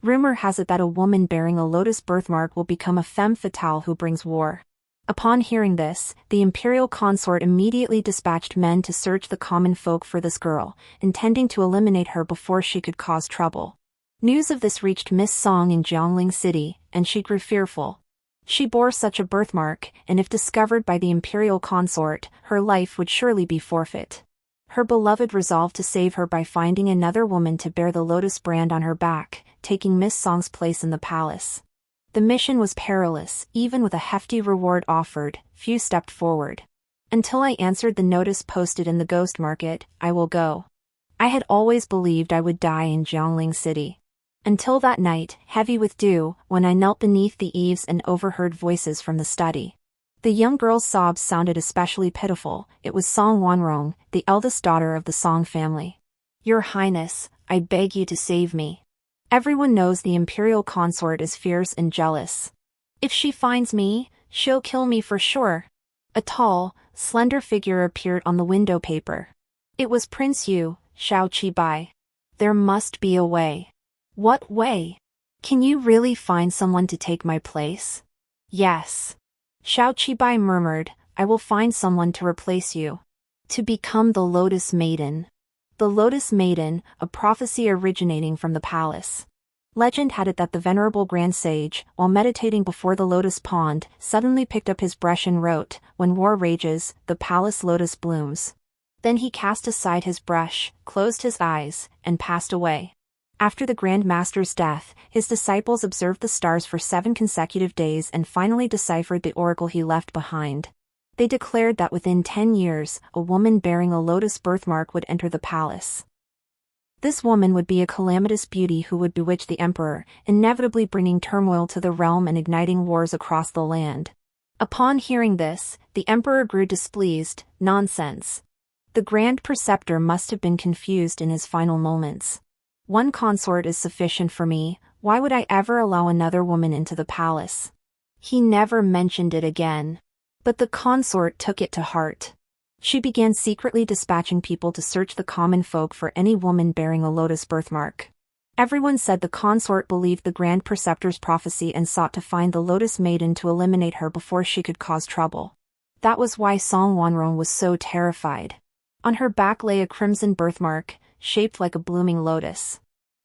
Rumor has it that a woman bearing a lotus birthmark will become a femme fatale who brings war. Upon hearing this, the imperial consort immediately dispatched men to search the common folk for this girl, intending to eliminate her before she could cause trouble. News of this reached Miss Song in Jiangling City, and she grew fearful. She bore such a birthmark, and if discovered by the imperial consort, her life would surely be forfeit. Her beloved resolved to save her by finding another woman to bear the lotus brand on her back, taking Miss Song's place in the palace. The mission was perilous. Even with a hefty reward offered, few stepped forward. Until I answered the notice posted in the ghost market, "I will go." I had always believed I would die in Jiangling City. Until that night, heavy with dew, when I knelt beneath the eaves and overheard voices from the study. The young girl's sobs sounded especially pitiful. It was Song Wanrong, the eldest daughter of the Song family. "Your Highness, I beg you to save me. Everyone knows the imperial consort is fierce and jealous. If she finds me, she'll kill me for sure." A tall, slender figure appeared on the window paper. It was Prince Yu, Xiao Qibai. "There must be a way." "What way? Can you really find someone to take my place?" "Yes." Xiao Qibai murmured, "I will find someone to replace you. To become the Lotus Maiden." The Lotus Maiden, a prophecy originating from the palace. Legend had it that the venerable Grand Sage, while meditating before the lotus pond, suddenly picked up his brush and wrote, "When war rages, the palace lotus blooms." Then he cast aside his brush, closed his eyes, and passed away. After the Grand Master's death, his disciples observed the stars for 7 consecutive days and finally deciphered the oracle he left behind. They declared that within 10 years, a woman bearing a lotus birthmark would enter the palace. This woman would be a calamitous beauty who would bewitch the emperor, inevitably bringing turmoil to the realm and igniting wars across the land. Upon hearing this, the emperor grew displeased. Nonsense. The grand preceptor must have been confused in his final moments. One consort is sufficient for me, why would I ever allow another woman into the palace? He never mentioned it again. But the consort took it to heart. She began secretly dispatching people to search the common folk for any woman bearing a lotus birthmark. Everyone said the consort believed the grand preceptor's prophecy and sought to find the lotus maiden to eliminate her before she could cause trouble. That was why Song Wanrong was so terrified. On her back lay a crimson birthmark, shaped like a blooming lotus.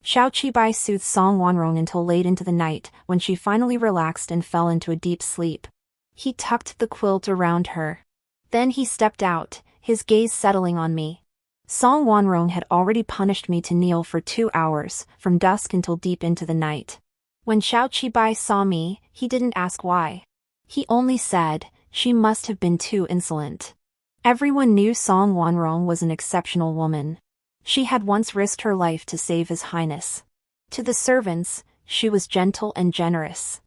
Xiao Qibai soothed Song Wanrong until late into the night, when she finally relaxed and fell into a deep sleep. He tucked the quilt around her. Then he stepped out, his gaze settling on me. Song Wanrong had already punished me to kneel for 2 hours, from dusk until deep into the night. When Xiao Qibai saw me, he didn't ask why. He only said, "She must have been too insolent." Everyone knew Song Wanrong was an exceptional woman. She had once risked her life to save His Highness. To the servants, she was gentle and generous.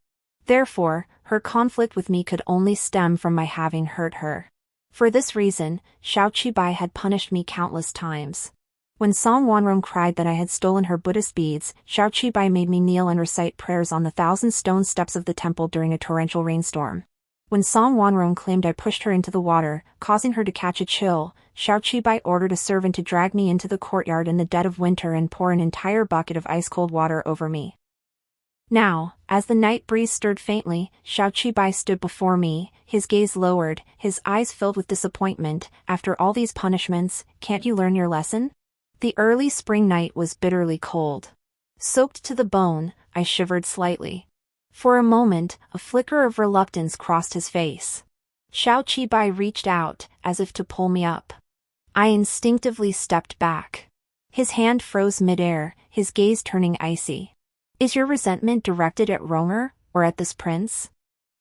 Therefore, her conflict with me could only stem from my having hurt her. For this reason, Xiao Qibai had punished me countless times. When Song Wanrong cried that I had stolen her Buddhist beads, Xiao Qibai made me kneel and recite prayers on the 1,000-stone steps of the temple during a torrential rainstorm. When Song Wanrong claimed I pushed her into the water, causing her to catch a chill, Xiao Qibai ordered a servant to drag me into the courtyard in the dead of winter and pour an entire bucket of ice-cold water over me. Now, as the night breeze stirred faintly, Xiao Qibai stood before me, his gaze lowered, his eyes filled with disappointment. "After all these punishments, can't you learn your lesson?" The early spring night was bitterly cold. Soaked to the bone, I shivered slightly. For a moment, a flicker of reluctance crossed his face. Xiao Qibai reached out, as if to pull me up. I instinctively stepped back. His hand froze midair, his gaze turning icy. "Is your resentment directed at Ronger, or at this prince?"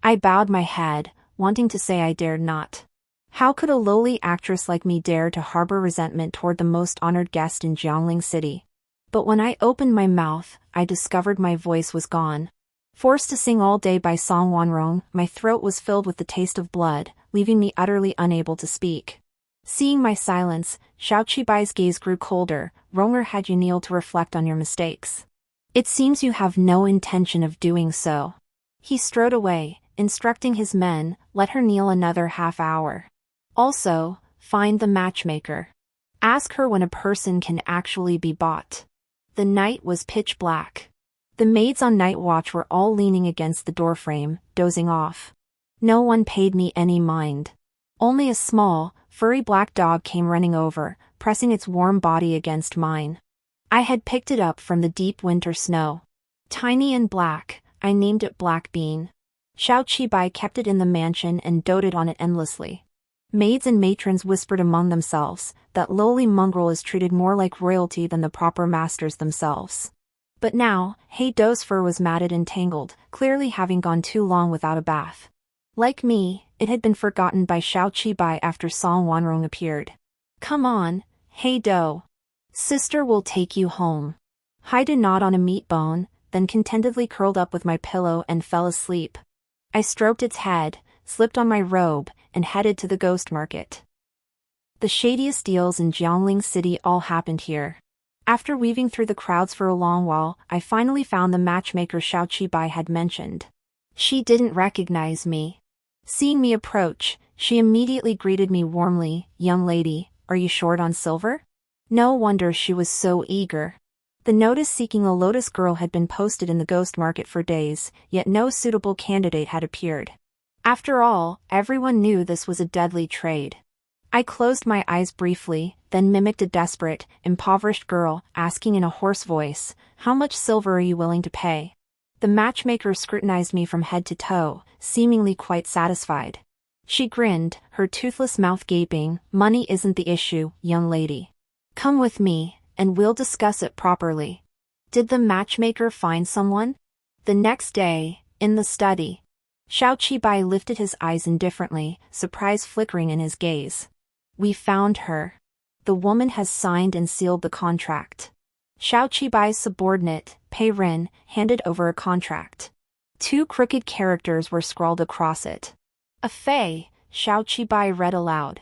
I bowed my head, wanting to say I dared not. How could a lowly actress like me dare to harbor resentment toward the most honored guest in Jiangling City? But when I opened my mouth, I discovered my voice was gone. Forced to sing all day by Song Wanrong, my throat was filled with the taste of blood, leaving me utterly unable to speak. Seeing my silence, Xiao Qibai's gaze grew colder. "Ronger had you kneel to reflect on your mistakes. It seems you have no intention of doing so." He strode away, instructing his men, "Let her kneel another half hour. Also, find the matchmaker. Ask her when a person can actually be bought." The night was pitch black. The maids on night watch were all leaning against the doorframe, dozing off. No one paid me any mind. Only a small, furry black dog came running over, pressing its warm body against mine. I had picked it up from the deep winter snow. Tiny and black, I named it Black Bean. Xiao Qibai kept it in the mansion and doted on it endlessly. Maids and matrons whispered among themselves that lowly mongrel is treated more like royalty than the proper masters themselves. But now, He Dou's fur was matted and tangled, clearly having gone too long without a bath. Like me, it had been forgotten by Xiao Qibai after Song Wanrong appeared. Come on, He Dou. Sister will take you home. I did gnawed on a meat bone, then contentedly curled up with my pillow and fell asleep. I stroked its head, slipped on my robe, and headed to the ghost market. The shadiest deals in Jiangling City all happened here. After weaving through the crowds for a long while, I finally found the matchmaker Xiao Qibai had mentioned. She didn't recognize me. Seeing me approach, she immediately greeted me warmly. Young lady, are you short on silver? No wonder she was so eager. The notice seeking a lotus girl had been posted in the ghost market for days, yet no suitable candidate had appeared. After all, everyone knew this was a deadly trade. I closed my eyes briefly, then mimicked a desperate, impoverished girl, asking in a hoarse voice, "How much silver are you willing to pay?" The matchmaker scrutinized me from head to toe, seemingly quite satisfied. She grinned, her toothless mouth gaping. "Money isn't the issue, young lady. Come with me, and we'll discuss it properly." Did the matchmaker find someone? The next day, in the study, Xiao Qibai lifted his eyes indifferently, surprise flickering in his gaze. We found her. The woman has signed and sealed the contract. Xiao Qibai's subordinate, Pei Ren, handed over a contract. 2 crooked characters were scrawled across it. A Fei, Xiao Qibai read aloud.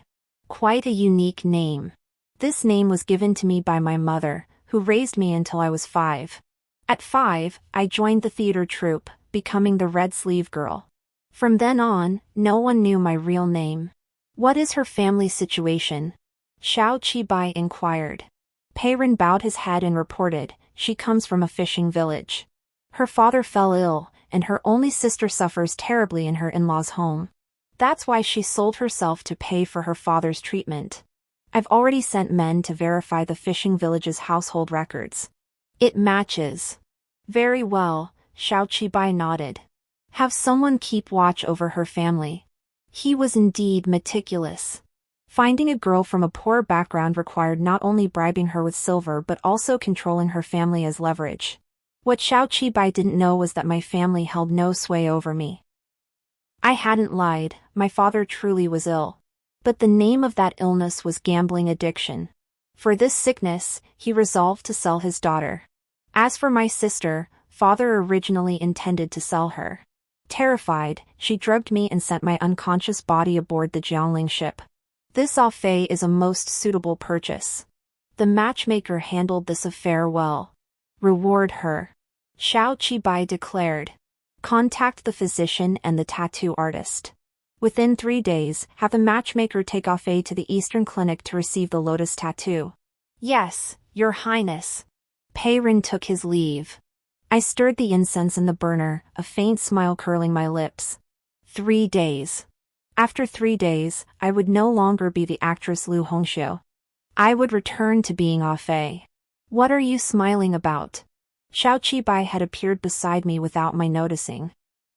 Quite a unique name. This name was given to me by my mother, who raised me until I was 5. At 5, I joined the theater troupe, becoming the Red Sleeve Girl. From then on, no one knew my real name. What is her family situation? Xiao Qibai inquired. Pei Ren bowed his head and reported, she comes from a fishing village. Her father fell ill, and her only sister suffers terribly in her in-laws' home. That's why she sold herself to pay for her father's treatment. I've already sent men to verify the fishing village's household records. It matches. Very well, Xiao Qibai nodded. Have someone keep watch over her family. He was indeed meticulous. Finding a girl from a poor background required not only bribing her with silver but also controlling her family as leverage. What Xiao Qibai didn't know was that my family held no sway over me. I hadn't lied, my father truly was ill. But the name of that illness was gambling addiction. For this sickness, he resolved to sell his daughter. As for my sister, father originally intended to sell her. Terrified, she drugged me and sent my unconscious body aboard the Jiangling ship. This affair is a most suitable purchase. The matchmaker handled this affair well. Reward her. Xiao Qibai declared. Contact the physician and the tattoo artist. Within 3 days, have the matchmaker take Afei to the Eastern Clinic to receive the lotus tattoo. Yes, Your Highness. Pei Ren took his leave. I stirred the incense in the burner, a faint smile curling my lips. 3 days. After 3 days, I would no longer be the actress Lu Hongxiu. I would return to being Afei. What are you smiling about? Xiao Qibai had appeared beside me without my noticing.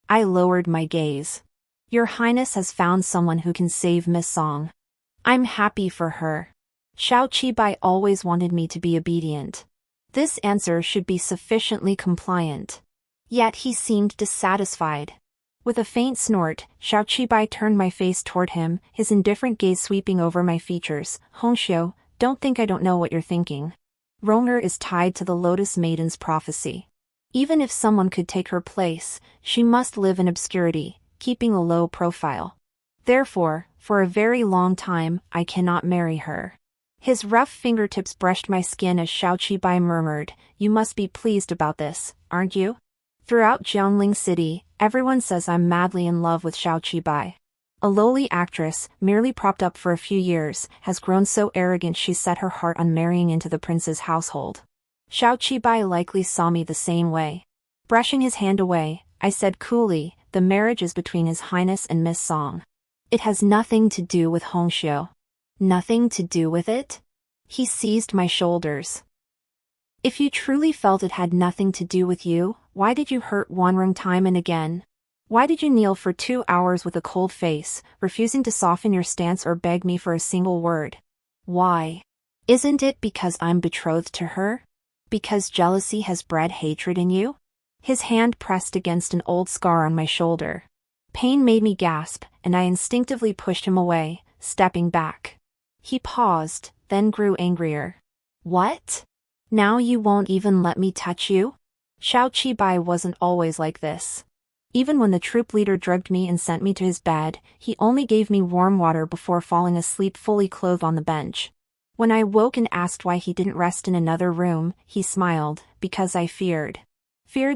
I lowered my gaze. Your Highness has found someone who can save Miss Song. I'm happy for her. Xiao Qibai always wanted me to be obedient. This answer should be sufficiently compliant. Yet he seemed dissatisfied. With a faint snort, Xiao Qibai turned my face toward him, his indifferent gaze sweeping over my features. Hongxiu, don't think I don't know what you're thinking. Ronger is tied to the Lotus Maiden's prophecy. Even if someone could take her place, she must live in obscurity, keeping a low profile. Therefore, for a very long time, I cannot marry her. His rough fingertips brushed my skin as Xiao Qibai murmured, You must be pleased about this, aren't you? Throughout Jiangling City, everyone says I'm madly in love with Xiao Qibai. A lowly actress, merely propped up for a few years, has grown so arrogant she set her heart on marrying into the prince's household. Xiao Qibai likely saw me the same way. Brushing his hand away, I said coolly, the marriage is between His Highness and Miss Song. It has nothing to do with Hongxiu. Nothing to do with it? He seized my shoulders. If you truly felt it had nothing to do with you, why did you hurt Wanrong time and again? Why did you kneel for 2 hours with a cold face, refusing to soften your stance or beg me for a single word? Why? Isn't it because I'm betrothed to her? Because jealousy has bred hatred in you? His hand pressed against an old scar on my shoulder. Pain made me gasp, and I instinctively pushed him away, stepping back. He paused, then grew angrier. What? Now you won't even let me touch you? Xiao Qibai wasn't always like this. Even when the troop leader drugged me and sent me to his bed, he only gave me warm water before falling asleep fully clothed on the bench. When I woke and asked why he didn't rest in another room, he smiled, because I feared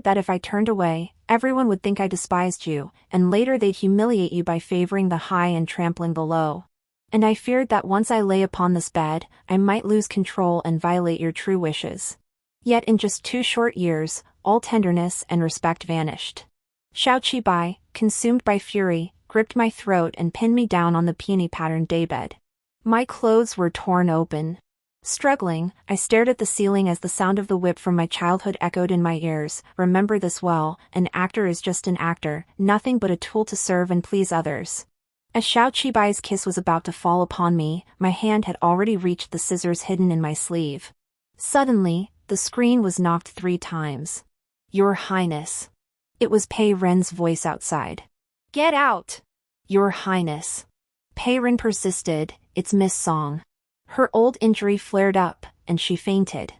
that if I turned away, everyone would think I despised you, and later they'd humiliate you by favoring the high and trampling the low. And I feared that once I lay upon this bed, I might lose control and violate your true wishes. Yet in just 2 short years, all tenderness and respect vanished. Xiao Qibai, consumed by fury, gripped my throat and pinned me down on the peony-patterned daybed. My clothes were torn open. Struggling, I stared at the ceiling as the sound of the whip from my childhood echoed in my ears. Remember this well, an actor is just an actor, nothing but a tool to serve and please others. As Xiao Qibai's kiss was about to fall upon me, my hand had already reached the scissors hidden in my sleeve. Suddenly, the screen was knocked 3 times. Your Highness. It was Pei Ren's voice outside. Get out! Your Highness. Pei Ren persisted, it's Miss Song. Her old injury flared up, and she fainted.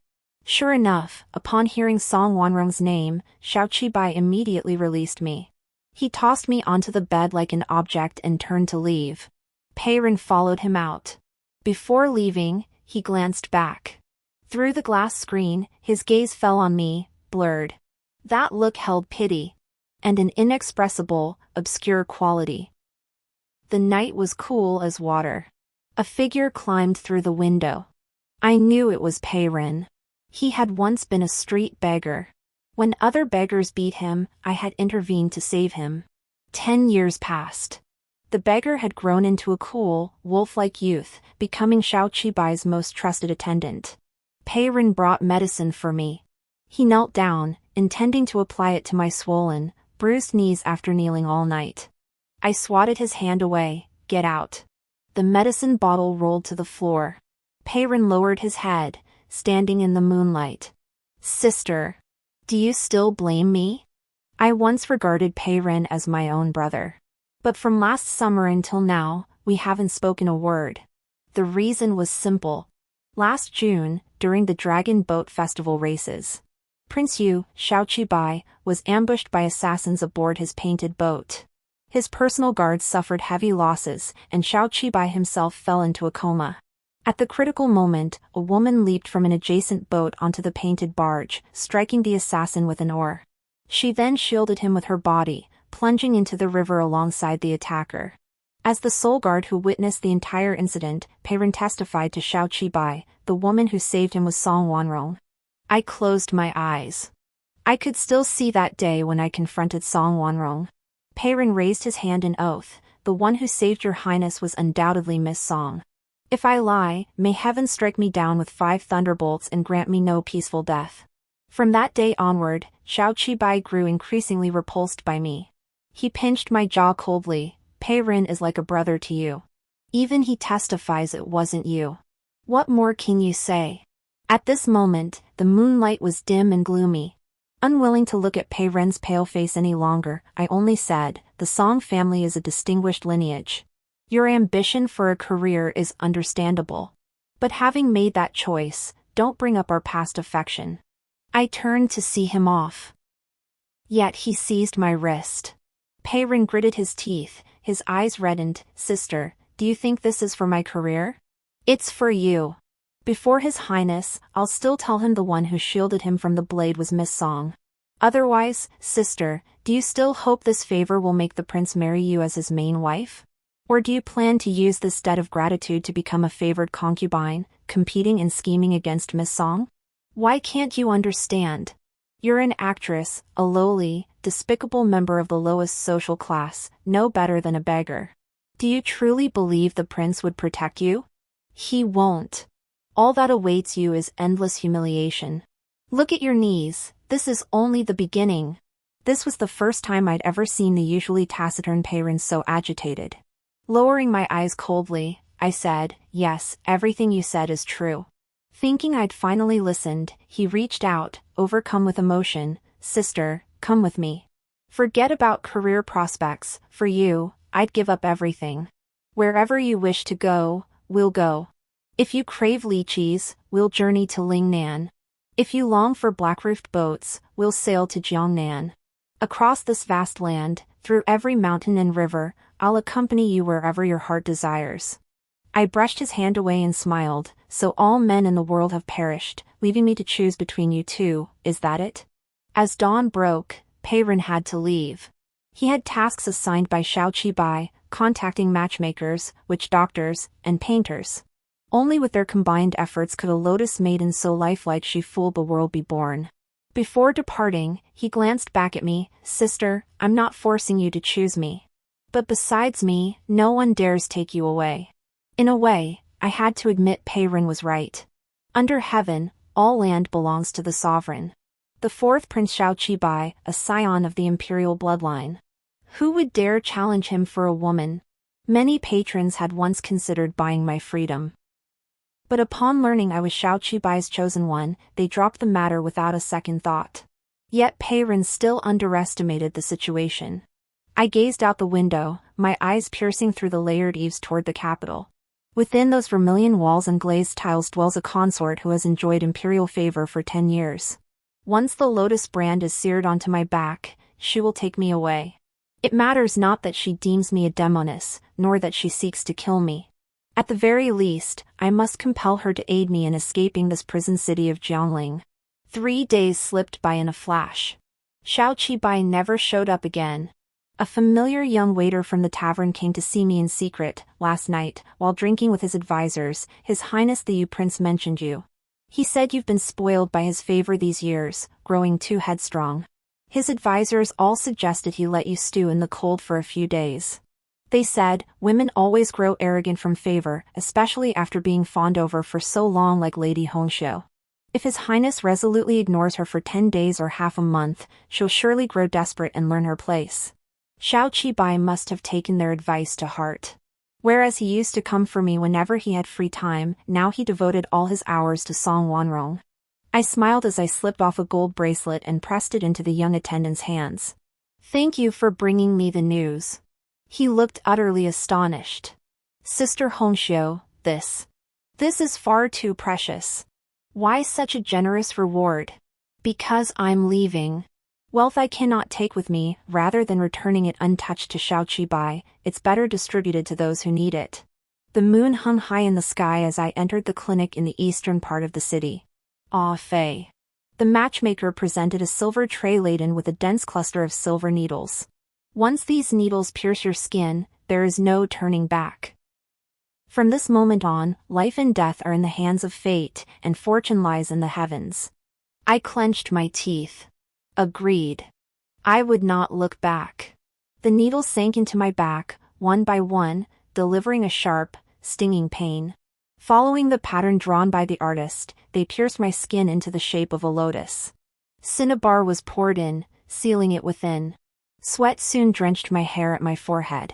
Sure enough, upon hearing Song Wanrong's name, Xiao Qibai immediately released me. He tossed me onto the bed like an object and turned to leave. Pei Ren followed him out. Before leaving, he glanced back. Through the glass screen, his gaze fell on me, blurred. That look held pity. And an inexpressible, obscure quality. The night was cool as water. A figure climbed through the window. I knew it was Pei Ren. He had once been a street beggar. When other beggars beat him, I had intervened to save him. 10 years passed. The beggar had grown into a cool, wolf-like youth, becoming Xiao Qibai's most trusted attendant. Pei Ren brought medicine for me. He knelt down, intending to apply it to my swollen, bruised knees after kneeling all night. I swatted his hand away. Get out. The medicine bottle rolled to the floor. Pei Ren lowered his head, standing in the moonlight. Sister. Do you still blame me? I once regarded Pei Ren as my own brother. But from last summer until now, we haven't spoken a word. The reason was simple. Last June, during the Dragon Boat Festival races, Prince Yu, Xiao Qibai, was ambushed by assassins aboard his painted boat. His personal guards suffered heavy losses, and Xiao Qibai himself fell into a coma. At the critical moment, a woman leaped from an adjacent boat onto the painted barge, striking the assassin with an oar. She then shielded him with her body, plunging into the river alongside the attacker. As the sole guard who witnessed the entire incident, Pei Ren testified to Xiao Qibai, the woman who saved him was Song Wanrong. I closed my eyes. I could still see that day when I confronted Song Wanrong. Pei Ren raised his hand in oath, the one who saved your highness was undoubtedly Miss Song. If I lie, may heaven strike me down with 5 thunderbolts and grant me no peaceful death. From that day onward, Xiao Qibai grew increasingly repulsed by me. He pinched my jaw coldly. Pei Ren is like a brother to you. Even he testifies it wasn't you. What more can you say? At this moment, the moonlight was dim and gloomy. Unwilling to look at Pei Ren's pale face any longer, I only said, the Song family is a distinguished lineage. Your ambition for a career is understandable. But having made that choice, don't bring up our past affection. I turned to see him off. Yet he seized my wrist. Pei Ren gritted his teeth, his eyes reddened. Sister, do you think this is for my career? It's for you. Before His Highness, I'll still tell him the one who shielded him from the blade was Miss Song. Otherwise, sister, do you still hope this favor will make the prince marry you as his main wife? Or do you plan to use this debt of gratitude to become a favored concubine, competing and scheming against Miss Song? Why can't you understand? You're an actress, a lowly, despicable member of the lowest social class, no better than a beggar. Do you truly believe the prince would protect you? He won't. All that awaits you is endless humiliation. Look at your knees, this is only the beginning. This was the first time I'd ever seen the usually taciturn Peyron so agitated. Lowering my eyes coldly, I said, yes, everything you said is true. Thinking I'd finally listened, he reached out, overcome with emotion. Sister, come with me. Forget about career prospects, for you, I'd give up everything. Wherever you wish to go, we'll go. If you crave lychees, we'll journey to Lingnan. If you long for black-roofed boats, we'll sail to Jiangnan. Across this vast land, through every mountain and river, I'll accompany you wherever your heart desires. I brushed his hand away and smiled. So all men in the world have perished, leaving me to choose between you two, is that it? As dawn broke, Peyron had to leave. He had tasks assigned by Xiao Qibai, contacting matchmakers, witch doctors, and painters. Only with their combined efforts could a lotus maiden so lifelike she fool the world be born. Before departing, he glanced back at me. Sister, I'm not forcing you to choose me. But besides me, no one dares take you away. In a way, I had to admit Peyron was right. Under heaven, all land belongs to the sovereign. The fourth Prince Xiao Qibai, a scion of the imperial bloodline. Who would dare challenge him for a woman? Many patrons had once considered buying my freedom. But upon learning I was Xiao Qibai's chosen one, they dropped the matter without a second thought. Yet Peyron still underestimated the situation. I gazed out the window, my eyes piercing through the layered eaves toward the capital. Within those vermilion walls and glazed tiles dwells a consort who has enjoyed imperial favor for 10 years. Once the lotus brand is seared onto my back, she will take me away. It matters not that she deems me a demoness, nor that she seeks to kill me. At the very least, I must compel her to aid me in escaping this prison city of Jiangling. 3 days slipped by in a flash. Xiao Qibai never showed up again. A familiar young waiter from the tavern came to see me in secret, last night, while drinking with his advisors. His Highness the Prince mentioned you. He said you've been spoiled by his favor these years, growing too headstrong. His advisors all suggested he let you stew in the cold for a few days. They said, women always grow arrogant from favor, especially after being fawned over for so long like Lady Hongxiu. If His Highness resolutely ignores her for 10 days or half a month, she'll surely grow desperate and learn her place. Xiao Qibai must have taken their advice to heart. Whereas he used to come for me whenever he had free time, now he devoted all his hours to Song Wanrong. I smiled as I slipped off a gold bracelet and pressed it into the young attendant's hands. Thank you for bringing me the news. He looked utterly astonished. Sister Hongxiu, this is far too precious. Why such a generous reward? Because I'm leaving. Wealth I cannot take with me. Rather than returning it untouched to Xiao Qibai, it's better distributed to those who need it. The moon hung high in the sky as I entered the clinic in the eastern part of the city. Ah Fei. The matchmaker presented a silver tray laden with a dense cluster of silver needles. Once these needles pierce your skin, there is no turning back. From this moment on, life and death are in the hands of fate, and fortune lies in the heavens. I clenched my teeth. Agreed. I would not look back. The needles sank into my back, one by one, delivering a sharp, stinging pain. Following the pattern drawn by the artist, they pierced my skin into the shape of a lotus. Cinnabar was poured in, sealing it within. Sweat soon drenched my hair at my forehead.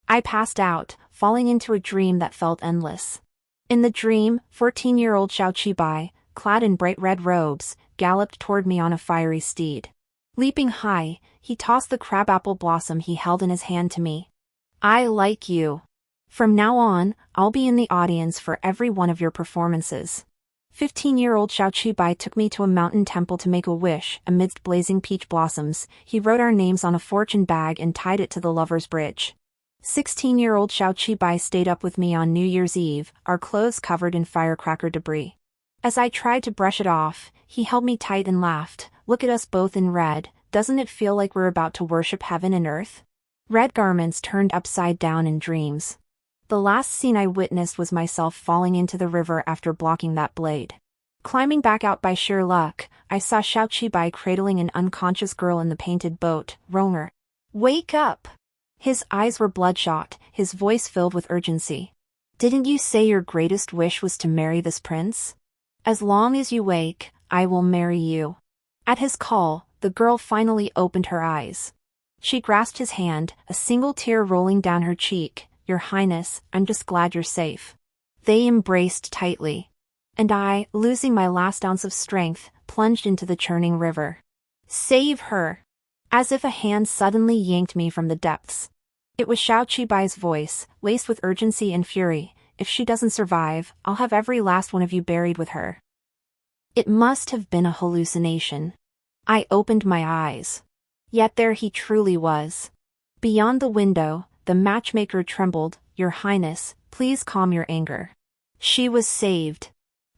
I passed out, falling into a dream that felt endless. In the dream, 14-year-old Xiao Qibai, clad in bright red robes, galloped toward me on a fiery steed. Leaping high, he tossed the crabapple blossom he held in his hand to me. I like you. From now on, I'll be in the audience for every one of your performances. 15-year-old Xiao Qibai took me to a mountain temple to make a wish. Amidst blazing peach blossoms, he wrote our names on a fortune bag and tied it to the lover's bridge. 16-year-old Xiao Qibai stayed up with me on New Year's Eve, our clothes covered in firecracker debris. As I tried to brush it off, he held me tight and laughed. Look at us both in red, doesn't it feel like we're about to worship heaven and earth? Red garments turned upside down in dreams. The last scene I witnessed was myself falling into the river after blocking that blade. Climbing back out by sheer luck, I saw Xiao Qibai cradling an unconscious girl in the painted boat. Ronger, wake up! His eyes were bloodshot, his voice filled with urgency. Didn't you say your greatest wish was to marry this prince? As long as you wake, I will marry you. At his call, the girl finally opened her eyes. She grasped his hand, a single tear rolling down her cheek. Your Highness, I'm just glad you're safe. They embraced tightly. And I, losing my last ounce of strength, plunged into the churning river. Save her! As if a hand suddenly yanked me from the depths. It was Xiao Qibai's voice, laced with urgency and fury. If she doesn't survive, I'll have every last one of you buried with her. It must have been a hallucination. I opened my eyes. Yet there he truly was. Beyond the window, the matchmaker trembled. Your Highness, please calm your anger. She was saved.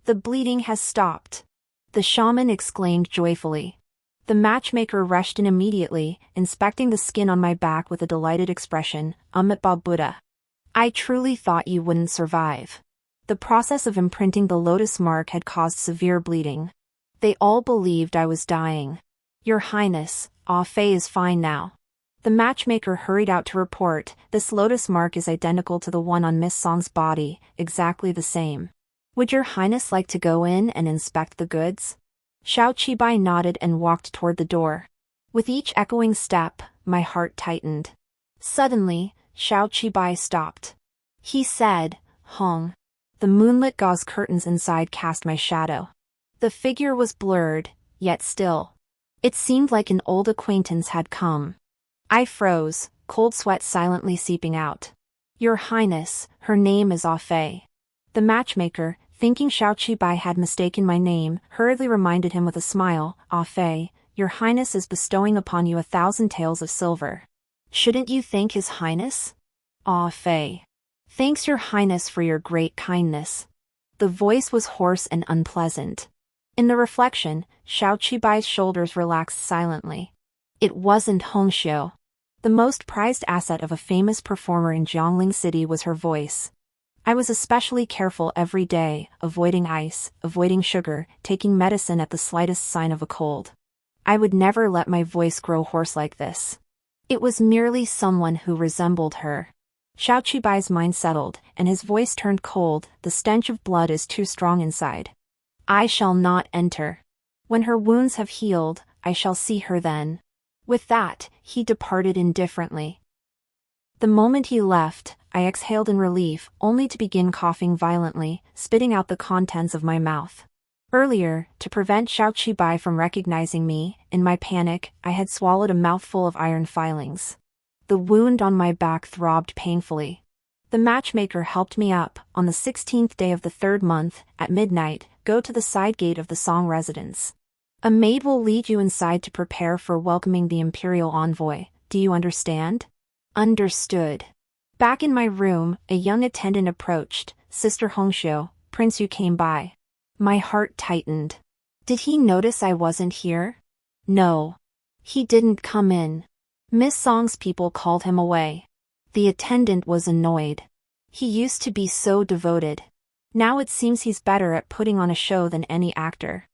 The bleeding has stopped. The shaman exclaimed joyfully. The matchmaker rushed in immediately, inspecting the skin on my back with a delighted expression. Amitabha Buddha. I truly thought you wouldn't survive. The process of imprinting the lotus mark had caused severe bleeding. They all believed I was dying. Your Highness, Ah Fei is fine now. The matchmaker hurried out to report. This lotus mark is identical to the one on Miss Song's body, exactly the same. Would your Highness like to go in and inspect the goods? Xiao Qibai nodded and walked toward the door. With each echoing step, my heart tightened. Suddenly, Xiao Qibai stopped. He said, Hong. The moonlit gauze curtains inside cast my shadow. The figure was blurred, yet still. It seemed like an old acquaintance had come. I froze, cold sweat silently seeping out. Your Highness, her name is Ah Fei. The matchmaker, thinking Xiao Qibai had mistaken my name, hurriedly reminded him with a smile. Ah Fei, your Highness is bestowing upon you 1,000 taels of silver. Shouldn't you thank His Highness? Ah Fei. Thanks your Highness for your great kindness. The voice was hoarse and unpleasant. In the reflection, Xiao Qibai's shoulders relaxed silently. It wasn't Hongxiu. The most prized asset of a famous performer in Jiangling City was her voice. I was especially careful every day, avoiding ice, avoiding sugar, taking medicine at the slightest sign of a cold. I would never let my voice grow hoarse like this. It was merely someone who resembled her. Xiao Qibai's mind settled, and his voice turned cold. The stench of blood is too strong inside. I shall not enter. When her wounds have healed, I shall see her then. With that, he departed indifferently. The moment he left, I exhaled in relief, only to begin coughing violently, spitting out the contents of my mouth. Earlier, to prevent Xiao Qibai from recognizing me, in my panic, I had swallowed a mouthful of iron filings. The wound on my back throbbed painfully. The matchmaker helped me up. On the 16th day of the 3rd month, at midnight, go to the side gate of the Song residence. A maid will lead you inside to prepare for welcoming the imperial envoy. Do you understand? Understood. Back in my room, a young attendant approached. Sister Hongxiu, Prince Yu came by. My heart tightened. Did he notice I wasn't here? No. He didn't come in. Miss Song's people called him away. The attendant was annoyed. He used to be so devoted. Now it seems he's better at putting on a show than any actor.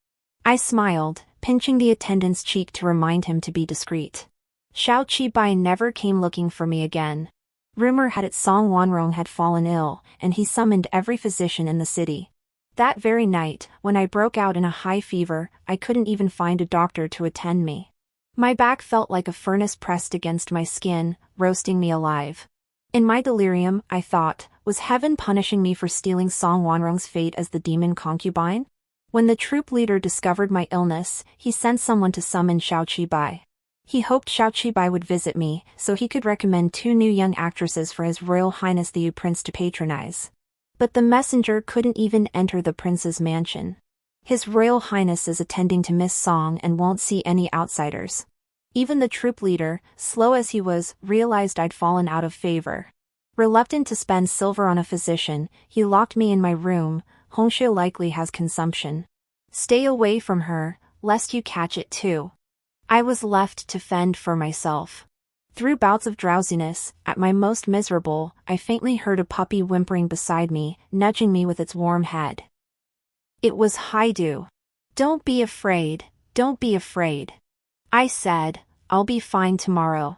I smiled, pinching the attendant's cheek to remind him to be discreet. Xiao Qibai never came looking for me again. Rumor had it Song Wanrong had fallen ill, and he summoned every physician in the city. That very night, when I broke out in a high fever, I couldn't even find a doctor to attend me. My back felt like a furnace pressed against my skin, roasting me alive. In my delirium, I thought, was heaven punishing me for stealing Song Wanrong's fate as the demon concubine? When the troop leader discovered my illness, he sent someone to summon Xiao Qibai. He hoped Xiao Qibai would visit me, so he could recommend 2 new young actresses for His Royal Highness the Yu Prince to patronize. But the messenger couldn't even enter the prince's mansion. His Royal Highness is attending to Miss Song and won't see any outsiders. Even the troop leader, slow as he was, realized I'd fallen out of favor. Reluctant to spend silver on a physician, he locked me in my room. Hongxiu likely has consumption. Stay away from her, lest you catch it too. I was left to fend for myself. Through bouts of drowsiness, at my most miserable, I faintly heard a puppy whimpering beside me, nudging me with its warm head. It was Haidu. Don't be afraid, don't be afraid. I said, I'll be fine tomorrow.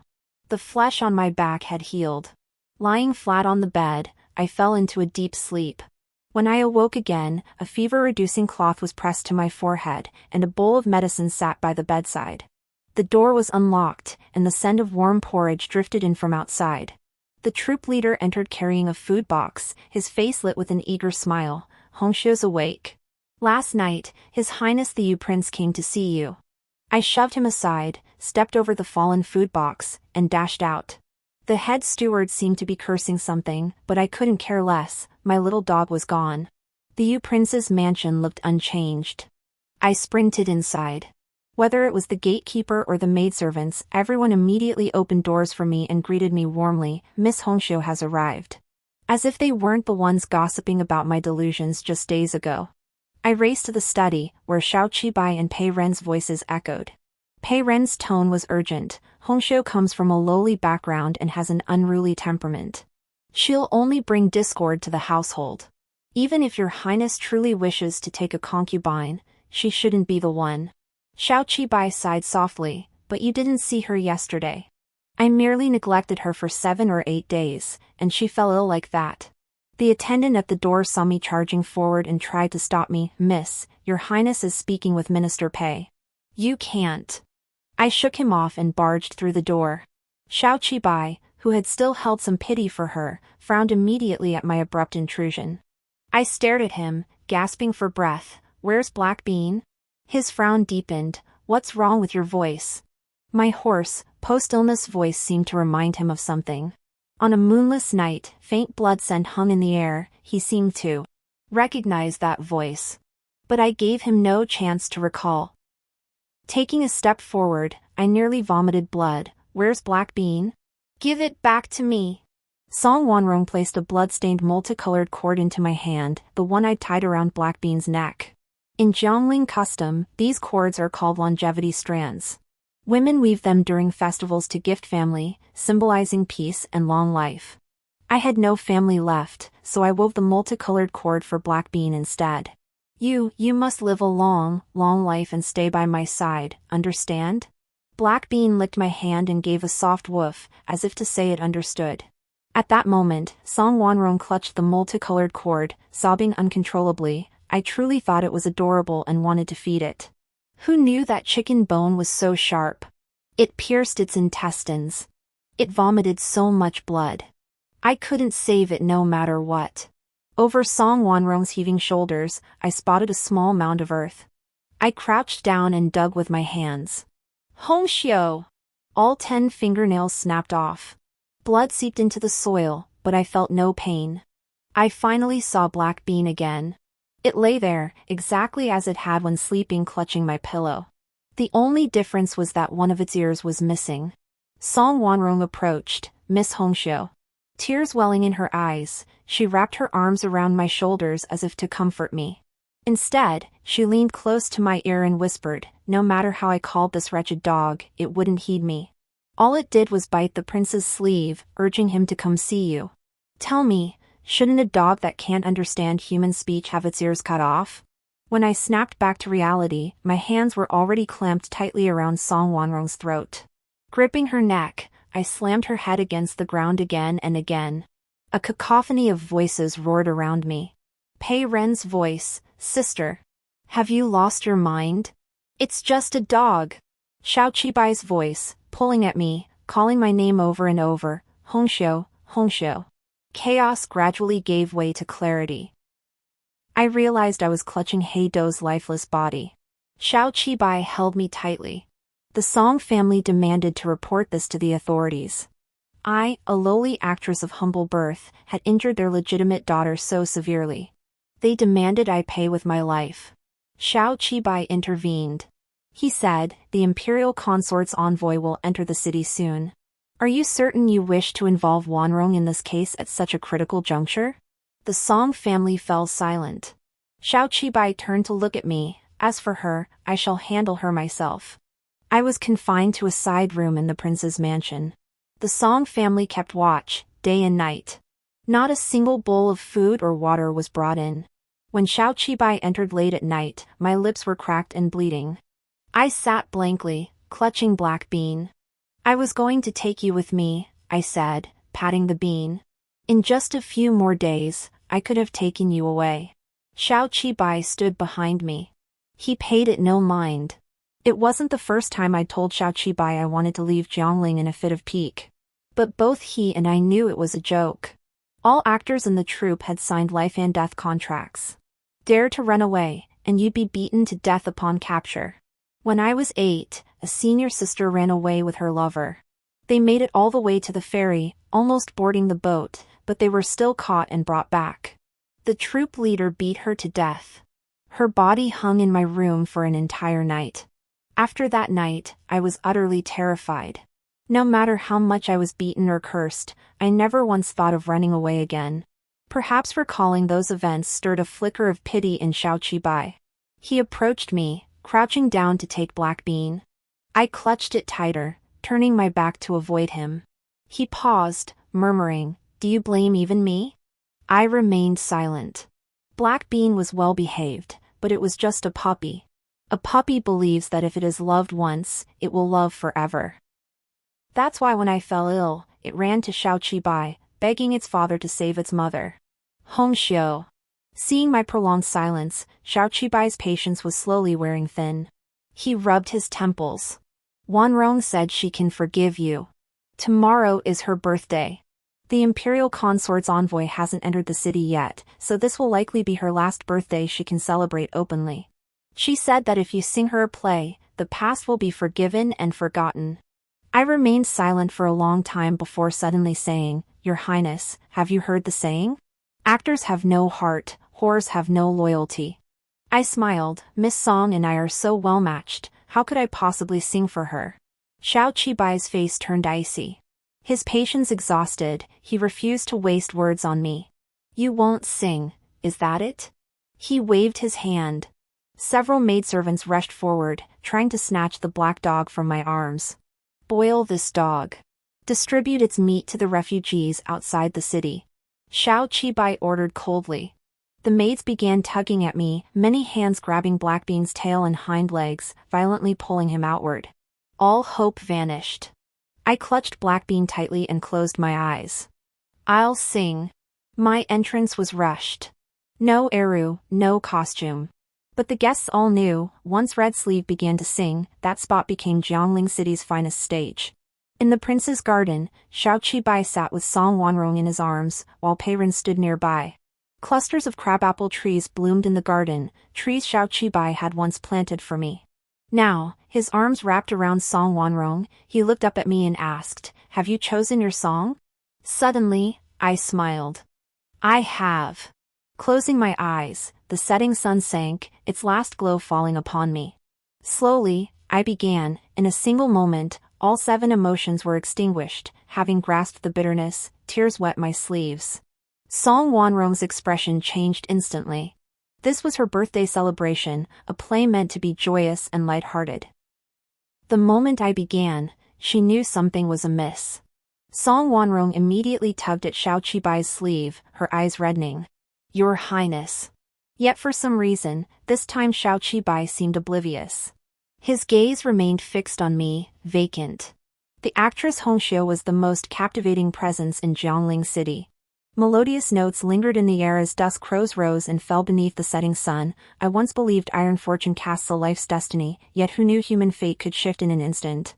The flesh on my back had healed. Lying flat on the bed, I fell into a deep sleep. When I awoke again, a fever-reducing cloth was pressed to my forehead, and a bowl of medicine sat by the bedside. The door was unlocked, and the scent of warm porridge drifted in from outside. The troop leader entered carrying a food box, his face lit with an eager smile. Hongxiu's awake. Last night, His Highness the Yu Prince came to see you. I shoved him aside, stepped over the fallen food box, and dashed out. The head steward seemed to be cursing something, but I couldn't care less. My little dog was gone. The Yu Prince's mansion looked unchanged. I sprinted inside. Whether it was the gatekeeper or the maidservants, everyone immediately opened doors for me and greeted me warmly. Miss Hongxiu has arrived. As if they weren't the ones gossiping about my delusions just days ago. I raced to the study, where Xiao Qibai and Pei Ren's voices echoed. Pei Ren's tone was urgent. Hongxiu comes from a lowly background and has an unruly temperament. She'll only bring discord to the household. Even if your highness truly wishes to take a concubine, she shouldn't be the one. Xiao Qibai sighed softly, but you didn't see her yesterday. I merely neglected her for 7 or 8 days, and she fell ill like that. The attendant at the door saw me charging forward and tried to stop me. Miss, your highness is speaking with Minister Pei. You can't. I shook him off and barged through the door. Xiao Qibai, who had still held some pity for her, frowned immediately at my abrupt intrusion. I stared at him, gasping for breath. Where's Black Bean? His frown deepened. What's wrong with your voice? My hoarse, post-illness voice seemed to remind him of something. On a moonless night, faint blood scent hung in the air. He seemed to recognize that voice. But I gave him no chance to recall. Taking a step forward, I nearly vomited blood. Where's Black Bean? Give it back to me. Song Wanrong placed a blood-stained multicolored cord into my hand, the one I'd tied around Black Bean's neck. In Jiangling custom, these cords are called longevity strands. Women weave them during festivals to gift family, symbolizing peace and long life. I had no family left, so I wove the multicolored cord for Black Bean instead. You must live a long, long life and stay by my side, understand? Black Bean licked my hand and gave a soft woof, as if to say it understood. At that moment, Song Wanrong clutched the multicolored cord, sobbing uncontrollably. I truly thought it was adorable and wanted to feed it. Who knew that chicken bone was so sharp? It pierced its intestines. It vomited so much blood. I couldn't save it no matter what. Over Song Wanrong's heaving shoulders, I spotted a small mound of earth. I crouched down and dug with my hands. Hongxiu! All 10 fingernails snapped off. Blood seeped into the soil, but I felt no pain. I finally saw Black Bean again. It lay there, exactly as it had when sleeping, clutching my pillow. The only difference was that one of its ears was missing. Song Wanrong approached. Miss Hongxiu. Tears welling in her eyes, she wrapped her arms around my shoulders as if to comfort me. Instead, she leaned close to my ear and whispered, no matter how I called this wretched dog, it wouldn't heed me. All it did was bite the prince's sleeve, urging him to come see you. Tell me, shouldn't a dog that can't understand human speech have its ears cut off? When I snapped back to reality, my hands were already clamped tightly around Song Wanrong's throat. Gripping her neck, I slammed her head against the ground again and again. A cacophony of voices roared around me. Pei Ren's voice, Sister. Have you lost your mind? It's just a dog. Xiao Qibai's voice, pulling at me, calling my name over and over, Hongxiu, Hongxiu. Chaos gradually gave way to clarity. I realized I was clutching Heido's lifeless body. Xiao Qibai held me tightly. The Song family demanded to report this to the authorities. I, a lowly actress of humble birth, had injured their legitimate daughter so severely. They demanded I pay with my life. Xiao Qibai intervened. He said, the imperial consort's envoy will enter the city soon. Are you certain you wish to involve Wanrong in this case at such a critical juncture? The Song family fell silent. Xiao Qibai turned to look at me. As for her, I shall handle her myself. I was confined to a side room in the prince's mansion. The Song family kept watch, day and night. Not a single bowl of food or water was brought in. When Xiao Qibai entered late at night, my lips were cracked and bleeding. I sat blankly, clutching Black Bean. I was going to take you with me, I said, patting the bean. In just a few more days, I could have taken you away. Xiao Qibai stood behind me. He paid it no mind. It wasn't the first time I'd told Xiao Qibai I wanted to leave Jiangling in a fit of pique. But both he and I knew it was a joke. All actors in the troupe had signed life and death contracts. Dare to run away, and you'd be beaten to death upon capture. When I was 8, a senior sister ran away with her lover. They made it all the way to the ferry, almost boarding the boat, but they were still caught and brought back. The troop leader beat her to death. Her body hung in my room for an entire night. After that night, I was utterly terrified. No matter how much I was beaten or cursed, I never once thought of running away again. Perhaps recalling those events stirred a flicker of pity in Xiao Qibai. He approached me, crouching down to take Black Bean. I clutched it tighter, turning my back to avoid him. He paused, murmuring, "Do you blame even me?" I remained silent. Black Bean was well behaved, but it was just a puppy. A puppy believes that if it is loved once, it will love forever. That's why when I fell ill, it ran to Xiao Qibai, begging its father to save its mother. Hong Xiu. Seeing my prolonged silence, Xiao Qibai's patience was slowly wearing thin. He rubbed his temples. Wanrong said she can forgive you. Tomorrow is her birthday. The imperial consort's envoy hasn't entered the city yet, so this will likely be her last birthday she can celebrate openly. She said that if you sing her a play, the past will be forgiven and forgotten. I remained silent for a long time before suddenly saying, "Your Highness, have you heard the saying? Actors have no heart, whores have no loyalty." I smiled. Miss Song and I are so well matched, how could I possibly sing for her? Xiao Qibai's face turned icy. His patience exhausted, he refused to waste words on me. "You won't sing, is that it?" He waved his hand. Several maidservants rushed forward, trying to snatch the black dog from my arms. "Boil this dog. Distribute its meat to the refugees outside the city," Xiao Qibai ordered coldly. The maids began tugging at me, many hands grabbing Black Bean's tail and hind legs, violently pulling him outward. All hope vanished. I clutched Black Bean tightly and closed my eyes. "I'll sing." My entrance was rushed. No eru, no costume. But the guests all knew, once Red Sleeve began to sing, that spot became Jiangling City's finest stage. In the prince's garden, Xiao Qibai sat with Song Wanrong in his arms, while Peiren stood nearby. Clusters of crabapple trees bloomed in the garden, trees Xiao Qibai had once planted for me. Now, his arms wrapped around Song Wanrong, he looked up at me and asked, "Have you chosen your song?" Suddenly, I smiled. "I have." Closing my eyes, the setting sun sank, its last glow falling upon me. Slowly, I began, in a single moment, all 7 emotions were extinguished, having grasped the bitterness, tears wet my sleeves. Song Wanrong's expression changed instantly. This was her birthday celebration, a play meant to be joyous and light-hearted. The moment I began, she knew something was amiss. Song Wanrong immediately tugged at Xiao Qibai's sleeve, her eyes reddening. "Your Highness." Yet for some reason, this time Xiao Qibai seemed oblivious. His gaze remained fixed on me, vacant. The actress Hong Xiu was the most captivating presence in Jiangling City. Melodious notes lingered in the air as dusk crows rose and fell beneath the setting sun. I once believed iron fortune casts a life's destiny, yet who knew human fate could shift in an instant?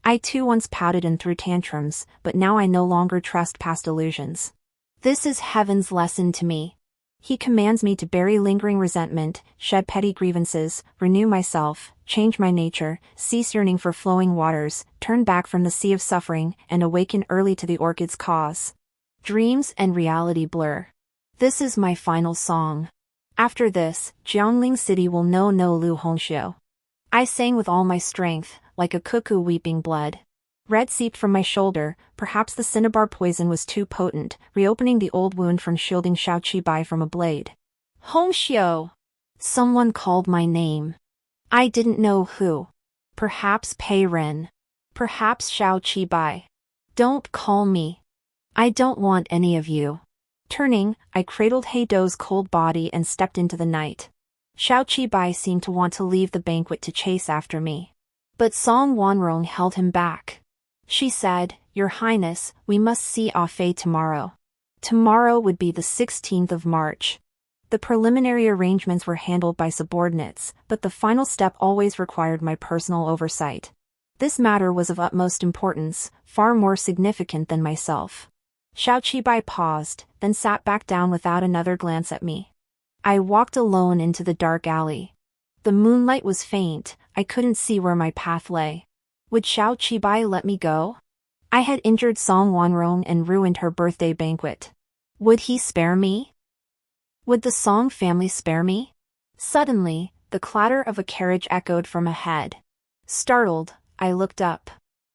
I too once pouted and threw tantrums, but now I no longer trust past illusions. This is heaven's lesson to me. He commands me to bury lingering resentment, shed petty grievances, renew myself, change my nature, cease yearning for flowing waters, turn back from the sea of suffering, and awaken early to the orchid's cause. Dreams and reality blur. This is my final song. After this, Jiangling City will know no Lu Hongxiu. I sang with all my strength, like a cuckoo weeping blood. Red seeped from my shoulder, perhaps the cinnabar poison was too potent, reopening the old wound from shielding Xiao Qibai from a blade. "Hongxiu!" Someone called my name. I didn't know who. Perhaps Pei Ren. Perhaps Xiao Qibai. "Don't call me. I don't want any of you." Turning, I cradled Heido's cold body and stepped into the night. Xiao Qibai seemed to want to leave the banquet to chase after me. But Song Wanrong held him back. She said, "Your Highness, we must see Ah Fei tomorrow." Tomorrow would be the 16th of March. The preliminary arrangements were handled by subordinates, but the final step always required my personal oversight. This matter was of utmost importance, far more significant than myself. Xiao Qibai paused, then sat back down without another glance at me. I walked alone into the dark alley. The moonlight was faint, I couldn't see where my path lay. Would Xiao Qibai let me go? I had injured Song Wanrong and ruined her birthday banquet. Would he spare me? Would the Song family spare me? Suddenly, the clatter of a carriage echoed from ahead. Startled, I looked up.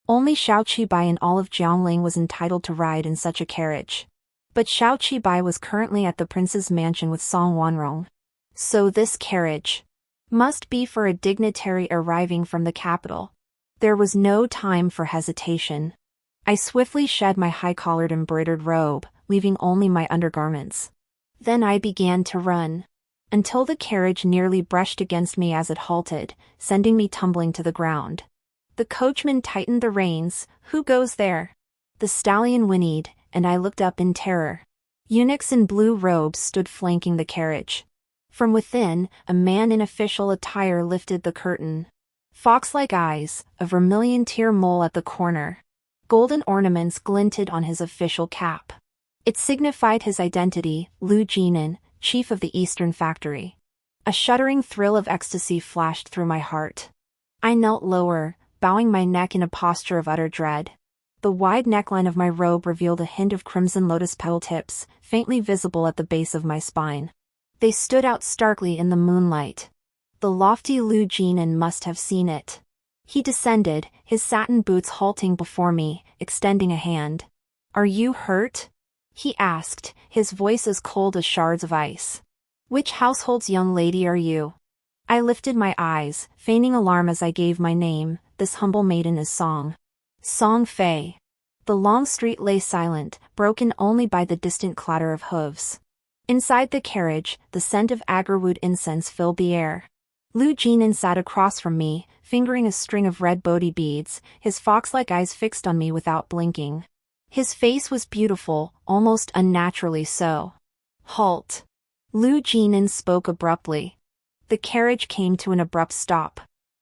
Only Xiao Qibai in all of Jiangling was entitled to ride in such a carriage. But Xiao Qibai was currently at the prince's mansion with Song Wanrong. So this carriage must be for a dignitary arriving from the capital. There was no time for hesitation. I swiftly shed my high-collared embroidered robe, leaving only my undergarments. Then I began to run, until the carriage nearly brushed against me as it halted, sending me tumbling to the ground. The coachman tightened the reins. "Who goes there?" The stallion whinnied, and I looked up in terror. Eunuchs in blue robes stood flanking the carriage. From within, a man in official attire lifted the curtain. Fox-like eyes, a vermilion tear mole at the corner. Golden ornaments glinted on his official cap. It signified his identity, Lu Jinan, chief of the Eastern Factory. A shuddering thrill of ecstasy flashed through my heart. I knelt lower, bowing my neck in a posture of utter dread. The wide neckline of my robe revealed a hint of crimson lotus petal tips, faintly visible at the base of my spine. They stood out starkly in the moonlight. The lofty Lu Jinan must have seen it. He descended, his satin boots halting before me, extending a hand. "Are you hurt?" he asked, his voice as cold as shards of ice. "Which household's young lady are you?" I lifted my eyes, feigning alarm as I gave my name. "This humble maiden is Song Fei." The long street lay silent, broken only by the distant clatter of hooves. Inside the carriage, the scent of agarwood incense filled the air. Lu Jinan sat across from me, fingering a string of red Bodhi beads, his fox-like eyes fixed on me without blinking. His face was beautiful, almost unnaturally so. "Halt!" Lu Jinan spoke abruptly. The carriage came to an abrupt stop.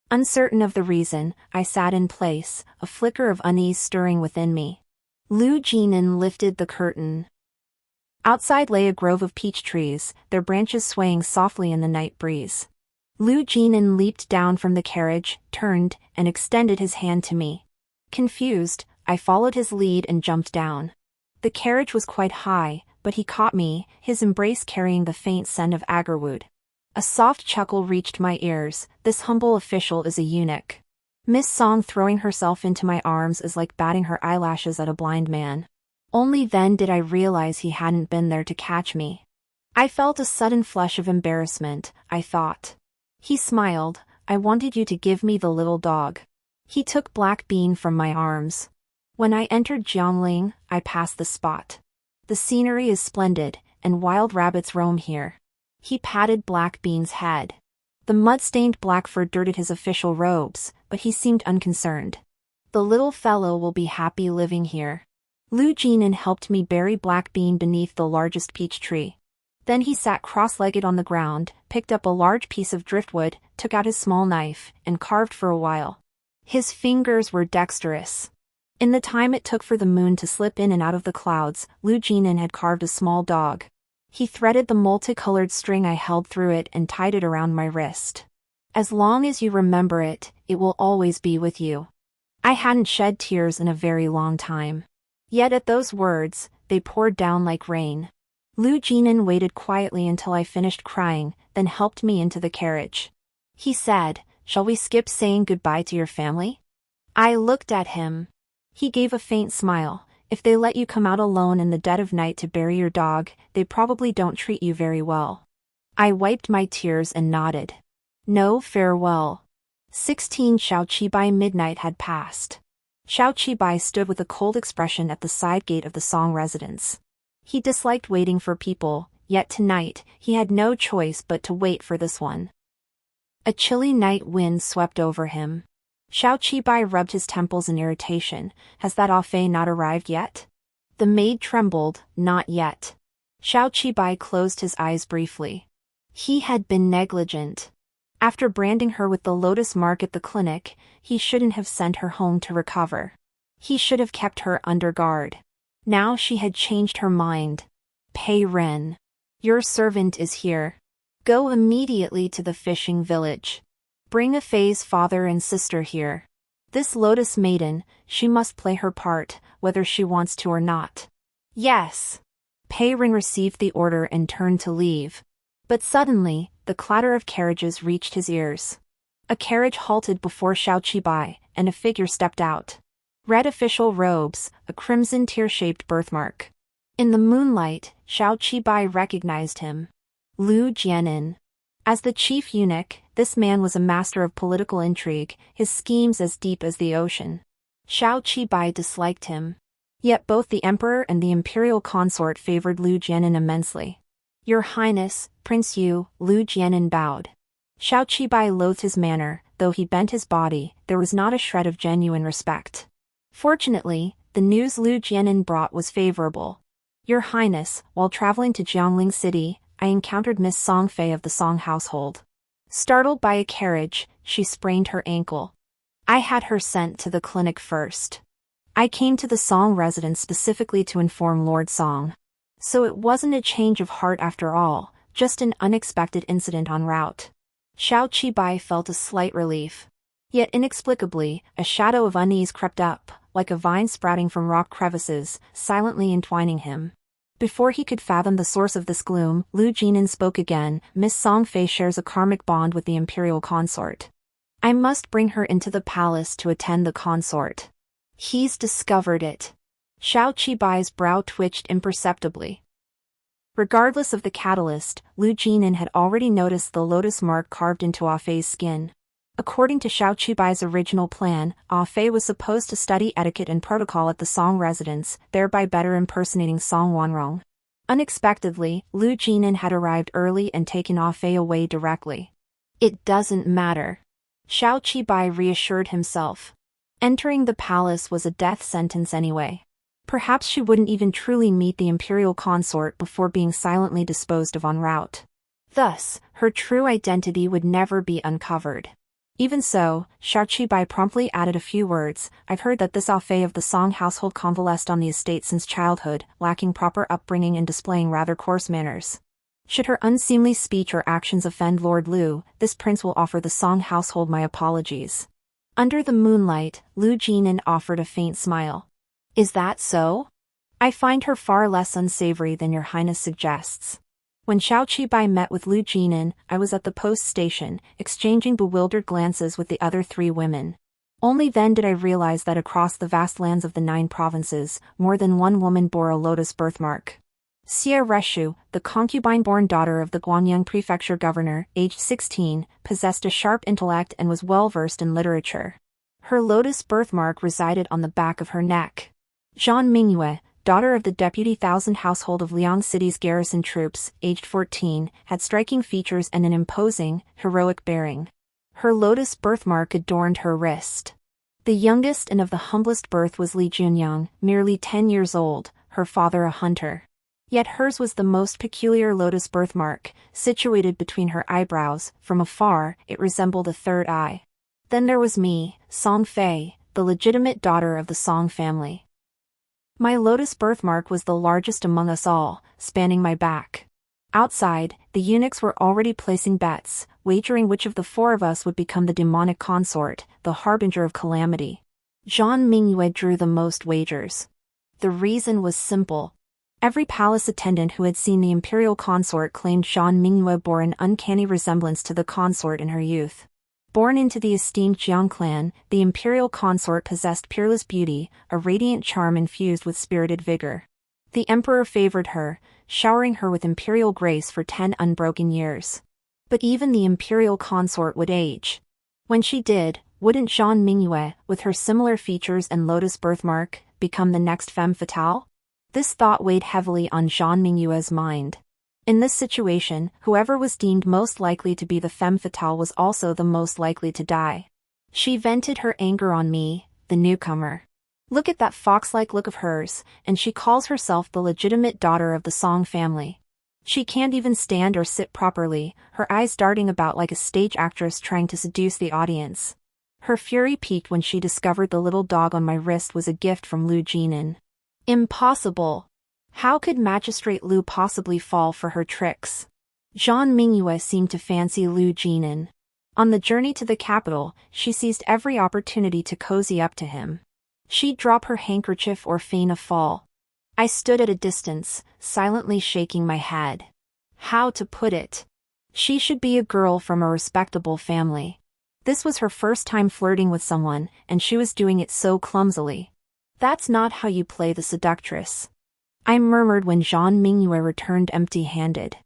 Uncertain of the reason, I sat in place, a flicker of unease stirring within me. Lu Jinan lifted the curtain. Outside lay a grove of peach trees, their branches swaying softly in the night breeze. Lu Jinan leaped down from the carriage, turned, and extended his hand to me. Confused, I followed his lead and jumped down. The carriage was quite high, but he caught me, his embrace carrying the faint scent of agarwood. A soft chuckle reached my ears. "This humble official is a eunuch." Miss Song throwing herself into my arms is like batting her eyelashes at a blind man. Only then did I realize he hadn't been there to catch me. I felt a sudden flush of embarrassment, I thought. He smiled. "I wanted you to give me the little dog." He took Black Bean from my arms. When I entered Jiangling, I passed the spot. "The scenery is splendid, and wild rabbits roam here." He patted Black Bean's head. The mud-stained black fur dirted his official robes, but he seemed unconcerned. "The little fellow will be happy living here." Lu Jinan helped me bury Black Bean beneath the largest peach tree. Then he sat cross-legged on the ground, picked up a large piece of driftwood, took out his small knife, and carved for a while. His fingers were dexterous. In the time it took for the moon to slip in and out of the clouds, Lu Jinan had carved a small dog. He threaded the multicolored string I held through it and tied it around my wrist. "As long as you remember it, it will always be with you." I hadn't shed tears in a very long time. Yet at those words, they poured down like rain. Lu Jinan waited quietly until I finished crying, then helped me into the carriage. He said, "Shall we skip saying goodbye to your family?" I looked at him. He gave a faint smile. "If they let you come out alone in the dead of night to bury your dog, they probably don't treat you very well." I wiped my tears and nodded. "No, farewell." 16 Xiao Qibai midnight had passed. Xiao Qibai stood with a cold expression at the side gate of the Song residence. He disliked waiting for people, yet tonight, he had no choice but to wait for this one. A chilly night wind swept over him. Xiao Qibai rubbed his temples in irritation. Has that Fei not arrived yet? The maid trembled. Not yet. Xiao Qibai closed his eyes briefly. He had been negligent. After branding her with the lotus mark at the clinic, he shouldn't have sent her home to recover. He should have kept her under guard. Now she had changed her mind. Pei Ren. Your servant is here. Go immediately to the fishing village. Bring Fei's father and sister here. This lotus maiden, she must play her part, whether she wants to or not. Yes. Pei Ren received the order and turned to leave. But suddenly, the clatter of carriages reached his ears. A carriage halted before Xiao Qibai, and a figure stepped out. Red official robes, a crimson tear-shaped birthmark. In the moonlight, Xiao Qibai recognized him. Lu Jianin. As the chief eunuch, this man was a master of political intrigue, his schemes as deep as the ocean. Xiao Qibai disliked him. Yet both the emperor and the imperial consort favored Lu Jianin immensely. Your Highness, Prince Yu, Lu Jianin bowed. Xiao Qibai loathed his manner, though he bent his body, there was not a shred of genuine respect. Fortunately, the news Lu Jianin brought was favorable. Your Highness, while traveling to Jiangling City, I encountered Miss Song Fei of the Song household. Startled by a carriage, she sprained her ankle. I had her sent to the clinic first. I came to the Song residence specifically to inform Lord Song. So it wasn't a change of heart after all, just an unexpected incident en route. Xiao Qibai felt a slight relief. Yet inexplicably, a shadow of unease crept up, like a vine sprouting from rock crevices, silently entwining him. Before he could fathom the source of this gloom, Lu Jianin spoke again. Miss Song Fei shares a karmic bond with the imperial consort. I must bring her into the palace to attend the consort. He's discovered it. Xiao Qibai's brow twitched imperceptibly. Regardless of the catalyst, Lu Jianin had already noticed the lotus mark carved into Fei's skin. According to Xiao Qibai's original plan, Fei was supposed to study etiquette and protocol at the Song residence, thereby better impersonating Song Wanrong. Unexpectedly, Lu Jianin had arrived early and taken Fei away directly. It doesn't matter. Xiao Qibai reassured himself. Entering the palace was a death sentence anyway. Perhaps she wouldn't even truly meet the imperial consort before being silently disposed of en route. Thus, her true identity would never be uncovered. Even so, Xiao Qibai promptly added a few words. I've heard that this Fei of the Song household convalesced on the estate since childhood, lacking proper upbringing and displaying rather coarse manners. Should her unseemly speech or actions offend Lord Lu, this prince will offer the Song household my apologies. Under the moonlight, Lu Jianin offered a faint smile. Is that so? I find her far less unsavory than your highness suggests. When Xiao Qibai met with Lu Jianin, I was at the post station, exchanging bewildered glances with the other three women. Only then did I realize that across the vast lands of the 9 provinces, more than one woman bore a lotus birthmark. Xie Reshu, the concubine-born daughter of the Guanyang prefecture governor, aged 16, possessed a sharp intellect and was well-versed in literature. Her lotus birthmark resided on the back of her neck. Zhang Mingyue, daughter of the Deputy Thousand household of Liang City's garrison troops, aged 14, had striking features and an imposing, heroic bearing. Her lotus birthmark adorned her wrist. The youngest and of the humblest birth was Li Junyang, merely 10 years old, her father a hunter. Yet hers was the most peculiar lotus birthmark, situated between her eyebrows. From afar, it resembled a third eye. Then there was me, Song Fei, the legitimate daughter of the Song family. My lotus birthmark was the largest among us all, spanning my back. Outside, the eunuchs were already placing bets, wagering which of the 4 of us would become the demonic consort, the harbinger of calamity. Zhang Mingyue drew the most wagers. The reason was simple. Every palace attendant who had seen the imperial consort claimed Zhang Mingyue bore an uncanny resemblance to the consort in her youth. Born into the esteemed Jiang clan, the imperial consort possessed peerless beauty, a radiant charm infused with spirited vigor. The emperor favored her, showering her with imperial grace for 10 unbroken years. But even the imperial consort would age. When she did, wouldn't Zhang Mingyue, with her similar features and lotus birthmark, become the next femme fatale? This thought weighed heavily on Zhang Mingyue's mind. In this situation, whoever was deemed most likely to be the femme fatale was also the most likely to die. She vented her anger on me, the newcomer. Look at that fox-like look of hers, and she calls herself the legitimate daughter of the Song family. She can't even stand or sit properly, her eyes darting about like a stage actress trying to seduce the audience. Her fury peaked when she discovered the little dog on my wrist was a gift from Lu Jinan. Impossible! How could Magistrate Lu possibly fall for her tricks? Zhang Mingyue seemed to fancy Lu Jinan. On the journey to the capital, she seized every opportunity to cozy up to him. She'd drop her handkerchief or feign a fall. I stood at a distance, silently shaking my head. How to put it? She should be a girl from a respectable family. This was her first time flirting with someone, and she was doing it so clumsily. That's not how you play the seductress. I murmured when Zhang Mingyue returned empty-handed.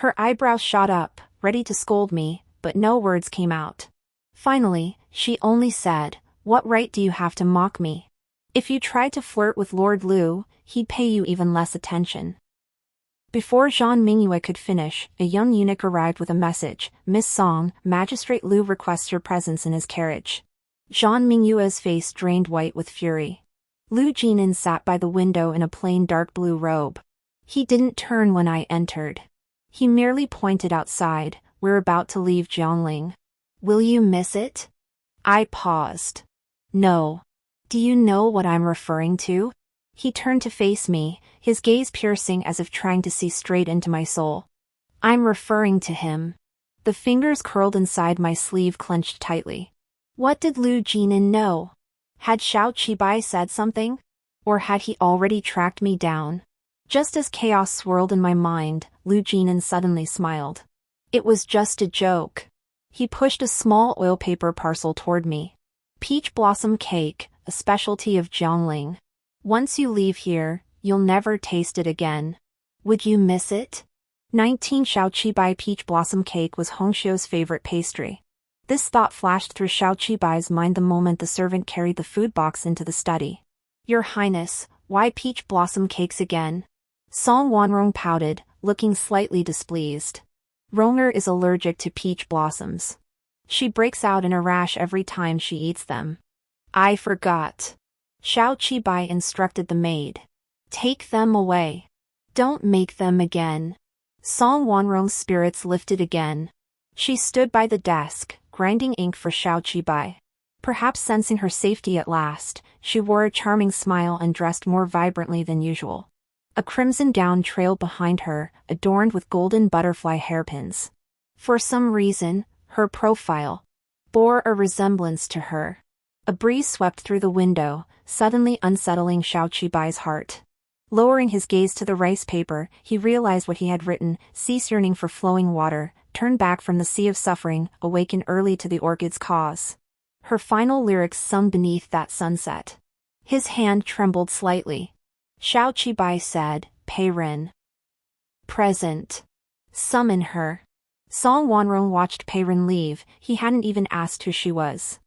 Her eyebrows shot up, ready to scold me, but no words came out. Finally, she only said, "What right do you have to mock me? If you tried to flirt with Lord Lu, he'd pay you even less attention." Before Zhang Mingyue could finish, a young eunuch arrived with a message. "Miss Song, Magistrate Lu requests your presence in his carriage." Zhang Mingyue's face drained white with fury. Lu Jinan sat by the window in a plain dark blue robe. He didn't turn when I entered. He merely pointed outside. "We're about to leave Jiangling. Will you miss it?" I paused. "No. Do you know what I'm referring to?" He turned to face me, his gaze piercing as if trying to see straight into my soul. "I'm referring to him." The fingers curled inside my sleeve clenched tightly. What did Lu Jinan know? Had Xiao Qibai said something? Or had he already tracked me down? Just as chaos swirled in my mind, Lu Jinan suddenly smiled. It was just a joke. He pushed a small oil paper parcel toward me. "Peach blossom cake, a specialty of Jiangling. Once you leave here, you'll never taste it again. Would you miss it?" 19 Xiao Qibai peach blossom cake was Hongxiu's favorite pastry. This thought flashed through Xiao Qibai's mind the moment the servant carried the food box into the study. "Your Highness, why peach blossom cakes again?" Song Wanrong pouted, looking slightly displeased. "Ronger is allergic to peach blossoms. She breaks out in a rash every time she eats them." "I forgot." Xiao Qibai instructed the maid. "Take them away. Don't make them again." Song Wanrong's spirits lifted again. She stood by the desk, grinding ink for Xiao Qibai. Perhaps sensing her safety at last, she wore a charming smile and dressed more vibrantly than usual. A crimson gown trailed behind her, adorned with golden butterfly hairpins. For some reason, her profile bore a resemblance to her. A breeze swept through the window, suddenly unsettling Xiao Qibai's heart. Lowering his gaze to the rice paper, he realized what he had written: "Cease yearning for flowing water, turn back from the sea of suffering, awaken early to the orchid's cause." Her final lyrics sung beneath that sunset. His hand trembled slightly. Xiao Qibai said, "Pei Ren. Present. Summon her." Song Wanrong watched Pei Ren leave. He hadn't even asked who she was.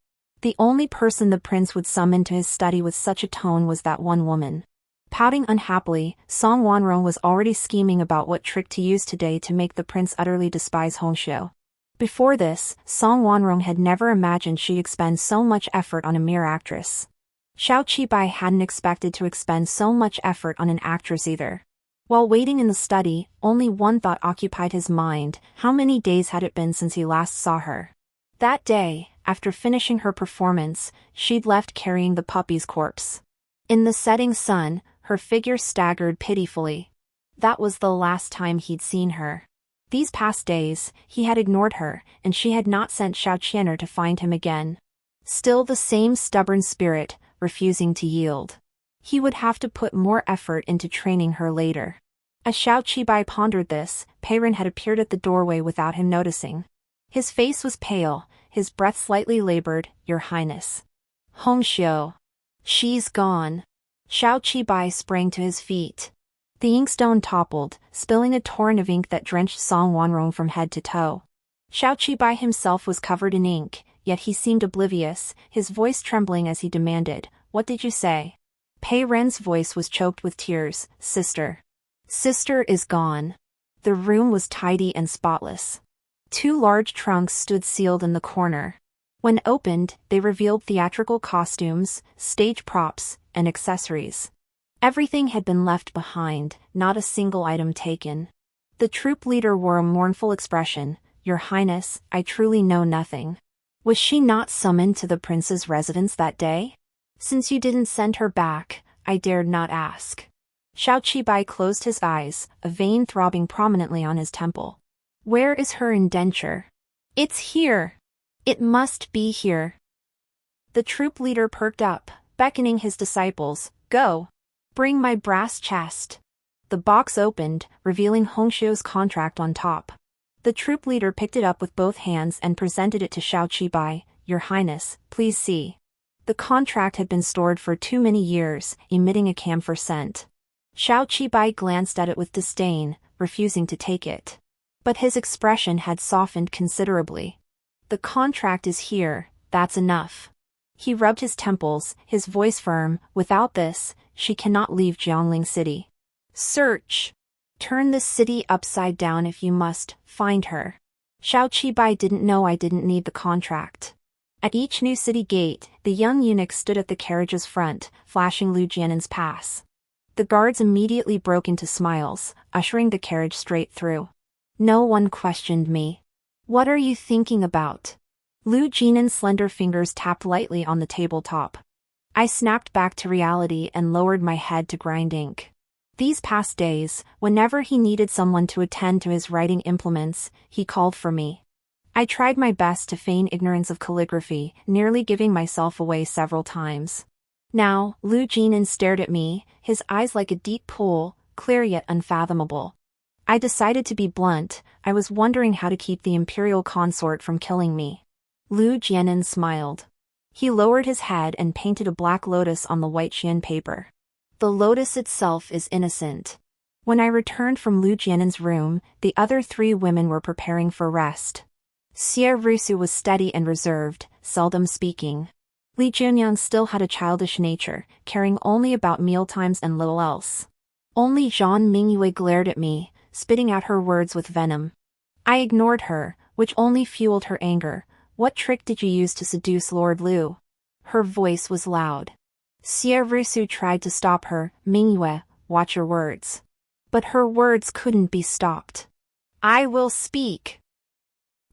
The only person the prince would summon to his study with such a tone was that one woman. Pouting unhappily, Song Wanrong was already scheming about what trick to use today to make the prince utterly despise Hongxiu. Before this, Song Wanrong had never imagined she'd expend so much effort on a mere actress. Xiao Qibai hadn't expected to expend so much effort on an actress either. While waiting in the study, only one thought occupied his mind: how many days had it been since he last saw her? That day, after finishing her performance, she'd left carrying the puppy's corpse. In the setting sun, her figure staggered pitifully. That was the last time he'd seen her. These past days, he had ignored her, and she had not sent Xiao Qianer to find him again. Still the same stubborn spirit, refusing to yield. He would have to put more effort into training her later. As Xiao Qibai pondered this, Pei Ren had appeared at the doorway without him noticing. His face was pale, his breath slightly labored. "Your Highness." "Hongxiu. She's gone." Xiao Qibai sprang to his feet. The inkstone toppled, spilling a torrent of ink that drenched Song Wanrong from head to toe. Xiao Qibai himself was covered in ink, yet he seemed oblivious, his voice trembling as he demanded, "What did you say?" Pei Ren's voice was choked with tears. Sister. Sister is gone. The room was tidy and spotless. 2 large trunks stood sealed in the corner. When opened, they revealed theatrical costumes, stage props, and accessories. Everything had been left behind, not a single item taken. The troop leader wore a mournful expression. Your Highness, I truly know nothing. Was she not summoned to the prince's residence that day? Since you didn't send her back, I dared not ask. Xiao Qibai closed his eyes, a vein throbbing prominently on his temple. Where is her indenture? It's here. It must be here. The troop leader perked up, beckoning his disciples. Go. Bring my brass chest. The box opened, revealing Hongxiu's contract on top. The troop leader picked it up with both hands and presented it to Xiao Qibai. Your Highness, please see. The contract had been stored for too many years, emitting a camphor scent. Xiao Qibai glanced at it with disdain, refusing to take it. But his expression had softened considerably. The contract is here, that's enough. He rubbed his temples, his voice firm. Without this, she cannot leave Jiangling City. Search. Turn this city upside down if you must, find her. Xiao Qibai didn't know I didn't need the contract. At each new city gate, the young eunuch stood at the carriage's front, flashing Lu Jiannen's pass. The guards immediately broke into smiles, ushering the carriage straight through. No one questioned me. What are you thinking about? Lu Jiannen's slender fingers tapped lightly on the tabletop. I snapped back to reality and lowered my head to grind ink. These past days, whenever he needed someone to attend to his writing implements, he called for me. I tried my best to feign ignorance of calligraphy, nearly giving myself away several times. Now, Lu Jiannen stared at me, his eyes like a deep pool, clear yet unfathomable. I decided to be blunt. I was wondering how to keep the imperial consort from killing me. Lu Jiannen smiled. He lowered his head and painted a black lotus on the white Xian paper. The lotus itself is innocent. When I returned from Lu Jiannen's room, the other 3 women were preparing for rest. Xie Rusu was steady and reserved, seldom speaking. Li Junyang still had a childish nature, caring only about mealtimes and little else. Only Zhang Mingyue glared at me, spitting out her words with venom. I ignored her, which only fueled her anger. What trick did you use to seduce Lord Lu? Her voice was loud. Xie Rusu tried to stop her. Mingyue, watch your words. But her words couldn't be stopped. I will speak.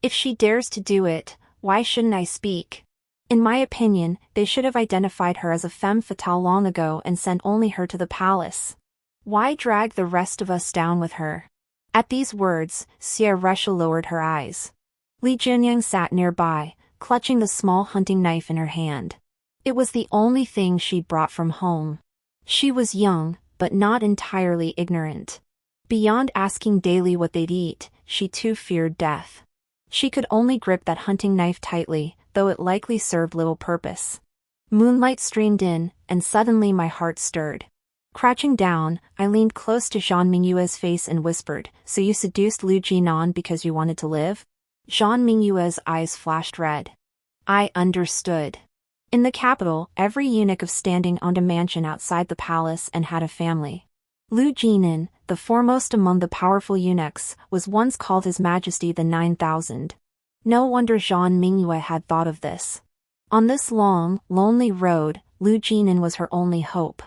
If she dares to do it, why shouldn't I speak? In my opinion, they should have identified her as a femme fatale long ago and sent only her to the palace. Why drag the rest of us down with her? At these words, Xie Rusu lowered her eyes. Li Junyang sat nearby, clutching the small hunting knife in her hand. It was the only thing she'd brought from home. She was young, but not entirely ignorant. Beyond asking daily what they'd eat, she too feared death. She could only grip that hunting knife tightly, though it likely served little purpose. Moonlight streamed in, and suddenly my heart stirred. Crouching down, I leaned close to Zhang Mingyue's face and whispered, So you seduced Lu Jinan because you wanted to live? Zhang Mingyue's eyes flashed red. I understood. In the capital, every eunuch of standing owned a mansion outside the palace and had a family. Lu Jinan, the foremost among the powerful eunuchs, was once called His Majesty the 9000. No wonder Zhang Mingyue had thought of this. On this long, lonely road, Lu Jinan was her only hope.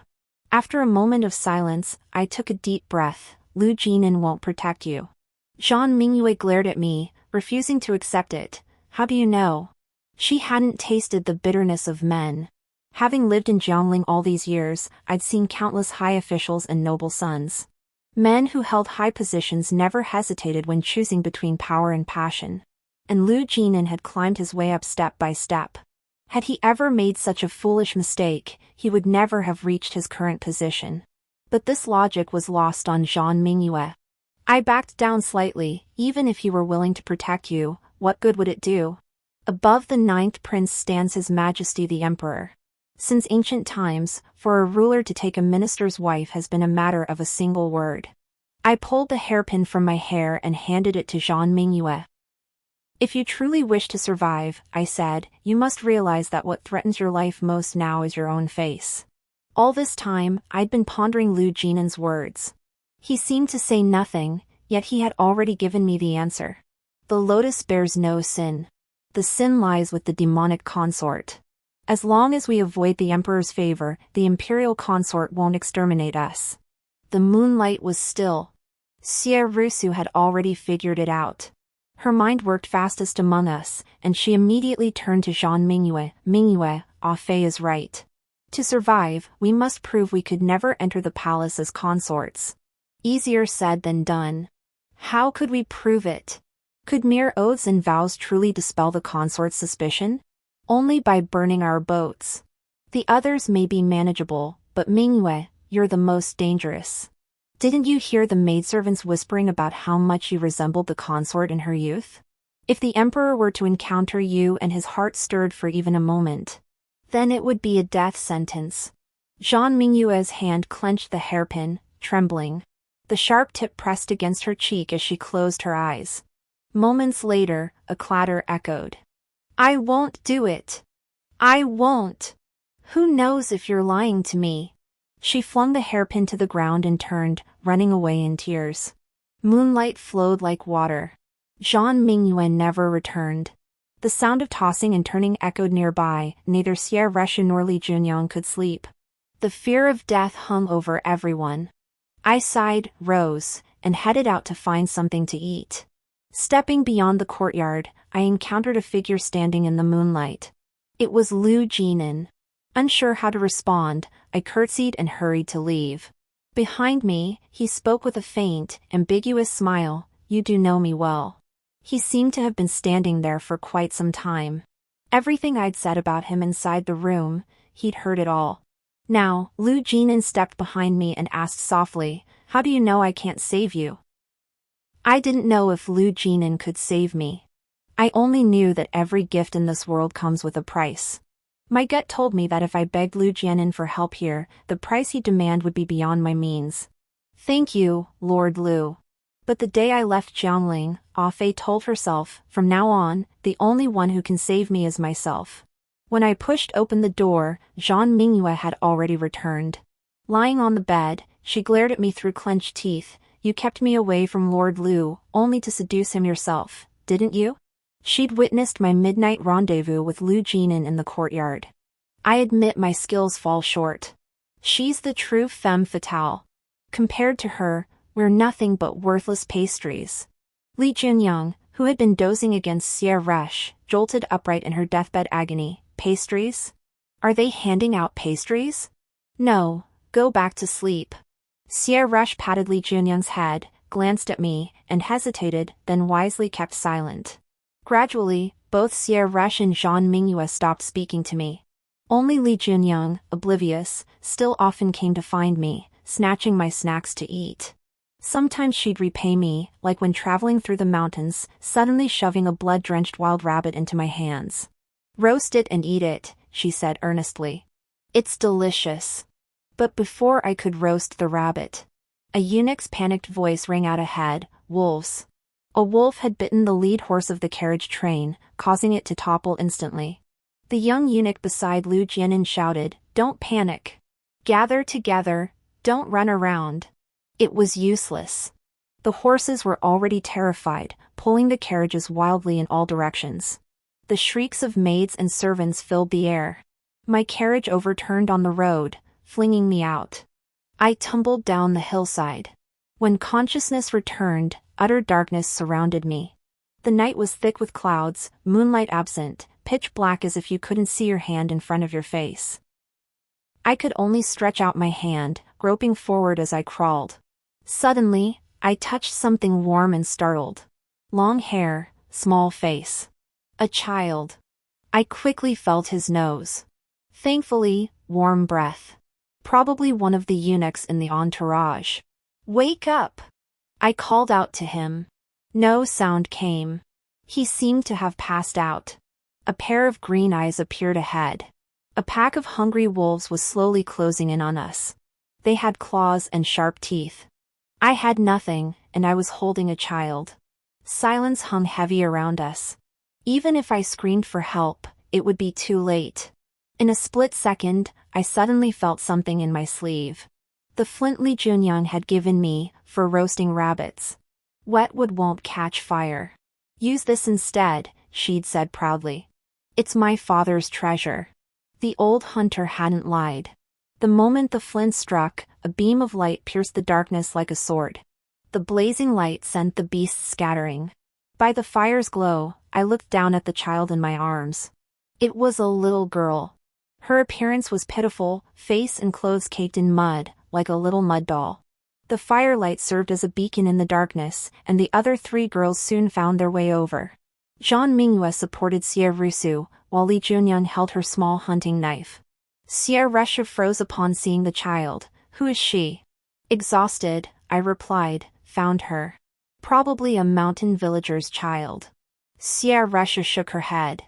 After a moment of silence, I took a deep breath. Lu Jinan won't protect you. Zhang Mingyue glared at me, refusing to accept it. How do you know? She hadn't tasted the bitterness of men. Having lived in Jiangling all these years, I'd seen countless high officials and noble sons. Men who held high positions never hesitated when choosing between power and passion. And Lu Jinan had climbed his way up step by step. Had he ever made such a foolish mistake, he would never have reached his current position. But this logic was lost on Zhang Mingyue. I backed down slightly. Even if he were willing to protect you, what good would it do? Above the 9th prince stands His Majesty the Emperor. Since ancient times, for a ruler to take a minister's wife has been a matter of a single word. I pulled the hairpin from my hair and handed it to Zhang Mingyue. If you truly wish to survive, I said, you must realize that what threatens your life most now is your own face. All this time, I'd been pondering Lu Jinan's words. He seemed to say nothing, yet he had already given me the answer. The lotus bears no sin. The sin lies with the demonic consort. As long as we avoid the emperor's favor, the imperial consort won't exterminate us. The moonlight was still. Xie Rusu had already figured it out. Her mind worked fastest among us, and she immediately turned to Zhang Mingyue. Mingyue, Ah Fei is right. To survive, we must prove we could never enter the palace as consorts. Easier said than done. How could we prove it? Could mere oaths and vows truly dispel the consort's suspicion? Only by burning our boats. The others may be manageable, but Mingyue, you're the most dangerous. Didn't you hear the maidservants whispering about how much you resembled the consort in her youth? If the emperor were to encounter you and his heart stirred for even a moment, then it would be a death sentence. Zhang Mingyue's hand clenched the hairpin, trembling. The sharp tip pressed against her cheek as she closed her eyes. Moments later, a clatter echoed. I won't do it. I won't. Who knows if you're lying to me? She flung the hairpin to the ground and turned, running away in tears. Moonlight flowed like water. Zhang Mingyue never returned. The sound of tossing and turning echoed nearby. Neither Xie Reshu nor Li Junyang could sleep. The fear of death hung over everyone. I sighed, rose, and headed out to find something to eat. Stepping beyond the courtyard, I encountered a figure standing in the moonlight. It was Lu Jinan. Unsure how to respond, I curtsied and hurried to leave. Behind me, he spoke with a faint, ambiguous smile. You do know me well. He seemed to have been standing there for quite some time. Everything I'd said about him inside the room, he'd heard it all. Now, Lu Jinan stepped behind me and asked softly, how do you know I can't save you? I didn't know if Lu Jinan could save me. I only knew that every gift in this world comes with a price. My gut told me that if I begged Lu Jinan for help here, the price he'd demand would be beyond my means. Thank you, Lord Lu. But the day I left Jiangling, Ah Fei told herself, from now on, the only one who can save me is myself. When I pushed open the door, Zhang Mingyue had already returned. Lying on the bed, she glared at me through clenched teeth. You kept me away from Lord Lu, only to seduce him yourself, didn't you? She'd witnessed my midnight rendezvous with Lu Jinan in the courtyard. I admit my skills fall short. She's the true femme fatale. Compared to her, we're nothing but worthless pastries. Li Junyang, who had been dozing against Xie Resh, jolted upright in her deathbed agony. Pastries? Are they handing out pastries? No, go back to sleep. Xie Resh patted Li Junyang's head, glanced at me, and hesitated, then wisely kept silent. Gradually, both Xie Resh and Zhang Mingyue stopped speaking to me. Only Li Junyang, oblivious, still often came to find me, snatching my snacks to eat. Sometimes she'd repay me, like when traveling through the mountains, suddenly shoving a blood-drenched wild rabbit into my hands. Roast it and eat it, she said earnestly. It's delicious. But before I could roast the rabbit, a eunuch's panicked voice rang out ahead, wolves. A wolf had bitten the lead horse of the carriage train, causing it to topple instantly. The young eunuch beside Lu Jinan shouted, Don't panic. Gather together, don't run around. It was useless. The horses were already terrified, pulling the carriages wildly in all directions. The shrieks of maids and servants filled the air. My carriage overturned on the road, flinging me out. I tumbled down the hillside. When consciousness returned, utter darkness surrounded me. The night was thick with clouds, moonlight absent, pitch black as if you couldn't see your hand in front of your face. I could only stretch out my hand, groping forward as I crawled. Suddenly, I touched something warm and startled. Long hair, small face. A child. I quickly felt his nose. Thankfully, warm breath. Probably one of the eunuchs in the entourage. Wake up! I called out to him. No sound came. He seemed to have passed out. A pair of green eyes appeared ahead. A pack of hungry wolves was slowly closing in on us. They had claws and sharp teeth. I had nothing, and I was holding a child. Silence hung heavy around us. Even if I screamed for help, it would be too late. In a split second, I suddenly felt something in my sleeve. The flint Li Junyang had given me, for roasting rabbits. Wet wood won't catch fire. Use this instead, she'd said proudly. It's my father's treasure. The old hunter hadn't lied. The moment the flint struck, a beam of light pierced the darkness like a sword. The blazing light sent the beasts scattering. By the fire's glow, I looked down at the child in my arms. It was a little girl. Her appearance was pitiful, face and clothes caked in mud, like a little mud doll. The firelight served as a beacon in the darkness, and the other 3 girls soon found their way over. Jean Mingyue supported Xie Rusu, while Li Junyang held her small hunting knife. Xie Rusha froze upon seeing the child. Who is she? Exhausted, I replied, found her. Probably a mountain villager's child. Xie Rusha shook her head.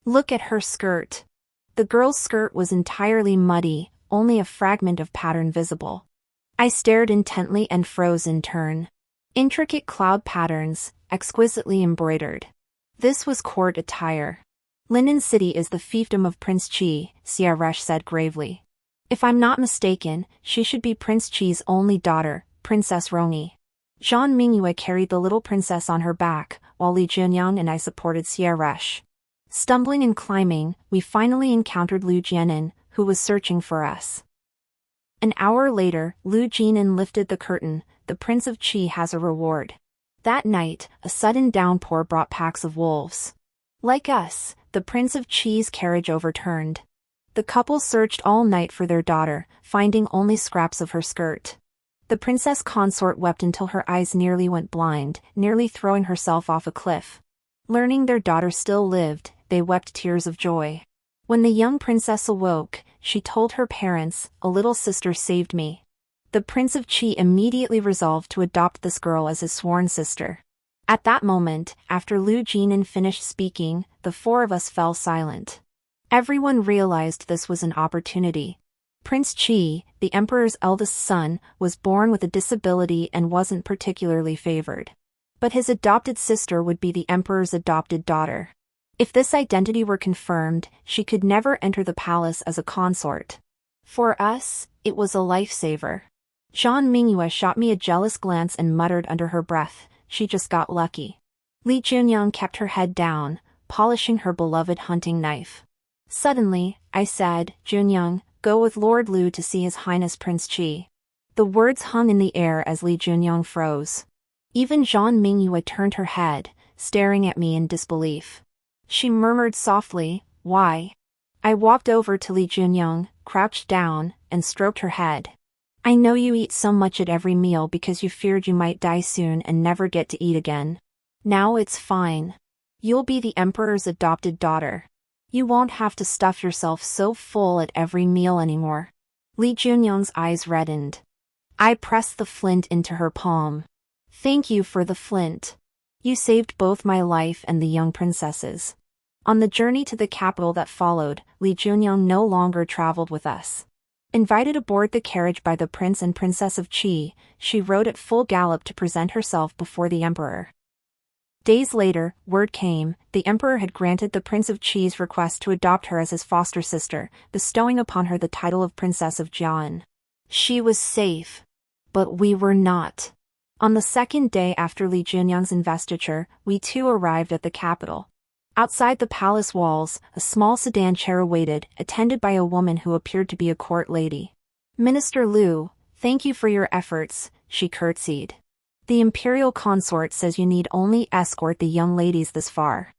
Look at her skirt. The girl's skirt was entirely muddy, only a fragment of pattern visible. I stared intently and froze in turn. Intricate cloud patterns, exquisitely embroidered. This was court attire. Linen City is the fiefdom of Prince Qi, Xie Rush said gravely. If I'm not mistaken, she should be Prince Qi's only daughter, Princess Rongi. Jean Mingyue carried the little princess on her back, while Li Junyang and I supported Xie Rush. Stumbling and climbing, we finally encountered Lu Jianan, who was searching for us. An hour later, Lu Jianan lifted the curtain. The Prince of Qi has a reward. That night, a sudden downpour brought packs of wolves. Like us, the Prince of Qi's carriage overturned. The couple searched all night for their daughter, finding only scraps of her skirt. The princess consort wept until her eyes nearly went blind, nearly throwing herself off a cliff. Learning their daughter still lived, they wept tears of joy. When the young princess awoke, she told her parents, "A little sister saved me." The Prince of Qi immediately resolved to adopt this girl as his sworn sister. At that moment, after Lu Jianan finished speaking, the 4 of us fell silent. Everyone realized this was an opportunity. Prince Qi, the emperor's eldest son, was born with a disability and wasn't particularly favored. But his adopted sister would be the emperor's adopted daughter. If this identity were confirmed, she could never enter the palace as a consort. For us, it was a lifesaver. Jean Mingyue shot me a jealous glance and muttered under her breath, "She just got lucky." Li Junyang kept her head down, polishing her beloved hunting knife. Suddenly, I said, "Junyang, go with Lord Lu to see His Highness Prince Qi." The words hung in the air as Li Junyang froze. Even Jean Mingyue turned her head, staring at me in disbelief. She murmured softly, "Why?" I walked over to Li Junyang, crouched down, and stroked her head. "I know you eat so much at every meal because you feared you might die soon and never get to eat again. Now it's fine. You'll be the emperor's adopted daughter. You won't have to stuff yourself so full at every meal anymore." Li Junyang's eyes reddened. I pressed the flint into her palm. "Thank you for the flint. You saved both my life and the young princess's." On the journey to the capital that followed, Li Junyang no longer traveled with us. Invited aboard the carriage by the Prince and Princess of Qi, she rode at full gallop to present herself before the emperor. Days later, word came, the emperor had granted the Prince of Qi's request to adopt her as his foster sister, bestowing upon her the title of Princess of Jian. She was safe. But we were not. On the second day after Li Junyang's investiture, we too arrived at the capital. Outside the palace walls, a small sedan chair awaited, attended by a woman who appeared to be a court lady. "Minister Lu, thank you for your efforts," she curtsied. "The imperial consort says you need only escort the young ladies this far.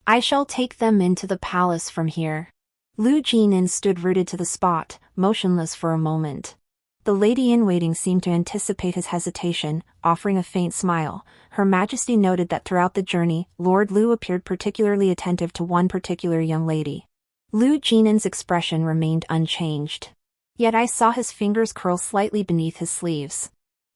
I shall take them into the palace from here." Lu Jianan stood rooted to the spot, motionless for a moment. The lady-in-waiting seemed to anticipate his hesitation, offering a faint smile. Her Majesty noted that throughout the journey, Lord Lu appeared particularly attentive to one particular young lady. Lu Jianan's expression remained unchanged. Yet I saw his fingers curl slightly beneath his sleeves.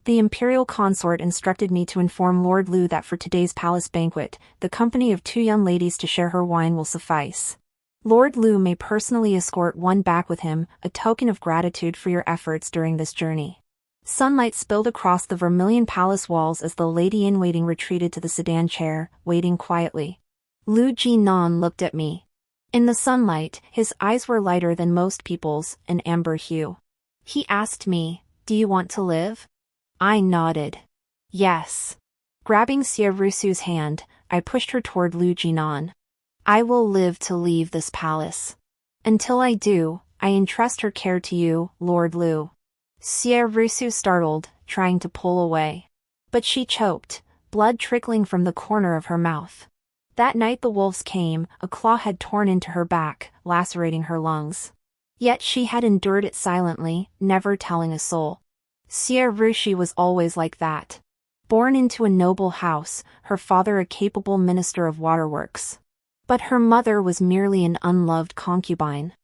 The imperial consort instructed me to inform Lord Lu that for today's palace banquet, the company of 2 young ladies to share her wine will suffice. Lord Lu may personally escort one back with him, a token of gratitude for your efforts during this journey. Sunlight spilled across the vermilion palace walls as the lady-in-waiting retreated to the sedan chair, waiting quietly. Lu Jianan looked at me. In the sunlight, his eyes were lighter than most people's, an amber hue. He asked me, "Do you want to live?" I nodded. Yes. Grabbing Xie Rusu's hand, I pushed her toward Lu Jinan. "I will live to leave this palace. Until I do, I entrust her care to you, Lord Lu." Xie Rusu startled, trying to pull away. But she choked, blood trickling from the corner of her mouth. That night the wolves came, a claw had torn into her back, lacerating her lungs. Yet she had endured it silently, never telling a soul. Xie Rushi was always like that. Born into a noble house, her father a capable minister of waterworks. But her mother was merely an unloved concubine.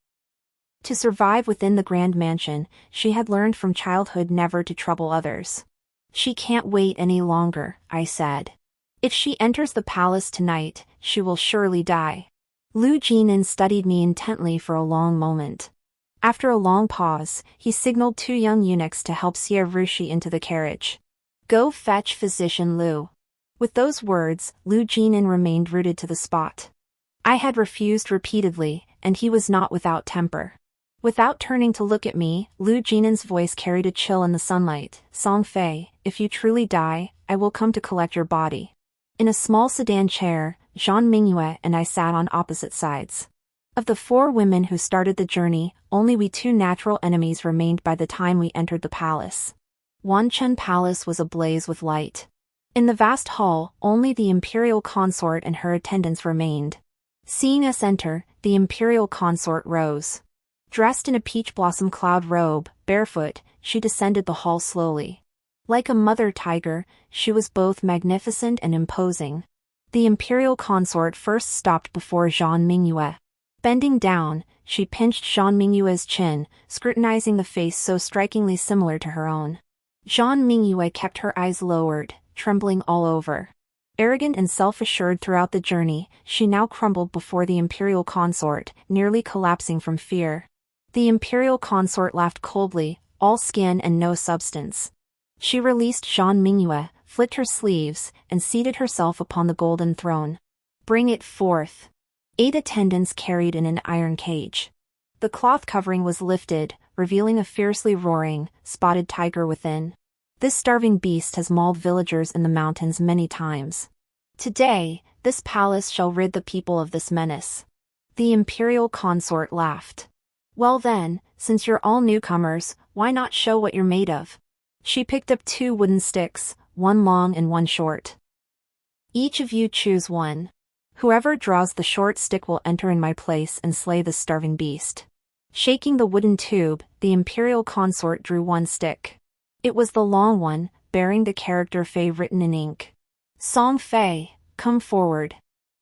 To survive within the grand mansion, she had learned from childhood never to trouble others. "She can't wait any longer," I said. "If she enters the palace tonight, she will surely die." Lu Jinan studied me intently for a long moment. After a long pause, he signaled 2 young eunuchs to help Xie Rushi into the carriage. "Go fetch physician Lu." With those words, Lu Jinan remained rooted to the spot. I had refused repeatedly, and he was not without temper. Without turning to look at me, Lu Jinan's voice carried a chill in the sunlight. "Song Fei, if you truly die, I will come to collect your body." In a small sedan chair, Zhang Mingyue and I sat on opposite sides. Of the 4 women who started the journey, only we 2 natural enemies remained by the time we entered the palace. Wanchen Palace was ablaze with light. In the vast hall, only the imperial consort and her attendants remained. Seeing us enter, the imperial consort rose. Dressed in a peach blossom cloud robe, barefoot, she descended the hall slowly. Like a mother tiger, she was both magnificent and imposing. The imperial consort first stopped before Zhang Mingyue. Bending down, she pinched Zhang Mingyue's chin, scrutinizing the face so strikingly similar to her own. Zhang Mingyue kept her eyes lowered, trembling all over. Arrogant and self-assured throughout the journey, she now crumbled before the imperial consort, nearly collapsing from fear. The imperial consort laughed coldly, all skin and no substance. She released Zhang Mingyue, flicked her sleeves, and seated herself upon the golden throne. "Bring it forth." 8 attendants carried in an iron cage. The cloth covering was lifted, revealing a fiercely roaring, spotted tiger within. This starving beast has mauled villagers in the mountains many times. Today, this palace shall rid the people of this menace. The imperial consort laughed. "Well then, since you're all newcomers, why not show what you're made of?" She picked up 2 wooden sticks, one long and one short. "Each of you choose one. Whoever draws the short stick will enter in my place and slay the starving beast." Shaking the wooden tube, the imperial consort drew 1 stick. It was the long one, bearing the character Fei written in ink. "Song Fei, come forward."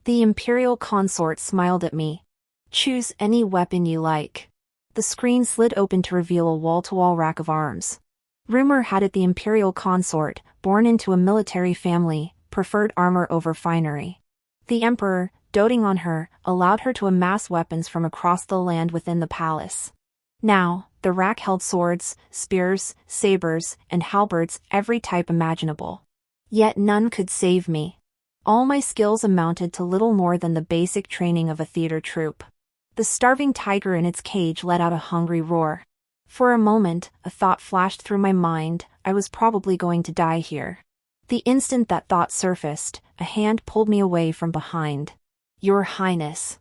The imperial consort smiled at me. "Choose any weapon you like." The screen slid open to reveal a wall-to-wall rack of arms. Rumor had it the imperial consort, born into a military family, preferred armor over finery. The emperor, doting on her, allowed her to amass weapons from across the land within the palace. Now, the rack held swords, spears, sabers, and halberds, every type imaginable. Yet none could save me. All my skills amounted to little more than the basic training of a theater troupe. The starving tiger in its cage let out a hungry roar. For a moment, a thought flashed through my mind: I was probably going to die here. The instant that thought surfaced, a hand pulled me away from behind. "Your Highness."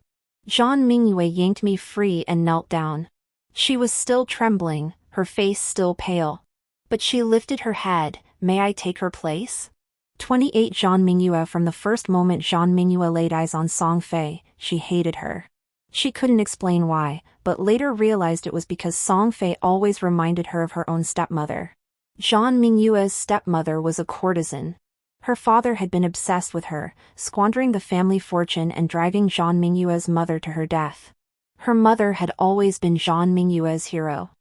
Zhang Mingyue yanked me free and knelt down. She was still trembling, her face still pale. But she lifted her head. "May I take her place?" 28 Zhang Mingyue. From the first moment Zhang Mingyue laid eyes on Song Fei, she hated her. She couldn't explain why, but later realized it was because Song Fei always reminded her of her own stepmother. Zhang Mingyue's stepmother was a courtesan. Her father had been obsessed with her, squandering the family fortune and driving Zhang Mingyue's mother to her death. Her mother had always been Zhang Mingyue's hero.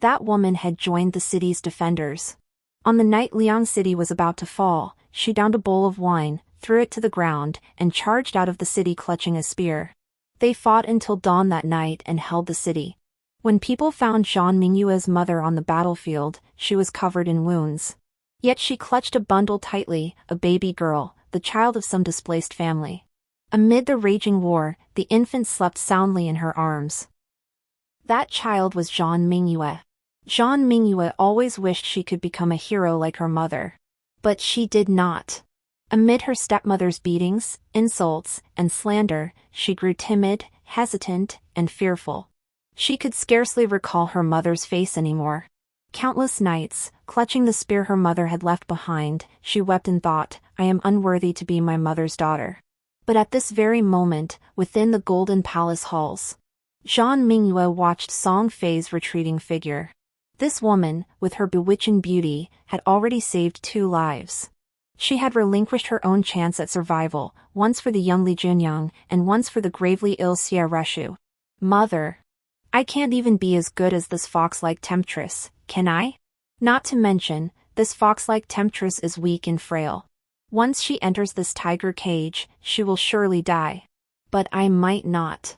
That woman had joined the city's defenders. On the night Liang City was about to fall, she downed a bowl of wine, threw it to the ground, and charged out of the city clutching a spear. They fought until dawn that night and held the city. When people found Zhang Mingyue's mother on the battlefield, she was covered in wounds. Yet she clutched a bundle tightly, a baby girl, the child of some displaced family. Amid the raging war, the infant slept soundly in her arms. That child was Zhang Mingyue. Zhang Mingyue always wished she could become a hero like her mother. But she did not. Amid her stepmother's beatings, insults, and slander, she grew timid, hesitant, and fearful. She could scarcely recall her mother's face anymore. Countless nights, clutching the spear her mother had left behind, she wept and thought, "I am unworthy to be my mother's daughter." But at this very moment, within the golden palace halls, Zhang Mingyue watched Song Fei's retreating figure. This woman, with her bewitching beauty, had already saved 2 lives. She had relinquished her own chance at survival, once for the young Li Junyang, and once for the gravely ill Xie Reshu. "Mother, I can't even be as good as this fox-like temptress, can I? Not to mention, this fox-like temptress is weak and frail. Once she enters this tiger cage, she will surely die. But I might not.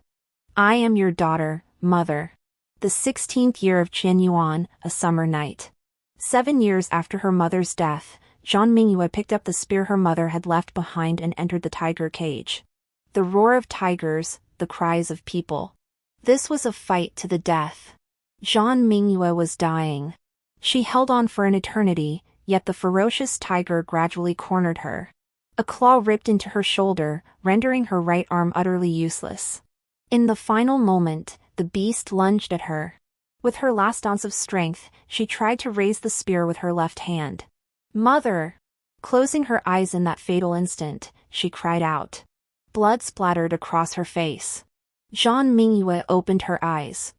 I am your daughter, mother." The 16th year of Qian Yuan, a summer night. 7 years after her mother's death, Zhang Mingyue picked up the spear her mother had left behind and entered the tiger cage. The roar of tigers, the cries of people. This was a fight to the death. Zhang Mingyue was dying. She held on for an eternity, yet the ferocious tiger gradually cornered her. A claw ripped into her shoulder, rendering her right arm utterly useless. In the final moment, the beast lunged at her. With her last ounce of strength, she tried to raise the spear with her left hand. "Mother!" Closing her eyes in that fatal instant, she cried out. Blood splattered across her face. Zhang Mingyue opened her eyes.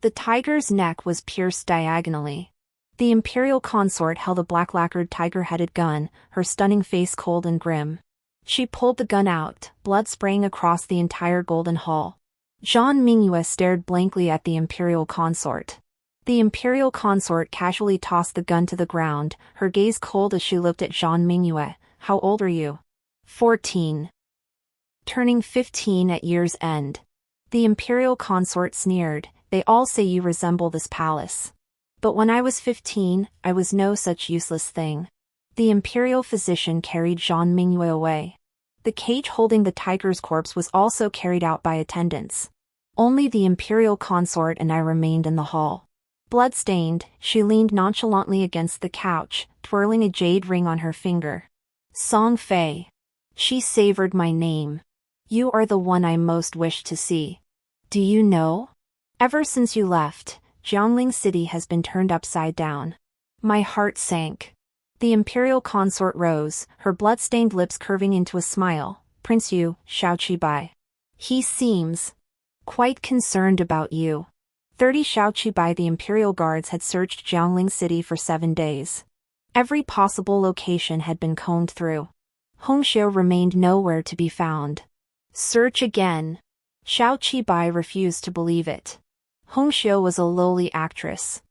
The tiger's neck was pierced diagonally. The imperial consort held a black-lacquered tiger-headed gun, her stunning face cold and grim. She pulled the gun out, blood spraying across the entire golden hall. Zhang Mingyue stared blankly at the imperial consort. The imperial consort casually tossed the gun to the ground, her gaze cold as she looked at Zhang Mingyue. "How old are you?" 14. Turning 15 at year's end. The imperial consort sneered. "They all say you resemble this palace. But when I was 15, I was no such useless thing." The imperial physician carried Zhang Mingyue away. The cage holding the tiger's corpse was also carried out by attendants. Only the imperial consort and I remained in the hall. Blood-stained, she leaned nonchalantly against the couch, twirling a jade ring on her finger. "Song Fei. She savored my name. You are the one I most wished to see. Do you know? Ever since you left, Jiangling City has been turned upside down." My heart sank. The imperial consort rose, her blood-stained lips curving into a smile. "Prince Yu, Xiao Qibai. He seems quite concerned about you." 30 Xiao Qibai. The imperial guards had searched Jiangling City for 7 days. Every possible location had been combed through. Hongxiu remained nowhere to be found. "Search again." Xiao Qibai refused to believe it. Hongxiu was a lowly actress.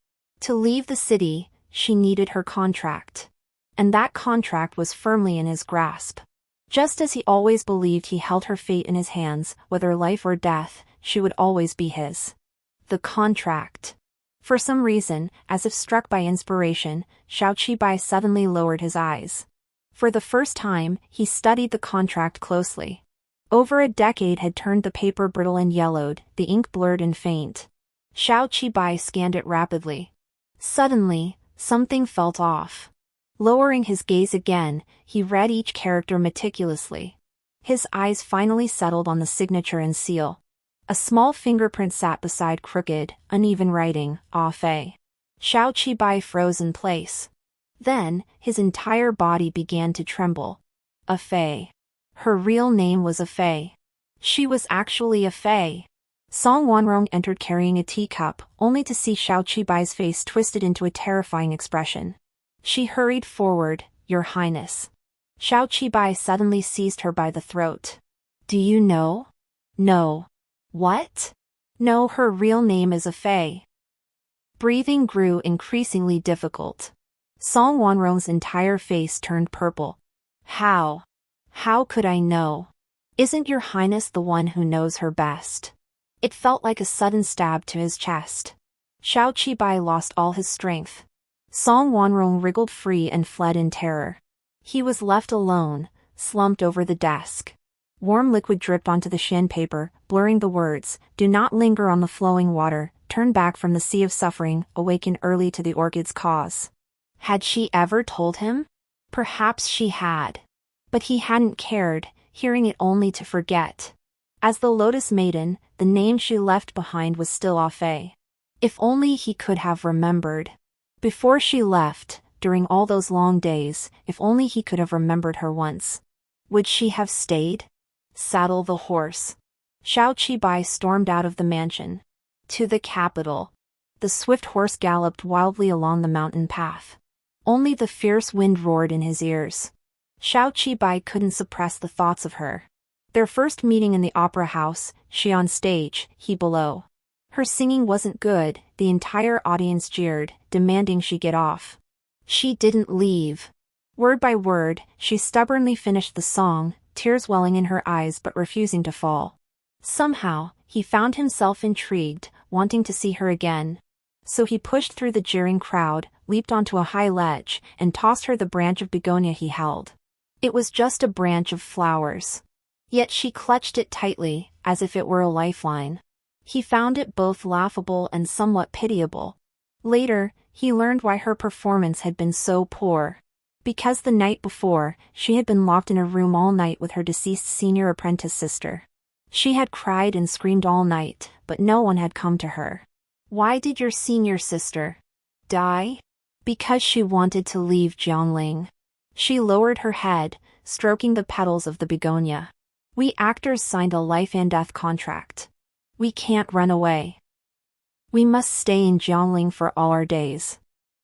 To leave the city, she needed her contract. And that contract was firmly in his grasp. Just as he always believed he held her fate in his hands, whether life or death, she would always be his. The contract. For some reason, as if struck by inspiration, Xiao Qibai suddenly lowered his eyes. For the first time, he studied the contract closely. Over a decade had turned the paper brittle and yellowed, the ink blurred and faint. Xiao Qibai scanned it rapidly. Suddenly, something felt off. Lowering his gaze again, he read each character meticulously. His eyes finally settled on the signature and seal. A small fingerprint sat beside crooked, uneven writing, "Ah Fei." Xiao Qibai froze in place. Then, his entire body began to tremble. A Fei. Her real name was a Fei. She was actually a Fei. Song Wanrong entered carrying a teacup, only to see Xiao Qibai's face twisted into a terrifying expression. She hurried forward. "Your Highness." Xiao Qibai suddenly seized her by the throat. "Do you know?" "No." "What?" "No, her real name is a Fei." Breathing grew increasingly difficult. Song Wanrong's entire face turned purple. "How? How could I know? Isn't your Highness the one who knows her best?" It felt like a sudden stab to his chest. Xiao Qibai lost all his strength. Song Wanrong wriggled free and fled in terror. He was left alone, slumped over the desk. Warm liquid dripped onto the shin paper, blurring the words, "Do not linger on the flowing water, turn back from the sea of suffering, awaken early to the orchid's cause." Had she ever told him? Perhaps she had. But he hadn't cared, hearing it only to forget. As the Lotus Maiden, the name she left behind was still Afe. If only he could have remembered. Before she left, during all those long days, if only he could have remembered her once. Would she have stayed? Saddle the horse. Xiao Qibai stormed out of the mansion. To the capital. The swift horse galloped wildly along the mountain path. Only the fierce wind roared in his ears. Xiao Qibai couldn't suppress the thoughts of her. Their first meeting in the opera house, she on stage, he below. Her singing wasn't good, the entire audience jeered, demanding she get off. She didn't leave. Word by word, she stubbornly finished the song, tears welling in her eyes but refusing to fall. Somehow, he found himself intrigued, wanting to see her again. So he pushed through the jeering crowd, leaped onto a high ledge, and tossed her the branch of begonia he held. It was just a branch of flowers. Yet she clutched it tightly, as if it were a lifeline. He found it both laughable and somewhat pitiable. Later, he learned why her performance had been so poor. Because the night before, she had been locked in a room all night with her deceased senior apprentice sister. She had cried and screamed all night, but no one had come to her. Why did your senior sister die? Because she wanted to leave Jiangling. She lowered her head, stroking the petals of the begonia. We actors signed a life and death contract. We can't run away. We must stay in Jiangling for all our days.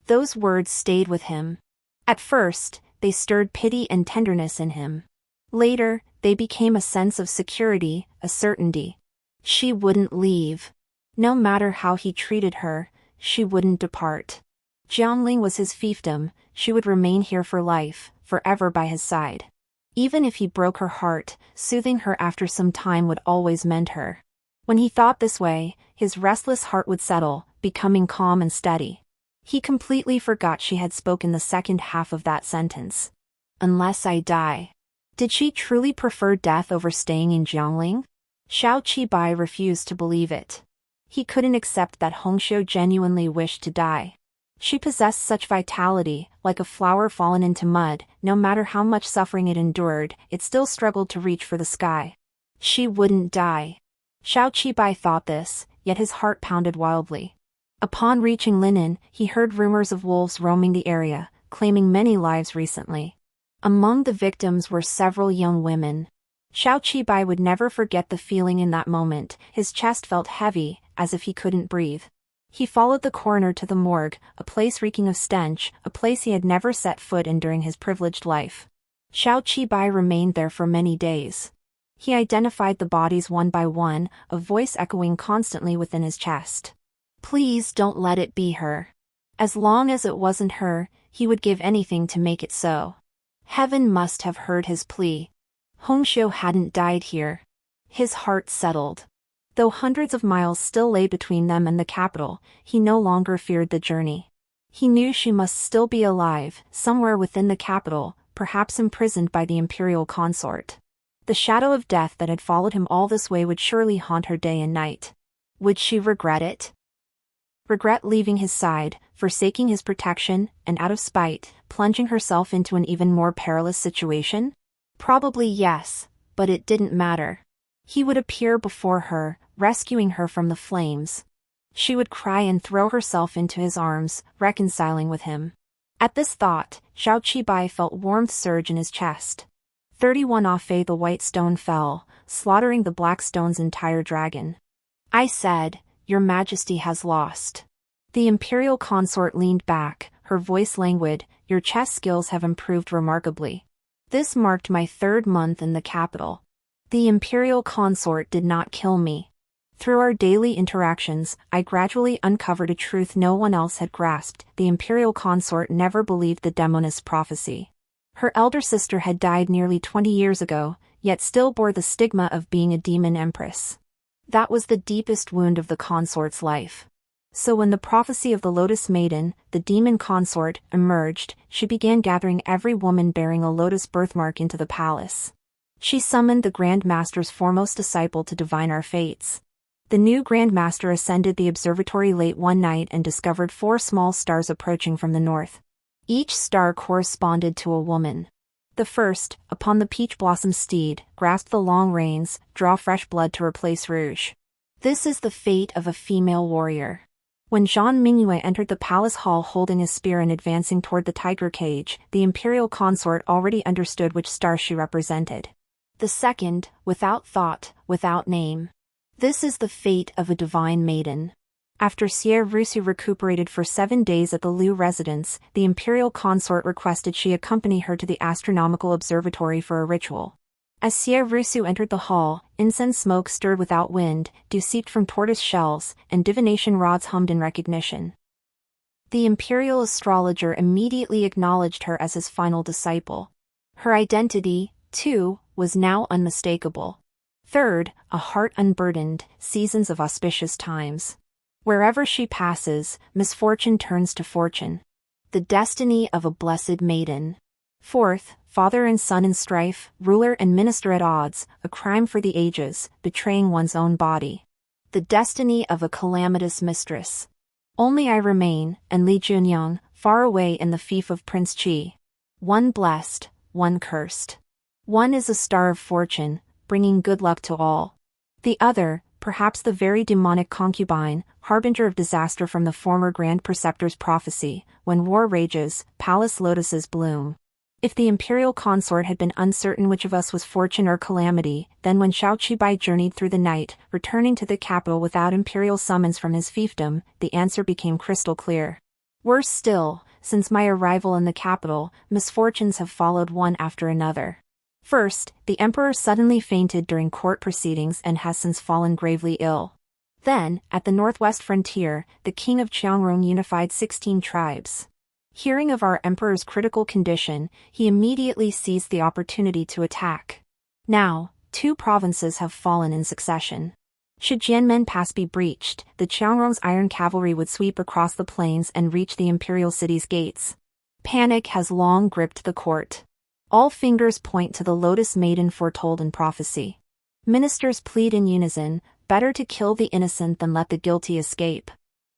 Those words stayed with him. At first, they stirred pity and tenderness in him. Later, they became a sense of security, a certainty. She wouldn't leave. No matter how he treated her, she wouldn't depart. Jiangling was his fiefdom, she would remain here for life, forever by his side. Even if he broke her heart, soothing her after some time would always mend her. When he thought this way, his restless heart would settle, becoming calm and steady. He completely forgot she had spoken the second half of that sentence. Unless I die. Did she truly prefer death over staying in Jiangling? Xiao Qibai refused to believe it. He couldn't accept that Hongxiu genuinely wished to die. She possessed such vitality, like a flower fallen into mud, no matter how much suffering it endured, it still struggled to reach for the sky. She wouldn't die. Xiao Qibai thought this, yet his heart pounded wildly. Upon reaching Linen, he heard rumors of wolves roaming the area, claiming many lives recently. Among the victims were several young women. Xiao Qibai would never forget the feeling in that moment, his chest felt heavy, as if he couldn't breathe. He followed the coroner to the morgue, a place reeking of stench, a place he had never set foot in during his privileged life. Xiao Qibai remained there for many days. He identified the bodies one by one, a voice echoing constantly within his chest. Please don't let it be her. As long as it wasn't her, he would give anything to make it so. Heaven must have heard his plea. Hongxiu hadn't died here. His heart settled. Though hundreds of miles still lay between them and the capital, he no longer feared the journey. He knew she must still be alive, somewhere within the capital, perhaps imprisoned by the imperial consort. The shadow of death that had followed him all this way would surely haunt her day and night. Would she regret it? Regret leaving his side, forsaking his protection, and out of spite, plunging herself into an even more perilous situation? Probably yes, but it didn't matter. He would appear before her, rescuing her from the flames. She would cry and throw herself into his arms, reconciling with him. At this thought, Xiao Qibai felt warmth surge in his chest. 31 Afe the white stone fell, slaughtering the black stone's entire dragon. I said, Your Majesty has lost. The imperial consort leaned back, her voice languid, Your chess skills have improved remarkably. This marked my 3rd month in the capital. The imperial consort did not kill me. Through our daily interactions, I gradually uncovered a truth no one else had grasped. The imperial consort never believed the demoness prophecy. Her elder sister had died nearly 20 years ago, yet still bore the stigma of being a demon empress. That was the deepest wound of the consort's life. So when the prophecy of the Lotus Maiden, the demon consort, emerged, she began gathering every woman bearing a lotus birthmark into the palace. She summoned the Grand Master's foremost disciple to divine our fates. The new Grand Master ascended the observatory late one night and discovered 4 small stars approaching from the north. Each star corresponded to a woman. The first, upon the peach blossom steed, grasped the long reins, draw fresh blood to replace rouge. This is the fate of a female warrior. When Jean Minuet entered the palace hall holding a spear and advancing toward the tiger cage, the imperial consort already understood which star she represented. The second, without thought, without name. This is the fate of a divine maiden. After Sieur Rousseau recuperated for 7 days at the Lou residence, the imperial consort requested she accompany her to the astronomical observatory for a ritual. As Sieur Rousseau entered the hall, incense smoke stirred without wind, dew seeped from tortoise shells, and divination rods hummed in recognition. The imperial astrologer immediately acknowledged her as his final disciple. Her identity, too, was now unmistakable. Third, a heart unburdened, seasons of auspicious times. Wherever she passes, misfortune turns to fortune. The destiny of a blessed maiden. Fourth, father and son in strife, ruler and minister at odds, a crime for the ages, betraying one's own body. The destiny of a calamitous mistress. Only I remain, and Li Junyang, far away in the fief of Prince Chi. One blessed, one cursed. One is a star of fortune, bringing good luck to all. The other, perhaps the very demonic concubine, harbinger of disaster from the former Grand Preceptor's prophecy, when war rages, palace lotuses bloom. If the imperial consort had been uncertain which of us was fortune or calamity, then when Xiao Qibai journeyed through the night, returning to the capital without imperial summons from his fiefdom, the answer became crystal clear. Worse still, since my arrival in the capital, misfortunes have followed one after another. First, the emperor suddenly fainted during court proceedings and has since fallen gravely ill. Then, at the northwest frontier, the king of Qiangrong unified 16 tribes. Hearing of our emperor's critical condition, he immediately seized the opportunity to attack. Now, 2 provinces have fallen in succession. Should Jianmen Pass be breached, the Qiangrong's iron cavalry would sweep across the plains and reach the imperial city's gates. Panic has long gripped the court. All fingers point to the lotus maiden foretold in prophecy. Ministers plead in unison, better to kill the innocent than let the guilty escape.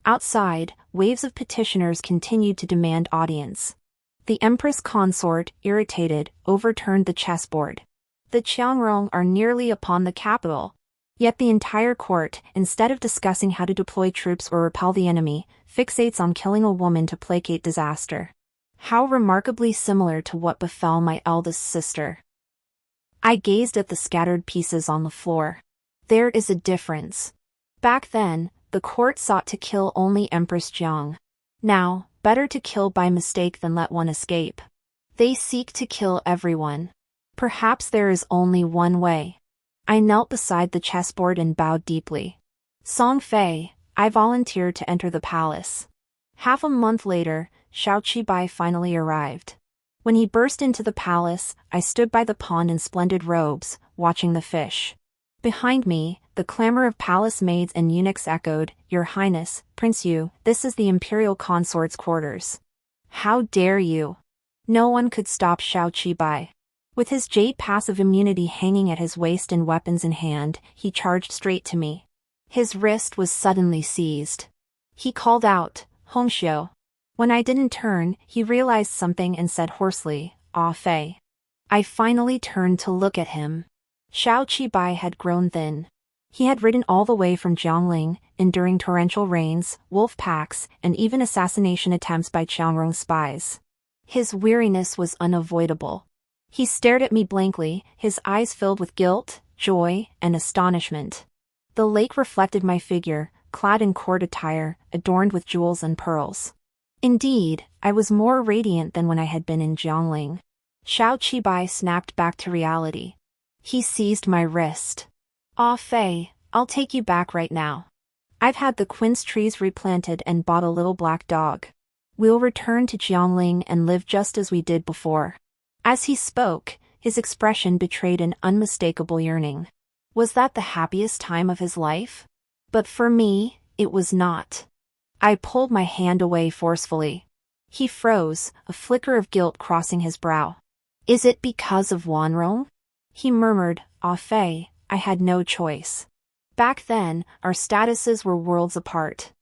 Outside, waves of petitioners continued to demand audience. The empress consort, irritated, overturned the chessboard. The Qiangrong are nearly upon the capital. Yet the entire court, instead of discussing how to deploy troops or repel the enemy, fixates on killing a woman to placate disaster. How remarkably similar to what befell my eldest sister. I gazed at the scattered pieces on the floor. There is a difference. Back then, the court sought to kill only Empress Jiang. Now, better to kill by mistake than let one escape. They seek to kill everyone. Perhaps there is only one way. I knelt beside the chessboard and bowed deeply. Song Fei, I volunteered to enter the palace. Half a month later, Xiao Qibai finally arrived. When he burst into the palace, I stood by the pond in splendid robes, watching the fish. Behind me, the clamor of palace maids and eunuchs echoed, "Your Highness, Prince Yu, this is the imperial consort's quarters." How dare you? No one could stop Xiao Qibai. With his jade passive immunity hanging at his waist and weapons in hand, he charged straight to me. His wrist was suddenly seized. He called out, "Hongxiu." When I didn't turn, he realized something and said hoarsely, "Ah Fei." I finally turned to look at him. Xiao Qibai had grown thin. He had ridden all the way from Jiangling, enduring torrential rains, wolf packs, and even assassination attempts by Qiangrong spies. His weariness was unavoidable. He stared at me blankly, his eyes filled with guilt, joy, and astonishment. The lake reflected my figure, clad in court attire, adorned with jewels and pearls. Indeed, I was more radiant than when I had been in Jiangling. Xiao Qibai snapped back to reality. He seized my wrist. "Ah Fei, I'll take you back right now. I've had the quince trees replanted and bought a little black dog. We'll return to Jiangling and live just as we did before." As he spoke, his expression betrayed an unmistakable yearning. Was that the happiest time of his life? But for me, it was not. I pulled my hand away forcefully. He froze, a flicker of guilt crossing his brow. "Is it because of Wanrong?" He murmured, "Ah Fei, I had no choice. Back then, our statuses were worlds apart.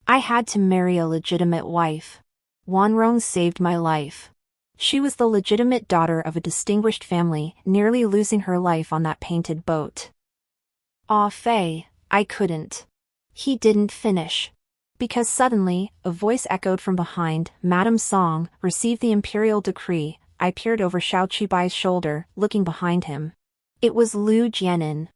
I had to marry a legitimate wife. Wanrong saved my life. She was the legitimate daughter of a distinguished family, nearly losing her life on that painted boat." "Ah Fei, I couldn't." He didn't finish. Because suddenly, a voice echoed from behind, "Madame Song, received the imperial decree." I peered over Xiao Qibai's shoulder, looking behind him. It was Lu Jianin.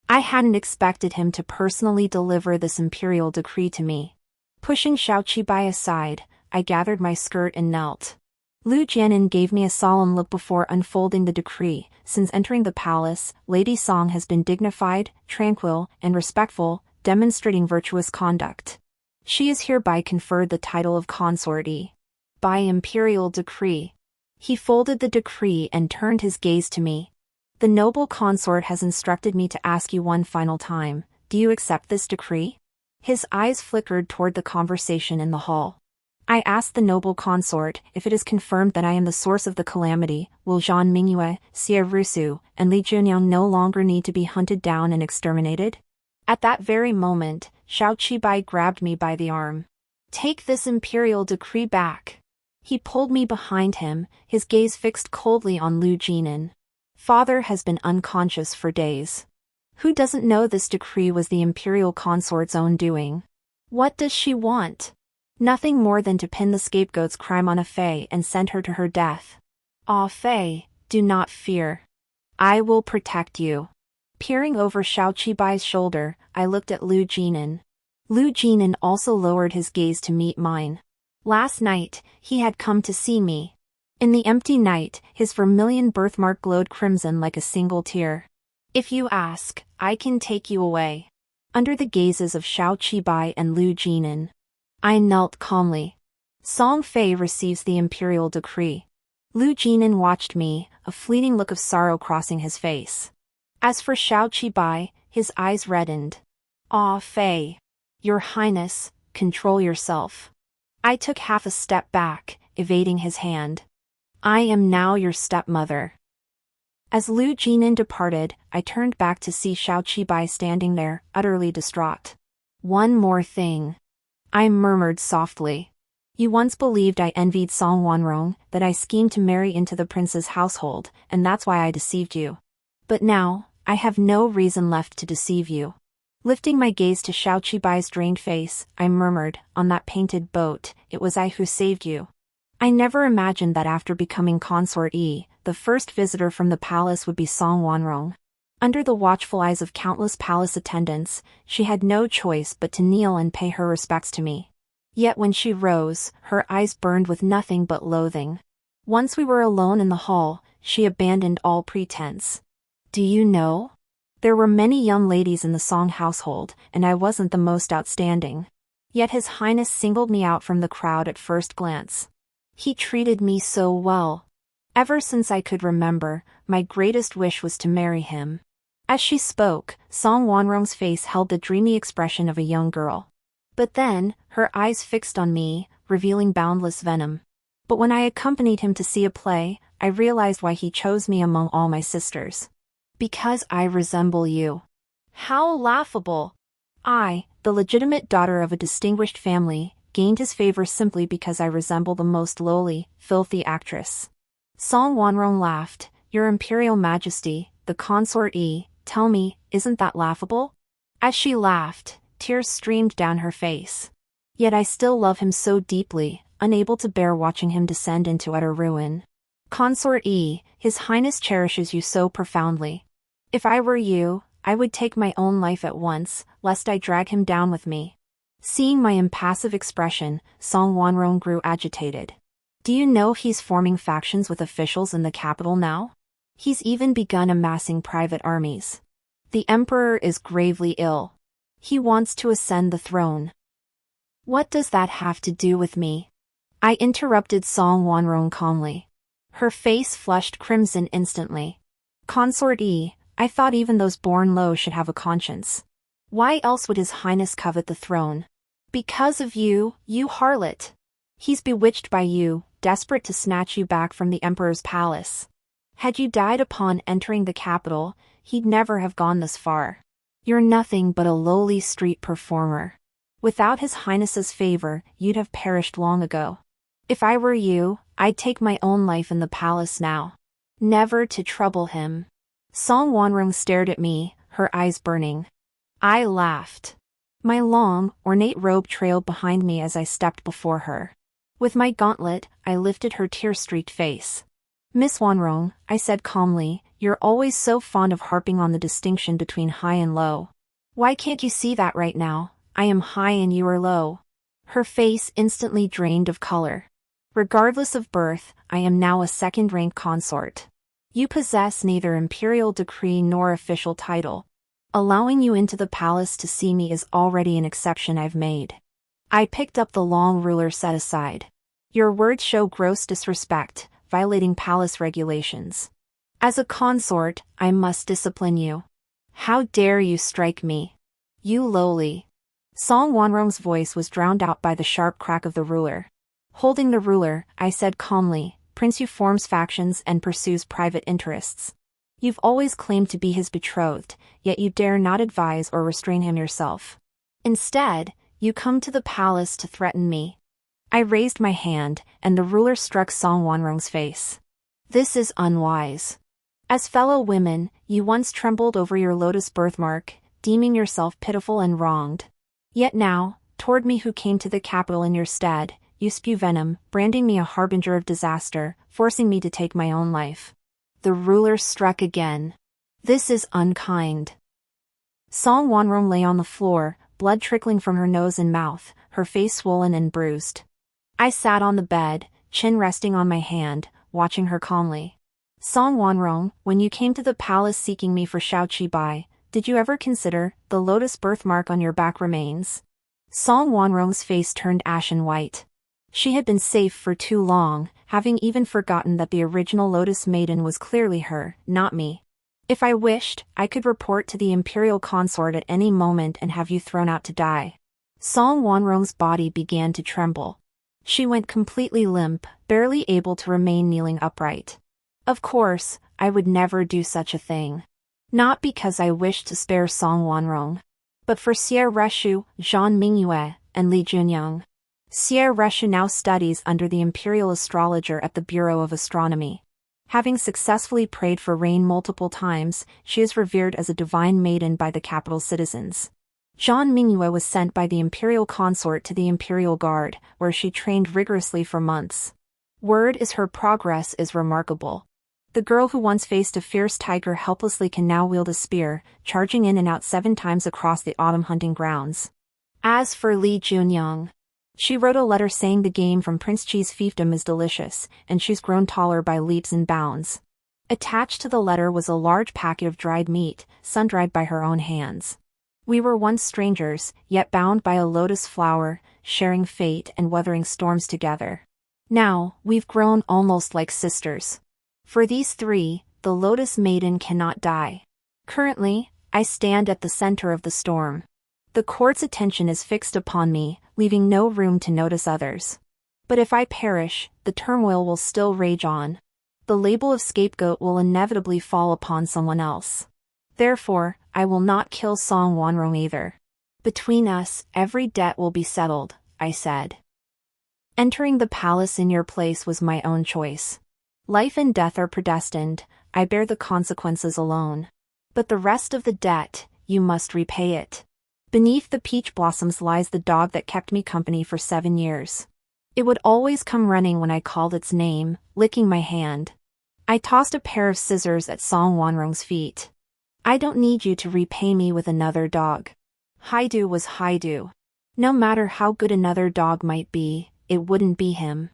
I hadn't expected him to personally deliver this imperial decree to me. Pushing Xiao Qibai aside, I gathered my skirt and knelt. Lu Jianin gave me a solemn look before unfolding the decree. "Since entering the palace, Lady Song has been dignified, tranquil, and respectful, demonstrating virtuous conduct. She is hereby conferred the title of consort by imperial decree." He folded the decree and turned his gaze to me. "The noble consort has instructed me to ask you one final time, do you accept this decree?" His eyes flickered toward the conversation in the hall. "I asked the noble consort, if it is confirmed that I am the source of the calamity, will Zhang Mingyue, Xie Rusu, and Li Junyang no longer need to be hunted down and exterminated?" At that very moment, Xiao Qibai grabbed me by the arm. "Take this imperial decree back." He pulled me behind him, his gaze fixed coldly on Lu Jianin. "Father has been unconscious for days. Who doesn't know this decree was the imperial consort's own doing? What does she want? Nothing more than to pin the scapegoat's crime on a Fei and send her to her death. Ah Fei, do not fear. I will protect you." Peering over Xiao Qibai's shoulder, I looked at Lu Jianin. Lu Jianin also lowered his gaze to meet mine. Last night, he had come to see me. In the empty night, his vermilion birthmark glowed crimson like a single tear. "If you ask, I can take you away." Under the gazes of Xiao Qibai and Lu Jianin, I knelt calmly. "Song Fei receives the imperial decree." Lu Jianin watched me, a fleeting look of sorrow crossing his face. As for Xiao Qibai, his eyes reddened. "Ah Fei. Your Highness, control yourself." I took half a step back, evading his hand. "I am now your stepmother." As Lu Jianin departed, I turned back to see Xiao Qibai standing there, utterly distraught. "One more thing," I murmured softly. "You once believed I envied Song Wanrong, that I schemed to marry into the prince's household, and that's why I deceived you. But now, I have no reason left to deceive you." Lifting my gaze to Xiao Qibai's drained face, I murmured, "On that painted boat, it was I who saved you." I never imagined that after becoming consort the first visitor from the palace would be Song Wanrong. Under the watchful eyes of countless palace attendants, she had no choice but to kneel and pay her respects to me. Yet when she rose, her eyes burned with nothing but loathing. Once we were alone in the hall, she abandoned all pretense. "Do you know? There were many young ladies in the Song household, and I wasn't the most outstanding. Yet His Highness singled me out from the crowd at first glance. He treated me so well. Ever since I could remember, my greatest wish was to marry him." As she spoke, Song Wanrong's face held the dreamy expression of a young girl. But then, her eyes fixed on me, revealing boundless venom. But when I accompanied him to see a play, I realized why he chose me among all my sisters. "Because I resemble you." How laughable! I, the legitimate daughter of a distinguished family, gained his favor simply because I resemble the most lowly, filthy actress. Song Wanrong laughed. "Your Imperial Majesty, the consort tell me, isn't that laughable?" As she laughed, tears streamed down her face. Yet I still love him so deeply, unable to bear watching him descend into utter ruin. "Consort His Highness cherishes you so profoundly. If I were you, I would take my own life at once, lest I drag him down with me." Seeing my impassive expression, Song Wanrong grew agitated. "Do you know he's forming factions with officials in the capital now? He's even begun amassing private armies. The emperor is gravely ill. He wants to ascend the throne." "What does that have to do with me?" I interrupted Song Wanrong calmly. Her face flushed crimson instantly. "Consort I thought even those born low should have a conscience. Why else would His Highness covet the throne? Because of you, you harlot. He's bewitched by you, desperate to snatch you back from the emperor's palace. Had you died upon entering the capital, he'd never have gone this far. You're nothing but a lowly street performer. Without His Highness's favor, you'd have perished long ago. If I were you, I'd take my own life in the palace now. Never to trouble him. Song Wanrong stared at me, her eyes burning. I laughed. My long, ornate robe trailed behind me as I stepped before her. With my gauntlet, I lifted her tear-streaked face. Miss Wanrong, I said calmly, you're always so fond of harping on the distinction between high and low. Why can't you see that right now? I am high and you are low. Her face instantly drained of color. Regardless of birth, I am now a second-rank consort. You possess neither imperial decree nor official title. Allowing you into the palace to see me is already an exception I've made. I picked up the long ruler set aside. Your words show gross disrespect, violating palace regulations. As a consort, I must discipline you. How dare you strike me? You lowly. Song Wanrong's voice was drowned out by the sharp crack of the ruler. Holding the ruler, I said calmly, Prince Yu forms factions and pursues private interests. You've always claimed to be his betrothed, yet you dare not advise or restrain him yourself. Instead, you come to the palace to threaten me. I raised my hand, and the ruler struck Song Wanrong's face. This is unwise. As fellow women, you once trembled over your lotus birthmark, deeming yourself pitiful and wronged. Yet now, toward me who came to the capital in your stead, you spew venom, branding me a harbinger of disaster, forcing me to take my own life. The ruler struck again. This is unkind. Song Wanrong lay on the floor, blood trickling from her nose and mouth, her face swollen and bruised. I sat on the bed, chin resting on my hand, watching her calmly. Song Wanrong, when you came to the palace seeking me for Shaoqi Bai, did you ever consider the lotus birthmark on your back remains? Song Wanrong's face turned ashen white. She had been safe for too long, having even forgotten that the original Lotus Maiden was clearly her, not me. If I wished, I could report to the Imperial Consort at any moment and have you thrown out to die. Song Wanrong's body began to tremble. She went completely limp, barely able to remain kneeling upright. Of course, I would never do such a thing. Not because I wished to spare Song Wanrong, but for Xie Reshu, Zhang Mingyue, and Li Junyang. Xie Reshu now studies under the imperial astrologer at the Bureau of Astronomy. Having successfully prayed for rain multiple times, she is revered as a divine maiden by the capital citizens. Zhang Mingyue was sent by the imperial consort to the imperial guard, where she trained rigorously for months. Word is her progress is remarkable. The girl who once faced a fierce tiger helplessly can now wield a spear, charging in and out 7 times across the autumn hunting grounds. As for Li Junyang, she wrote a letter saying the game from Prince Chi's fiefdom is delicious, and she's grown taller by leaps and bounds. Attached to the letter was a large packet of dried meat, sun-dried by her own hands. We were once strangers, yet bound by a lotus flower, sharing fate and weathering storms together. Now, we've grown almost like sisters. For these 3, the Lotus Maiden cannot die. Currently, I stand at the center of the storm. The court's attention is fixed upon me, leaving no room to notice others. But if I perish, the turmoil will still rage on. The label of scapegoat will inevitably fall upon someone else. Therefore, I will not kill Song Wanrong either. Between us, every debt will be settled, I said. Entering the palace in your place was my own choice. Life and death are predestined, I bear the consequences alone. But the rest of the debt, you must repay it. Beneath the peach blossoms lies the dog that kept me company for 7 years. It would always come running when I called its name, licking my hand. I tossed a pair of scissors at Song Wanrong's feet. I don't need you to repay me with another dog. Haidu was Haidu. No matter how good another dog might be, it wouldn't be him.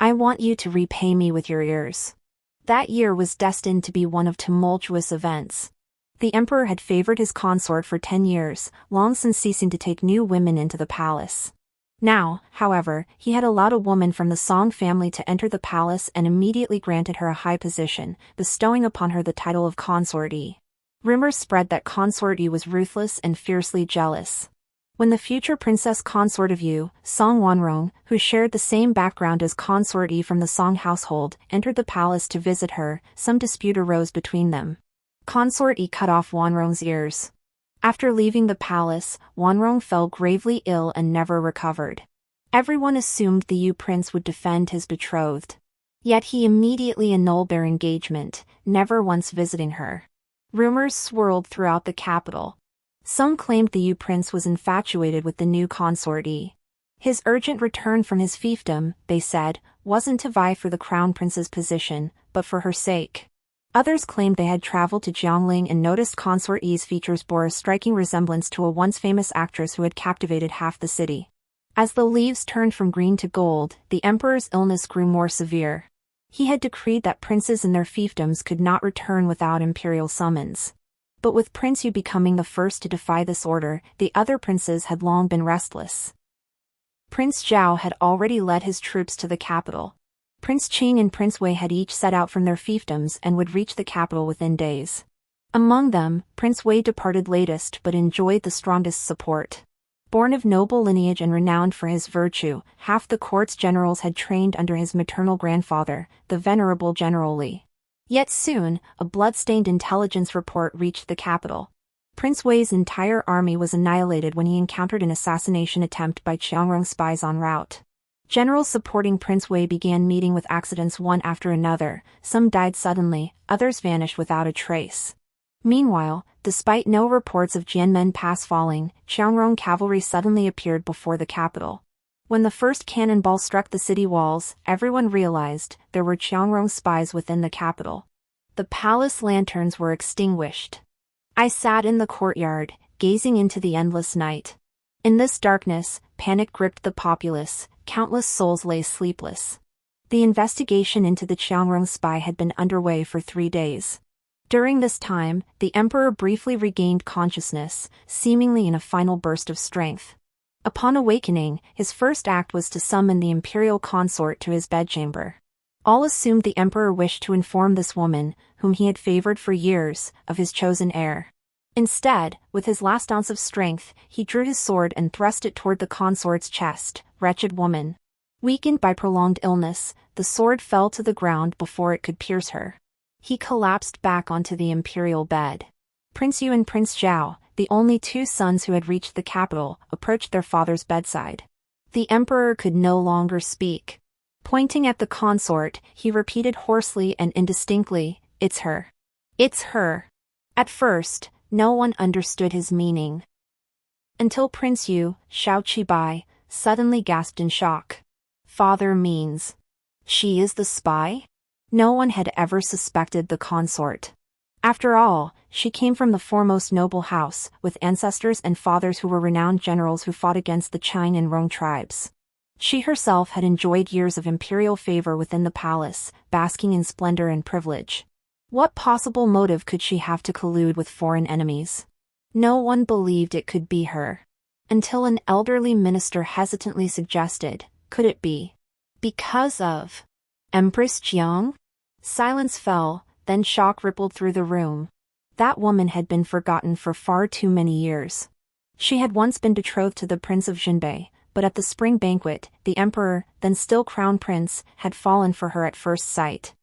I want you to repay me with your ears. That year was destined to be one of tumultuous events. The emperor had favored his consort for 10 years, long since ceasing to take new women into the palace. Now, however, he had allowed a woman from the Song family to enter the palace and immediately granted her a high position, bestowing upon her the title of Consort Yi. Rumors spread that Consort Yi was ruthless and fiercely jealous. When the future princess consort of Yu, Song Wanrong, who shared the same background as consort Yi from the Song household, entered the palace to visit her, some dispute arose between them. Consort Yi cut off Wanrong's ears. After leaving the palace, Wanrong fell gravely ill and never recovered. Everyone assumed the Yu prince would defend his betrothed. Yet he immediately annulled their engagement, never once visiting her. Rumors swirled throughout the capital. Some claimed the Yu prince was infatuated with the new consort Yi. His urgent return from his fiefdom, they said, wasn't to vie for the crown prince's position, but for her sake. Others claimed they had traveled to Jiangling and noticed consort Yi's features bore a striking resemblance to a once famous actress who had captivated half the city. As the leaves turned from green to gold, the emperor's illness grew more severe. He had decreed that princes and their fiefdoms could not return without imperial summons. But with Prince Yu becoming the first to defy this order, the other princes had long been restless. Prince Zhao had already led his troops to the capital. Prince Qing and Prince Wei had each set out from their fiefdoms and would reach the capital within days. Among them, Prince Wei departed latest but enjoyed the strongest support. Born of noble lineage and renowned for his virtue, half the court's generals had trained under his maternal grandfather, the venerable General Li. Yet soon, a blood-stained intelligence report reached the capital. Prince Wei's entire army was annihilated when he encountered an assassination attempt by Qiangrong spies en route. Generals supporting Prince Wei began meeting with accidents one after another, some died suddenly, others vanished without a trace. Meanwhile, despite no reports of Jianmen Pass falling, Qiangrong cavalry suddenly appeared before the capital. When the first cannonball struck the city walls, everyone realized there were Qiangrong spies within the capital. The palace lanterns were extinguished. I sat in the courtyard, gazing into the endless night. In this darkness, panic gripped the populace, countless souls lay sleepless. The investigation into the Qiangrong spy had been underway for 3 days. During this time, the emperor briefly regained consciousness, seemingly in a final burst of strength. Upon awakening, his first act was to summon the imperial consort to his bedchamber. All assumed the emperor wished to inform this woman, whom he had favored for years, of his chosen heir. Instead, with his last ounce of strength, he drew his sword and thrust it toward the consort's chest. Wretched woman. Weakened by prolonged illness, the sword fell to the ground before it could pierce her. He collapsed back onto the imperial bed. Prince Yu and Prince Zhao, the only 2 sons who had reached the capital, approached their father's bedside. The emperor could no longer speak. Pointing at the consort, he repeated hoarsely and indistinctly, "It's her. It's her." At first, no one understood his meaning. Until Prince Yu, Xiao Qibai, suddenly gasped in shock. Father means. She is the spy? No one had ever suspected the consort. After all, she came from the foremost noble house, with ancestors and fathers who were renowned generals who fought against the Qing and Rong tribes. She herself had enjoyed years of imperial favor within the palace, basking in splendor and privilege. What possible motive could she have to collude with foreign enemies? No one believed it could be her. Until an elderly minister hesitantly suggested, could it be because of Empress Jiang? Silence fell, then shock rippled through the room. That woman had been forgotten for far too many years. She had once been betrothed to the Prince of Jinbei, but at the spring banquet, the emperor, then still crown prince, had fallen for her at first sight.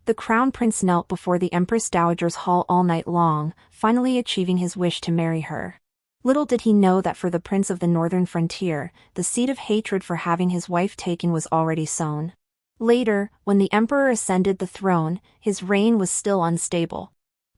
The crown prince knelt before the Empress Dowager's hall all night long, finally achieving his wish to marry her. Little did he know that for the prince of the northern frontier, the seed of hatred for having his wife taken was already sown. Later, when the emperor ascended the throne, his reign was still unstable.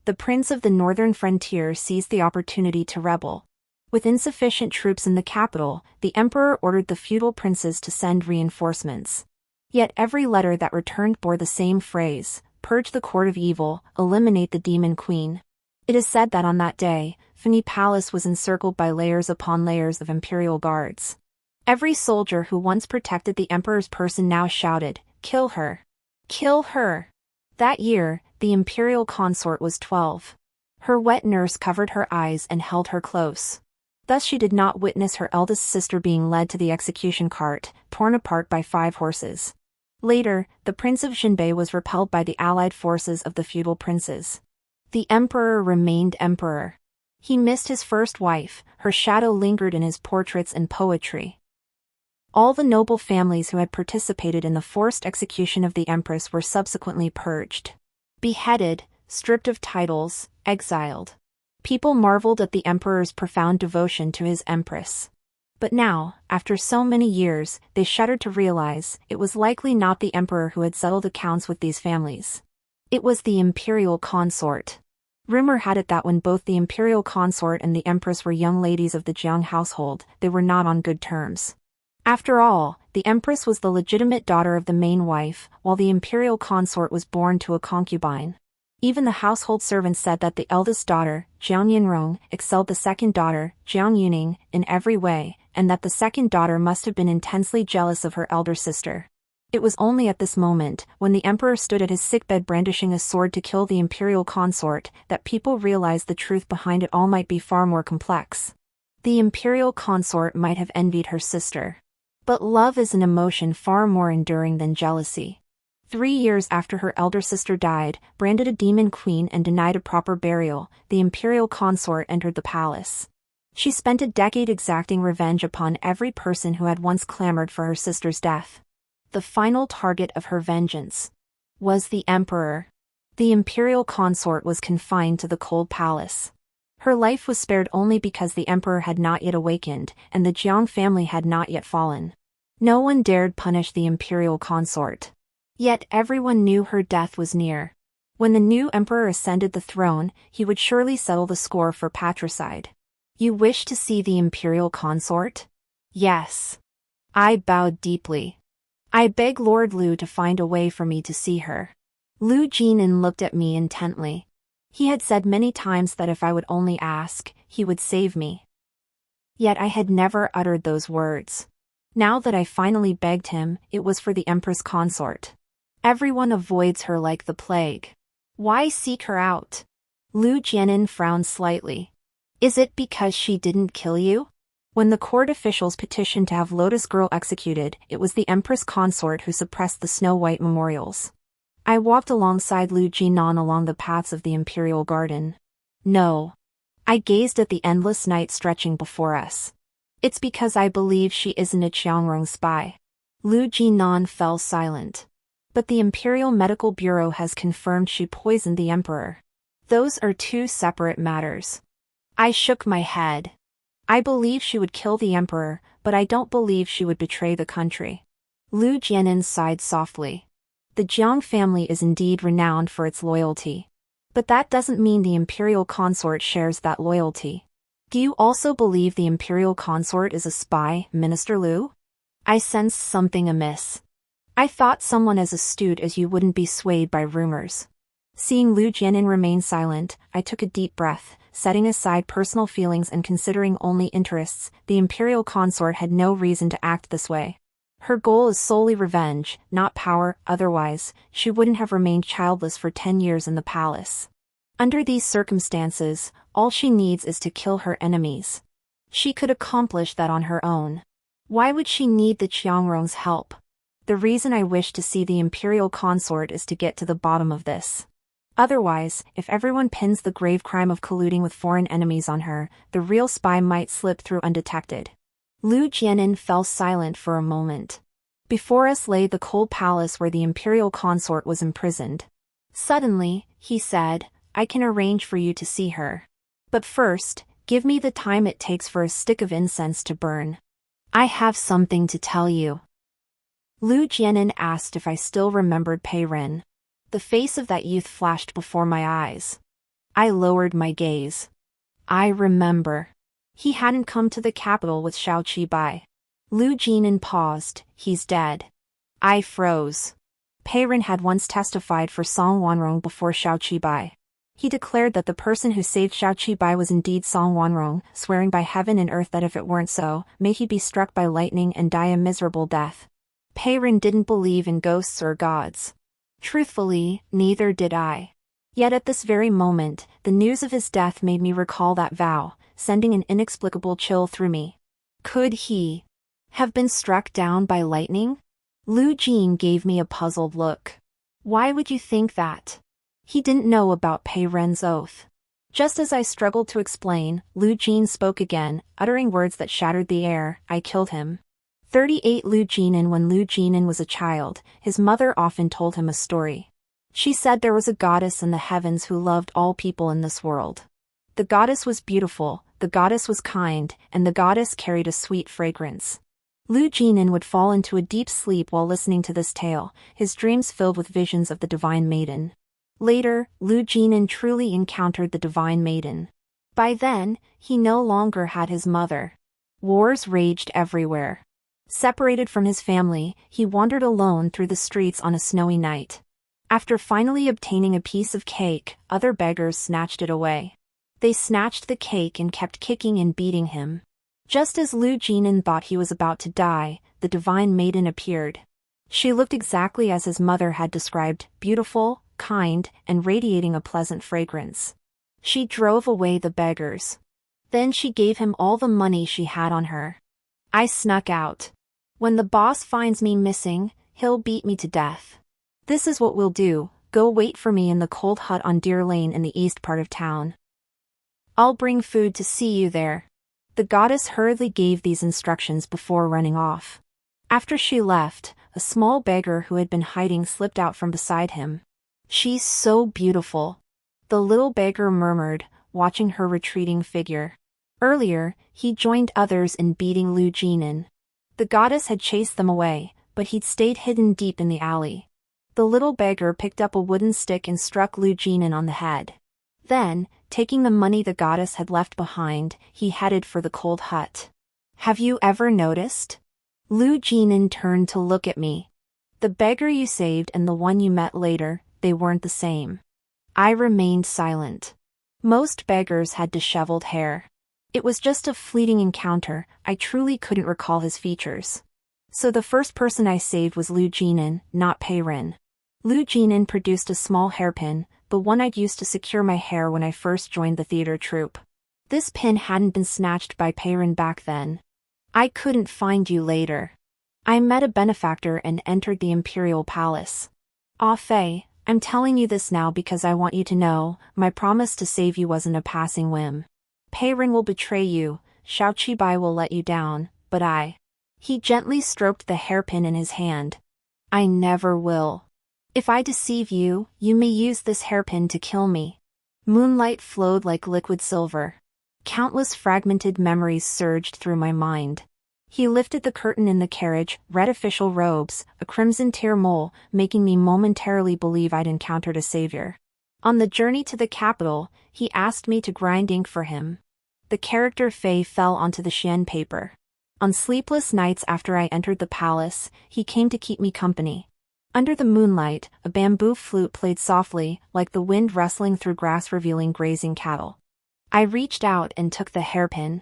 The prince of the northern frontier seized the opportunity to rebel. With insufficient troops in the capital, the emperor ordered the feudal princes to send reinforcements. Yet every letter that returned bore the same phrase, "Purge the court of evil, eliminate the demon queen." It is said that on that day, Feni Palace was encircled by layers upon layers of imperial guards. Every soldier who once protected the emperor's person now shouted, "Kill her! Kill her!" That year, the imperial consort was 12. Her wet nurse covered her eyes and held her close. Thus she did not witness her eldest sister being led to the execution cart, torn apart by 5 horses. Later, the Prince of Jinbei was repelled by the allied forces of the feudal princes. The emperor remained emperor. He missed his first wife, her shadow lingered in his portraits and poetry. All the noble families who had participated in the forced execution of the empress were subsequently purged. Beheaded, stripped of titles, exiled. People marveled at the emperor's profound devotion to his empress. But now, after so many years, they shuddered to realize it was likely not the emperor who had settled accounts with these families. It was the imperial consort. Rumor had it that when both the imperial consort and the empress were young ladies of the Jiang household, they were not on good terms. After all, the empress was the legitimate daughter of the main wife, while the imperial consort was born to a concubine. Even the household servants said that the eldest daughter, Jiang Yinrong, excelled the second daughter, Jiang Yuning, in every way, and that the second daughter must have been intensely jealous of her elder sister. It was only at this moment, when the emperor stood at his sickbed brandishing a sword to kill the imperial consort, that people realized the truth behind it all might be far more complex. The imperial consort might have envied her sister. But love is an emotion far more enduring than jealousy. 3 years after her elder sister died, branded a demon queen and denied a proper burial, the imperial consort entered the palace. She spent a decade exacting revenge upon every person who had once clamored for her sister's death. The final target of her vengeance was the emperor. The imperial consort was confined to the cold palace. Her life was spared only because the emperor had not yet awakened, and the Jiang family had not yet fallen. No one dared punish the imperial consort. Yet everyone knew her death was near. When the new emperor ascended the throne, he would surely settle the score for patricide. You wish to see the imperial consort? Yes. I bowed deeply. I beg Lord Lu to find a way for me to see her. Lu Jinan looked at me intently. He had said many times that if I would only ask, he would save me. Yet I had never uttered those words. Now that I finally begged him, it was for the empress consort. Everyone avoids her like the plague. Why seek her out? Lu Jianin frowned slightly. Is it because she didn't kill you? When the court officials petitioned to have Lotus Girl executed, it was the empress consort who suppressed the snow-white memorials. I walked alongside Lu Jinan along the paths of the imperial garden. No. I gazed at the endless night stretching before us. It's because I believe she isn't a Qiangrong spy. Lu Jinan fell silent. But the Imperial Medical Bureau has confirmed she poisoned the emperor. Those are two separate matters. I shook my head. I believe she would kill the emperor, but I don't believe she would betray the country. Lu Jianin sighed softly. The Jiang family is indeed renowned for its loyalty. But that doesn't mean the imperial consort shares that loyalty. Do you also believe the imperial consort is a spy, Minister Lu? I sensed something amiss. I thought someone as astute as you wouldn't be swayed by rumors. Seeing Lu Jianin remain silent, I took a deep breath, setting aside personal feelings and considering only interests. The imperial consort had no reason to act this way. Her goal is solely revenge, not power, otherwise, she wouldn't have remained childless for 10 years in the palace. Under these circumstances, all she needs is to kill her enemies. She could accomplish that on her own. Why would she need the Qiangrong's help? The reason I wish to see the imperial consort is to get to the bottom of this. Otherwise, if everyone pins the grave crime of colluding with foreign enemies on her, the real spy might slip through undetected. Lu Jianin fell silent for a moment. Before us lay the cold palace where the imperial consort was imprisoned. Suddenly, he said, I can arrange for you to see her. But first, give me the time it takes for a stick of incense to burn. I have something to tell you. Lu Jianin asked if I still remembered Pei Ren. The face of that youth flashed before my eyes. I lowered my gaze. I remember. He hadn't come to the capital with Xiao Qibai. Lu Jianin paused. He's dead. I froze. Pei Ren had once testified for Song Wanrong before Xiao Qibai. He declared that the person who saved Xiao Qibai was indeed Song Wanrong, swearing by heaven and earth that if it weren't so, may he be struck by lightning and die a miserable death. Pei Ren didn't believe in ghosts or gods. Truthfully, neither did I. Yet at this very moment, the news of his death made me recall that vow, sending an inexplicable chill through me. Could he have been struck down by lightning? Lu Jin gave me a puzzled look. Why would you think that? He didn't know about Pei Ren's oath. Just as I struggled to explain, Lu Jin spoke again, uttering words that shattered the air. I killed him. 38 Lu Jinan. When Lu Jinan was a child, his mother often told him a story. She said there was a goddess in the heavens who loved all people in this world. The goddess was beautiful, the goddess was kind, and the goddess carried a sweet fragrance. Lu Jinan would fall into a deep sleep while listening to this tale, his dreams filled with visions of the divine maiden. Later, Lu Jinan truly encountered the divine maiden. By then, he no longer had his mother. Wars raged everywhere. Separated from his family, he wandered alone through the streets on a snowy night. After finally obtaining a piece of cake, other beggars snatched it away. They snatched the cake and kept kicking and beating him. Just as Lu Jinan thought he was about to die, the divine maiden appeared. She looked exactly as his mother had described, beautiful, kind, and radiating a pleasant fragrance. She drove away the beggars. Then she gave him all the money she had on her. I snuck out. When the boss finds me missing, he'll beat me to death. This is what we'll do, go wait for me in the cold hut on Deer Lane in the east part of town. I'll bring food to see you there. The goddess hurriedly gave these instructions before running off. After she left, a small beggar who had been hiding slipped out from beside him. She's so beautiful, the little beggar murmured, watching her retreating figure. Earlier, he joined others in beating Lu Jinan. The goddess had chased them away, but he'd stayed hidden deep in the alley. The little beggar picked up a wooden stick and struck Lu Jinan on the head. Then, taking the money the goddess had left behind, he headed for the cold hut. Have you ever noticed? Lu Jinan turned to look at me. The beggar you saved and the one you met later, they weren't the same. I remained silent. Most beggars had disheveled hair. It was just a fleeting encounter, I truly couldn't recall his features. So the first person I saved was Lu Jinan, not Pei Ren. Lu Jinan produced a small hairpin, the one I'd used to secure my hair when I first joined the theater troupe. This pin hadn't been snatched by Pei Ren back then. I couldn't find you later. I met a benefactor and entered the imperial palace. Ah Fei, I'm telling you this now because I want you to know, my promise to save you wasn't a passing whim. Pei Ren will betray you, Xiao Qibai will let you down, but I. He gently stroked the hairpin in his hand. I never will. If I deceive you, you may use this hairpin to kill me. Moonlight flowed like liquid silver. Countless fragmented memories surged through my mind. He lifted the curtain in the carriage, red official robes, a crimson tear mole, making me momentarily believe I'd encountered a savior. On the journey to the capital, he asked me to grind ink for him. The character Fei fell onto the Xian paper. On sleepless nights after I entered the palace, he came to keep me company. Under the moonlight, a bamboo flute played softly, like the wind rustling through grass revealing grazing cattle. I reached out and took the hairpin.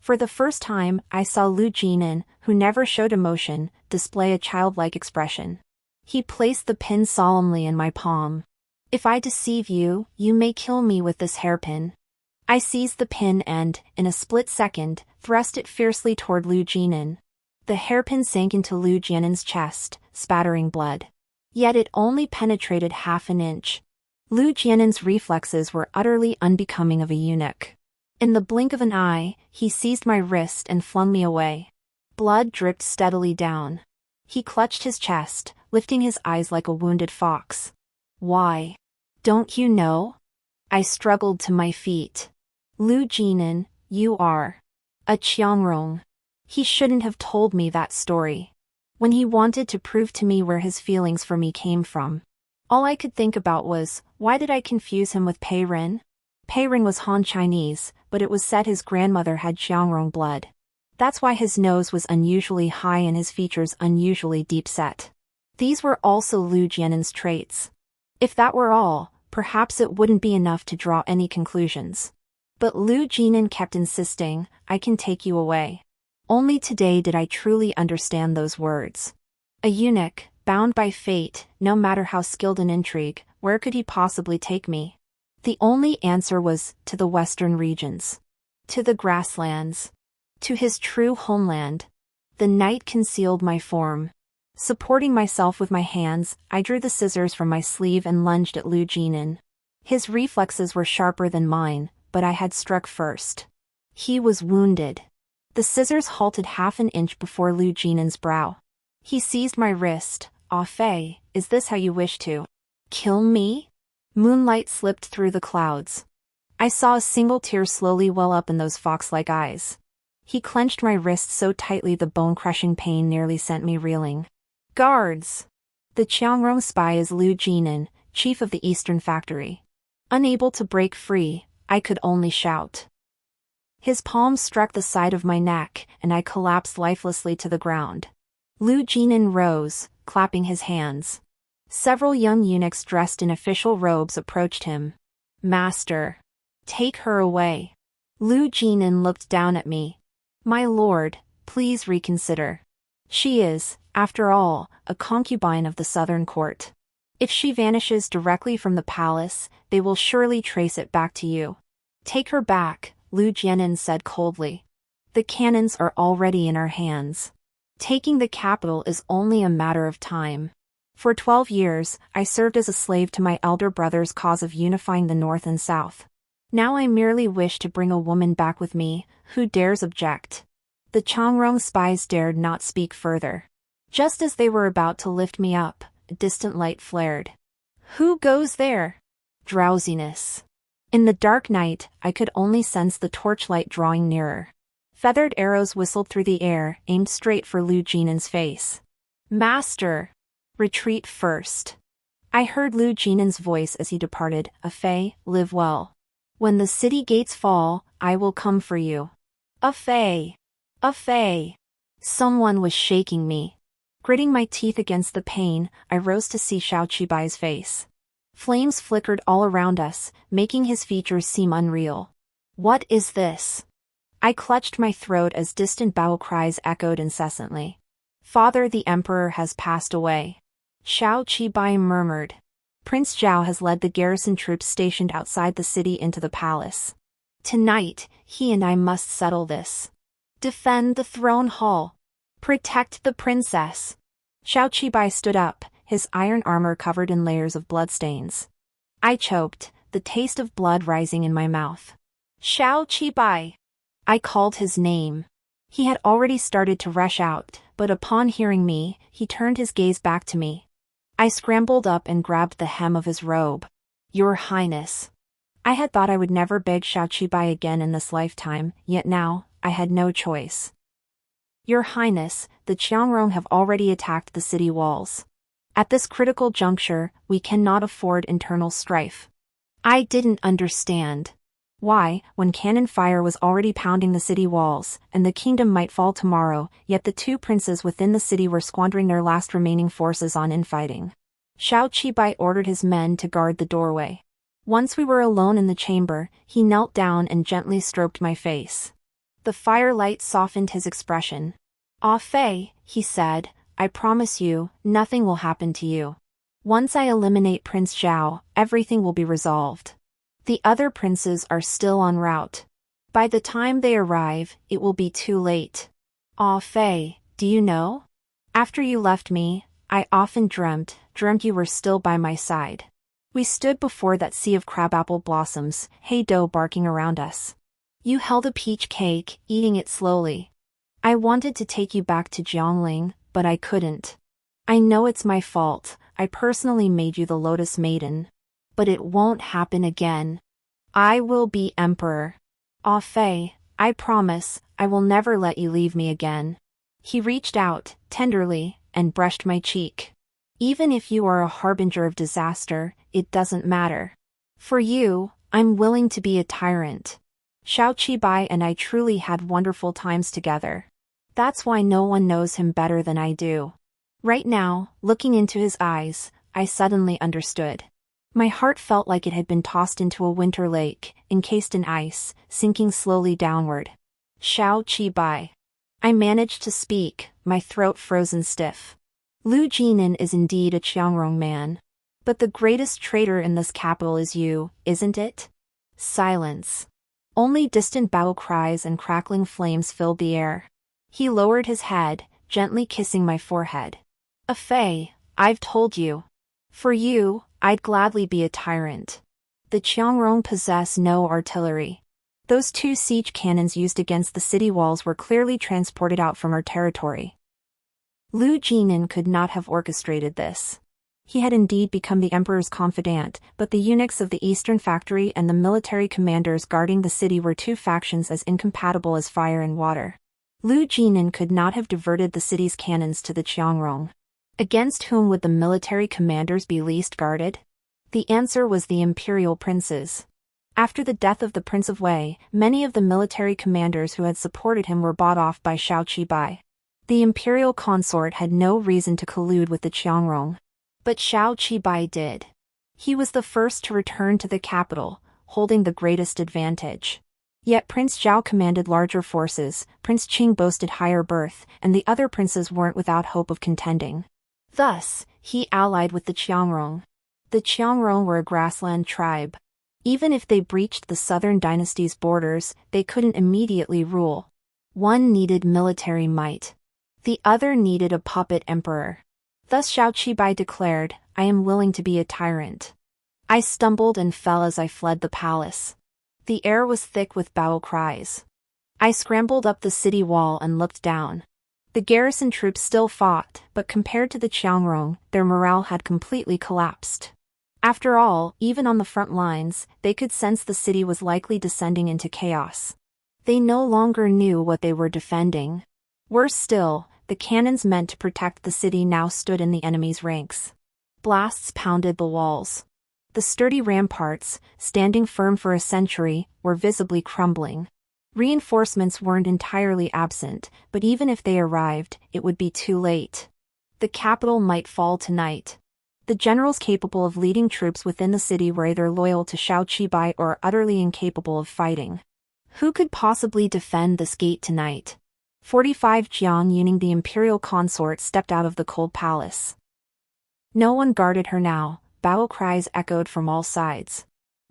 For the first time, I saw Lu Jinan, who never showed emotion, display a childlike expression. He placed the pin solemnly in my palm. If I deceive you, you may kill me with this hairpin. I seized the pin and, in a split second, thrust it fiercely toward Lu Jinan. The hairpin sank into Lu Jianan's chest, spattering blood. Yet it only penetrated half an inch. Lu Jianan's reflexes were utterly unbecoming of a eunuch. In the blink of an eye, he seized my wrist and flung me away. Blood dripped steadily down. He clutched his chest, lifting his eyes like a wounded fox. Why? Don't you know? I struggled to my feet. Lu Jinan, you are a Qiangrong. He shouldn't have told me that story. When he wanted to prove to me where his feelings for me came from. All I could think about was, why did I confuse him with Pei Ren? Pei Ren was Han Chinese, but it was said his grandmother had Qiangrong blood. That's why his nose was unusually high and his features unusually deep set. These were also Lu Jianan's traits. If that were all, perhaps it wouldn't be enough to draw any conclusions. But Lu Jinan kept insisting, I can take you away. Only today did I truly understand those words. A eunuch, bound by fate, no matter how skilled in intrigue, where could he possibly take me? The only answer was, to the western regions. To the grasslands. To his true homeland. The night concealed my form. Supporting myself with my hands, I drew the scissors from my sleeve and lunged at Lu Jinan. His reflexes were sharper than mine, but I had struck first. He was wounded. The scissors halted half an inch before Lu Jinan's brow. He seized my wrist. "Ah Fei, is this how you wish to kill me?" Moonlight slipped through the clouds. I saw a single tear slowly well up in those fox-like eyes. He clenched my wrist so tightly the bone-crushing pain nearly sent me reeling. "Guards! The Qiangrong spy is Lu Jinan, chief of the Eastern Factory." Unable to break free, I could only shout. His palm struck the side of my neck, and I collapsed lifelessly to the ground. Lu Jinan rose, clapping his hands. Several young eunuchs dressed in official robes approached him. "Master, take her away." Lu Jinan looked down at me. "My lord, please reconsider. She is, after all, a concubine of the southern court. If she vanishes directly from the palace, they will surely trace it back to you." "Take her back," Lu Jianan said coldly. "The cannons are already in our hands. Taking the capital is only a matter of time. For 12 years, I served as a slave to my elder brother's cause of unifying the North and South. Now I merely wish to bring a woman back with me. Who dares object?" The Qiangrong spies dared not speak further. Just as they were about to lift me up, a distant light flared. "Who goes there?" Drowsiness. In the dark night, I could only sense the torchlight drawing nearer. Feathered arrows whistled through the air, aimed straight for Lu Jinan's face. "Master! Retreat first." I heard Lu Jinan's voice as he departed. "Ah Fei, live well. When the city gates fall, I will come for you." "Ah Fei! Ah Fei!" Someone was shaking me. Gritting my teeth against the pain, I rose to see Xiao Qibai's face. Flames flickered all around us, making his features seem unreal. "What is this?" I clutched my throat as distant battle cries echoed incessantly. "Father, the emperor has passed away." Xiao Qibai murmured. "Prince Zhao has led the garrison troops stationed outside the city into the palace. Tonight, he and I must settle this. Defend the throne hall. Protect the princess." Xiao Qibai stood up, his iron armor covered in layers of bloodstains. I choked, the taste of blood rising in my mouth. "Xiao Qibai!" I called his name. He had already started to rush out, but upon hearing me, he turned his gaze back to me. I scrambled up and grabbed the hem of his robe. "Your Highness." I had thought I would never beg Xiao Qibai again in this lifetime, yet now, I had no choice. "Your Highness, the Qiangrong have already attacked the city walls. At this critical juncture, we cannot afford internal strife." I didn't understand. Why, when cannon fire was already pounding the city walls, and the kingdom might fall tomorrow, yet the two princes within the city were squandering their last remaining forces on infighting. Xiao Qibai ordered his men to guard the doorway. Once we were alone in the chamber, he knelt down and gently stroked my face. The firelight softened his expression. "Ah Fei," he said, "I promise you, nothing will happen to you. Once I eliminate Prince Zhao, everything will be resolved. The other princes are still en route. By the time they arrive, it will be too late. Ah Fei, do you know? After you left me, I often dreamt you were still by my side. We stood before that sea of crabapple blossoms, hay doe barking around us. You held a peach cake, eating it slowly. I wanted to take you back to Jiangling, but I couldn't. I know it's my fault, I personally made you the Lotus Maiden. But it won't happen again. I will be emperor. Ah Fei, I promise, I will never let you leave me again." He reached out, tenderly, and brushed my cheek. "Even if you are a harbinger of disaster, it doesn't matter. For you, I'm willing to be a tyrant." Xiao Qibai and I truly had wonderful times together. That's why no one knows him better than I do. Right now, looking into his eyes, I suddenly understood. My heart felt like it had been tossed into a winter lake, encased in ice, sinking slowly downward. "Xiao Qibai." I managed to speak, my throat frozen stiff. "Lu Jinan is indeed a Qiangrong man. But the greatest traitor in this capital is you, isn't it?" Silence. Only distant battle cries and crackling flames filled the air. He lowered his head, gently kissing my forehead. "Ah Fei, I've told you. For you, I'd gladly be a tyrant. The Qiangrong possess no artillery. Those 2 siege cannons used against the city walls were clearly transported out from her territory. Lu Jinan could not have orchestrated this. He had indeed become the emperor's confidant, but the eunuchs of the Eastern Factory and the military commanders guarding the city were 2 factions as incompatible as fire and water. Lu Jinan could not have diverted the city's cannons to the Qiangrong. Against whom would the military commanders be least guarded? The answer was the imperial princes. After the death of the Prince of Wei, many of the military commanders who had supported him were bought off by Xiao Qibai. The imperial consort had no reason to collude with the Qiangrong. But Xiao Qibai did. He was the first to return to the capital, holding the greatest advantage. Yet Prince Zhao commanded larger forces, Prince Qing boasted higher birth, and the other princes weren't without hope of contending. Thus, he allied with the Qiangrong. The Qiangrong were a grassland tribe. Even if they breached the southern dynasty's borders, they couldn't immediately rule. One needed military might. The other needed a puppet emperor. Thus Xiao Qibai declared, "I am willing to be a tyrant." I stumbled and fell as I fled the palace. The air was thick with battle cries. I scrambled up the city wall and looked down. The garrison troops still fought, but compared to the Qiangrong, their morale had completely collapsed. After all, even on the front lines, they could sense the city was likely descending into chaos. They no longer knew what they were defending. Worse still, the cannons meant to protect the city now stood in the enemy's ranks. Blasts pounded the walls. The sturdy ramparts, standing firm for a century, were visibly crumbling. Reinforcements weren't entirely absent, but even if they arrived, it would be too late. The capital might fall tonight. The generals capable of leading troops within the city were either loyal to Xiao Qibai or utterly incapable of fighting. Who could possibly defend this gate tonight? 45 Jiang Yuning, the imperial consort, stepped out of the cold palace. No one guarded her now. Battle cries echoed from all sides.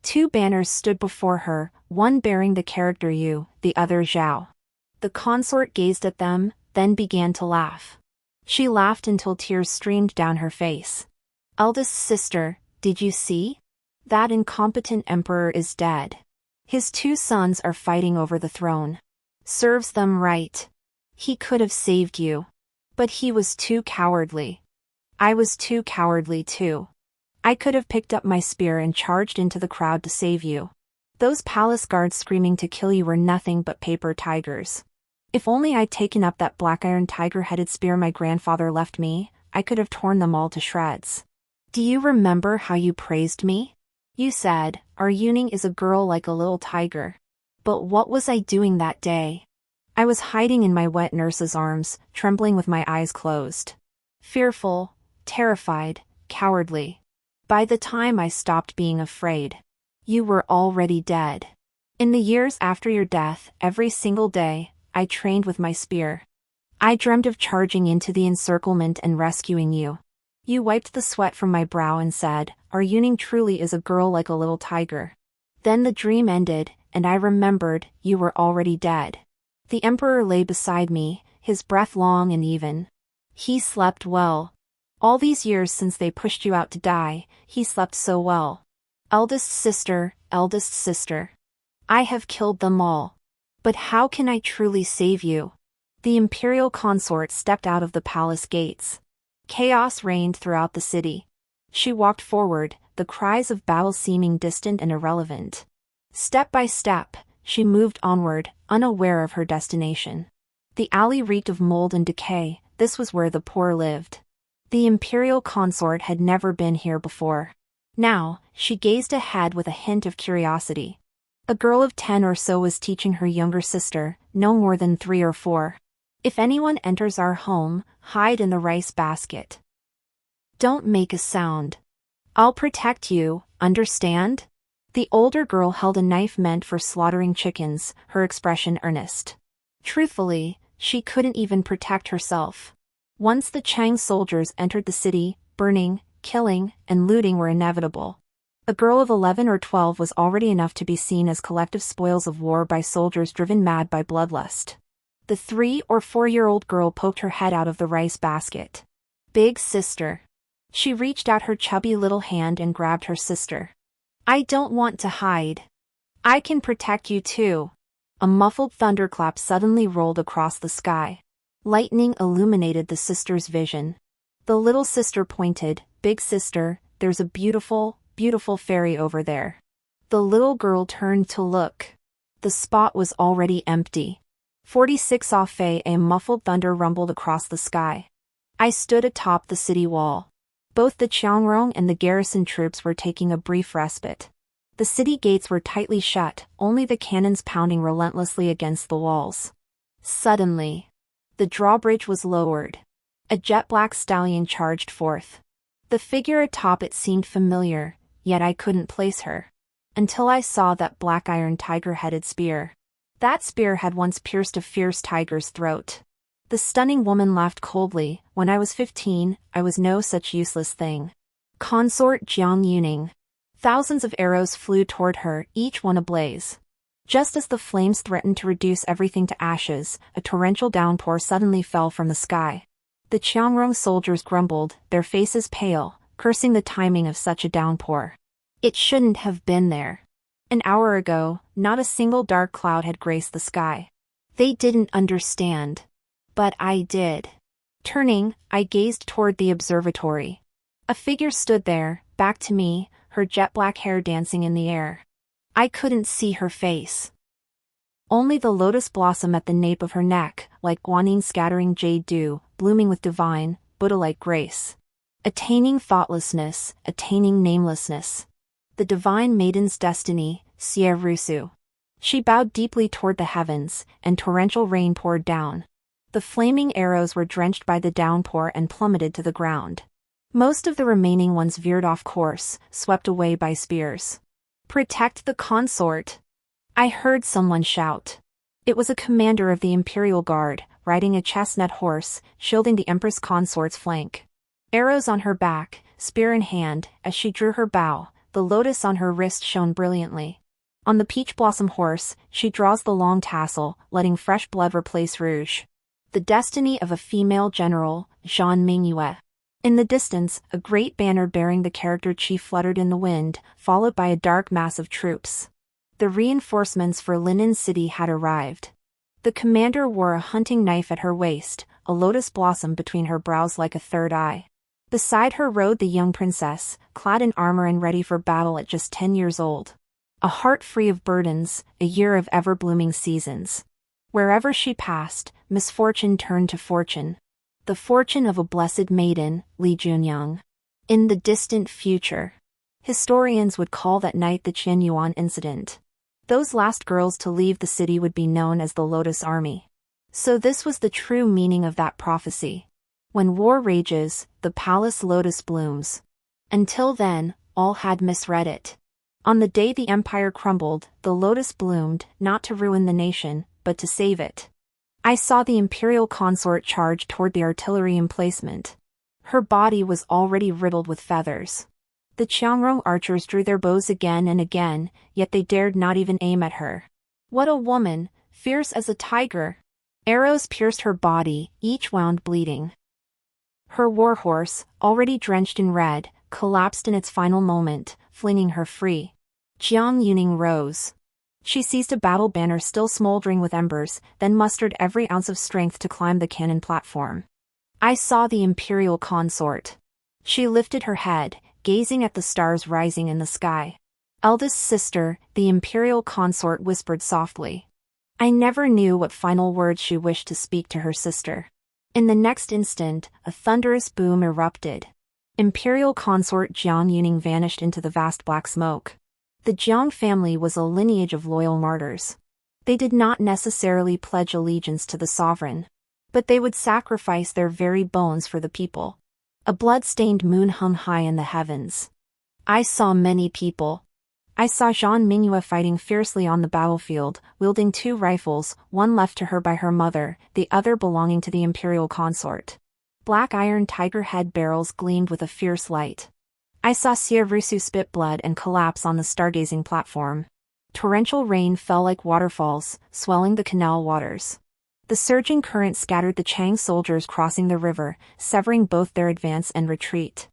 2 banners stood before her, one bearing the character Yu, the other Zhao. The consort gazed at them, then began to laugh. She laughed until tears streamed down her face. "Eldest sister, did you see? That incompetent emperor is dead. His 2 sons are fighting over the throne. Serves them right. He could have saved you. But he was too cowardly. I was too cowardly too. I could have picked up my spear and charged into the crowd to save you. Those palace guards screaming to kill you were nothing but paper tigers. If only I'd taken up that black iron tiger-headed spear my grandfather left me, I could have torn them all to shreds. Do you remember how you praised me? You said, 'Our Yuning is a girl like a little tiger.' But what was I doing that day? I was hiding in my wet nurse's arms, trembling with my eyes closed. Fearful, terrified, cowardly. By the time I stopped being afraid, you were already dead. In the years after your death, every single day, I trained with my spear. I dreamed of charging into the encirclement and rescuing you. You wiped the sweat from my brow and said, 'Our Yuning truly is a girl like a little tiger.' Then the dream ended, and I remembered you were already dead. The emperor lay beside me, his breath long and even. He slept well. All these years since they pushed you out to die, he slept so well. Eldest sister, eldest sister. I have killed them all. But how can I truly save you?" The imperial consort stepped out of the palace gates. Chaos reigned throughout the city. She walked forward, the cries of battle seeming distant and irrelevant. Step by step, she moved onward, unaware of her destination. The alley reeked of mold and decay. This was where the poor lived. The imperial consort had never been here before. Now, she gazed ahead with a hint of curiosity. A girl of 10 or so was teaching her younger sister, no more than 3 or 4. "If anyone enters our home, hide in the rice basket. Don't make a sound. I'll protect you, understand?" The older girl held a knife meant for slaughtering chickens, her expression earnest. Truthfully, she couldn't even protect herself. Once the Chang soldiers entered the city, burning, killing, and looting were inevitable. A girl of 11 or 12 was already enough to be seen as collective spoils of war by soldiers driven mad by bloodlust. The 3 or 4-year-old girl poked her head out of the rice basket. "Big sister." She reached out her chubby little hand and grabbed her sister. I don't want to hide. I can protect you too. A muffled thunderclap suddenly rolled across the sky. Lightning illuminated the sister's vision. The little sister pointed, "Big sister, there's a beautiful, beautiful fairy over there." The little girl turned to look. The spot was already empty. 46 off a muffled thunder rumbled across the sky. I stood atop the city wall. Both the Qiangrong and the garrison troops were taking a brief respite. The city gates were tightly shut, only the cannons pounding relentlessly against the walls. Suddenly, the drawbridge was lowered. A jet-black stallion charged forth. The figure atop it seemed familiar, yet I couldn't place her. Until I saw that black iron tiger-headed spear. That spear had once pierced a fierce tiger's throat. The stunning woman laughed coldly. "When I was 15, I was no such useless thing." Consort Jiang Yuning. Thousands of arrows flew toward her, each one ablaze. Just as the flames threatened to reduce everything to ashes, a torrential downpour suddenly fell from the sky. The Qiangrong soldiers grumbled, their faces pale, cursing the timing of such a downpour. It shouldn't have been there. An hour ago, not a single dark cloud had graced the sky. They didn't understand. But I did. Turning, I gazed toward the observatory. A figure stood there, back to me, her jet-black hair dancing in the air. I couldn't see her face. Only the lotus blossom at the nape of her neck, like guanine scattering jade dew, blooming with divine, Buddha-like grace. Attaining thoughtlessness, attaining namelessness. The divine maiden's destiny, Xie Rusu. She bowed deeply toward the heavens, and torrential rain poured down. The flaming arrows were drenched by the downpour and plummeted to the ground. Most of the remaining ones veered off course, swept away by spears. "Protect the consort!" I heard someone shout. It was a commander of the Imperial Guard, riding a chestnut horse, shielding the Empress consort's flank. Arrows on her back, spear in hand, as she drew her bow, the lotus on her wrist shone brilliantly. On the peach blossom horse, she draws the long tassel, letting fresh blood replace rouge. The destiny of a female general, Jean Mingyue. In the distance, a great banner bearing the character chief fluttered in the wind, followed by a dark mass of troops. The reinforcements for Linen City had arrived. The commander wore a hunting knife at her waist, a lotus blossom between her brows like a third eye. Beside her rode the young princess, clad in armor and ready for battle at just 10 years old. A heart free of burdens, a year of ever-blooming seasons. Wherever she passed, misfortune turned to fortune. The fortune of a blessed maiden, Li Junyang. In the distant future, historians would call that night the Qianyuan incident. Those last girls to leave the city would be known as the Lotus Army. So this was the true meaning of that prophecy. When war rages, the palace lotus blooms. Until then, all had misread it. On the day the empire crumbled, the lotus bloomed, not to ruin the nation, but to save it. I saw the imperial consort charge toward the artillery emplacement. Her body was already riddled with feathers. The Qiangrong archers drew their bows again and again, yet they dared not even aim at her. What a woman, fierce as a tiger! Arrows pierced her body, each wound bleeding. Her warhorse, already drenched in red, collapsed in its final moment, flinging her free. Jiang Yuning rose. She seized a battle banner still smoldering with embers, then mustered every ounce of strength to climb the cannon platform. I saw the imperial consort. She lifted her head, gazing at the stars rising in the sky. "Eldest sister," the imperial consort whispered softly. I never knew what final words she wished to speak to her sister. In the next instant, a thunderous boom erupted. Imperial consort Jiang Yuning vanished into the vast black smoke. The Jiang family was a lineage of loyal martyrs. They did not necessarily pledge allegiance to the sovereign, but they would sacrifice their very bones for the people. A blood-stained moon hung high in the heavens. I saw many people. I saw Jean Mingyue fighting fiercely on the battlefield, wielding 2 rifles, one left to her by her mother, the other belonging to the imperial consort. Black iron tiger head barrels gleamed with a fierce light. I saw Xie Rusu spit blood and collapse on the stargazing platform. Torrential rain fell like waterfalls, swelling the canal waters. The surging current scattered the Chang soldiers crossing the river, severing both their advance and retreat.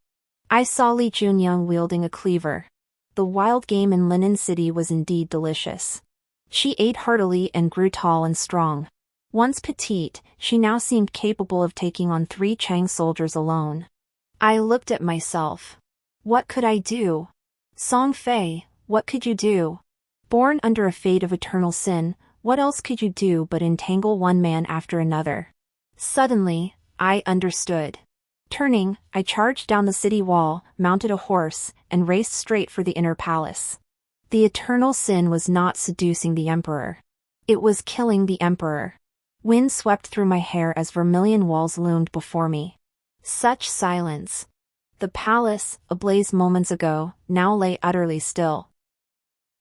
I saw Li Junyang wielding a cleaver. the wild game in Linen City was indeed delicious. She ate heartily and grew tall and strong. Once petite, she now seemed capable of taking on 3 Chang soldiers alone. I looked at myself. What could I do? Song Fei, what could you do? Born under a fate of eternal sin, what else could you do but entangle one man after another? Suddenly, I understood. Turning, I charged down the city wall, mounted a horse, and raced straight for the inner palace. The eternal sin was not seducing the emperor. It was killing the emperor. Wind swept through my hair as vermilion walls loomed before me. Such silence. The palace, ablaze moments ago, now lay utterly still.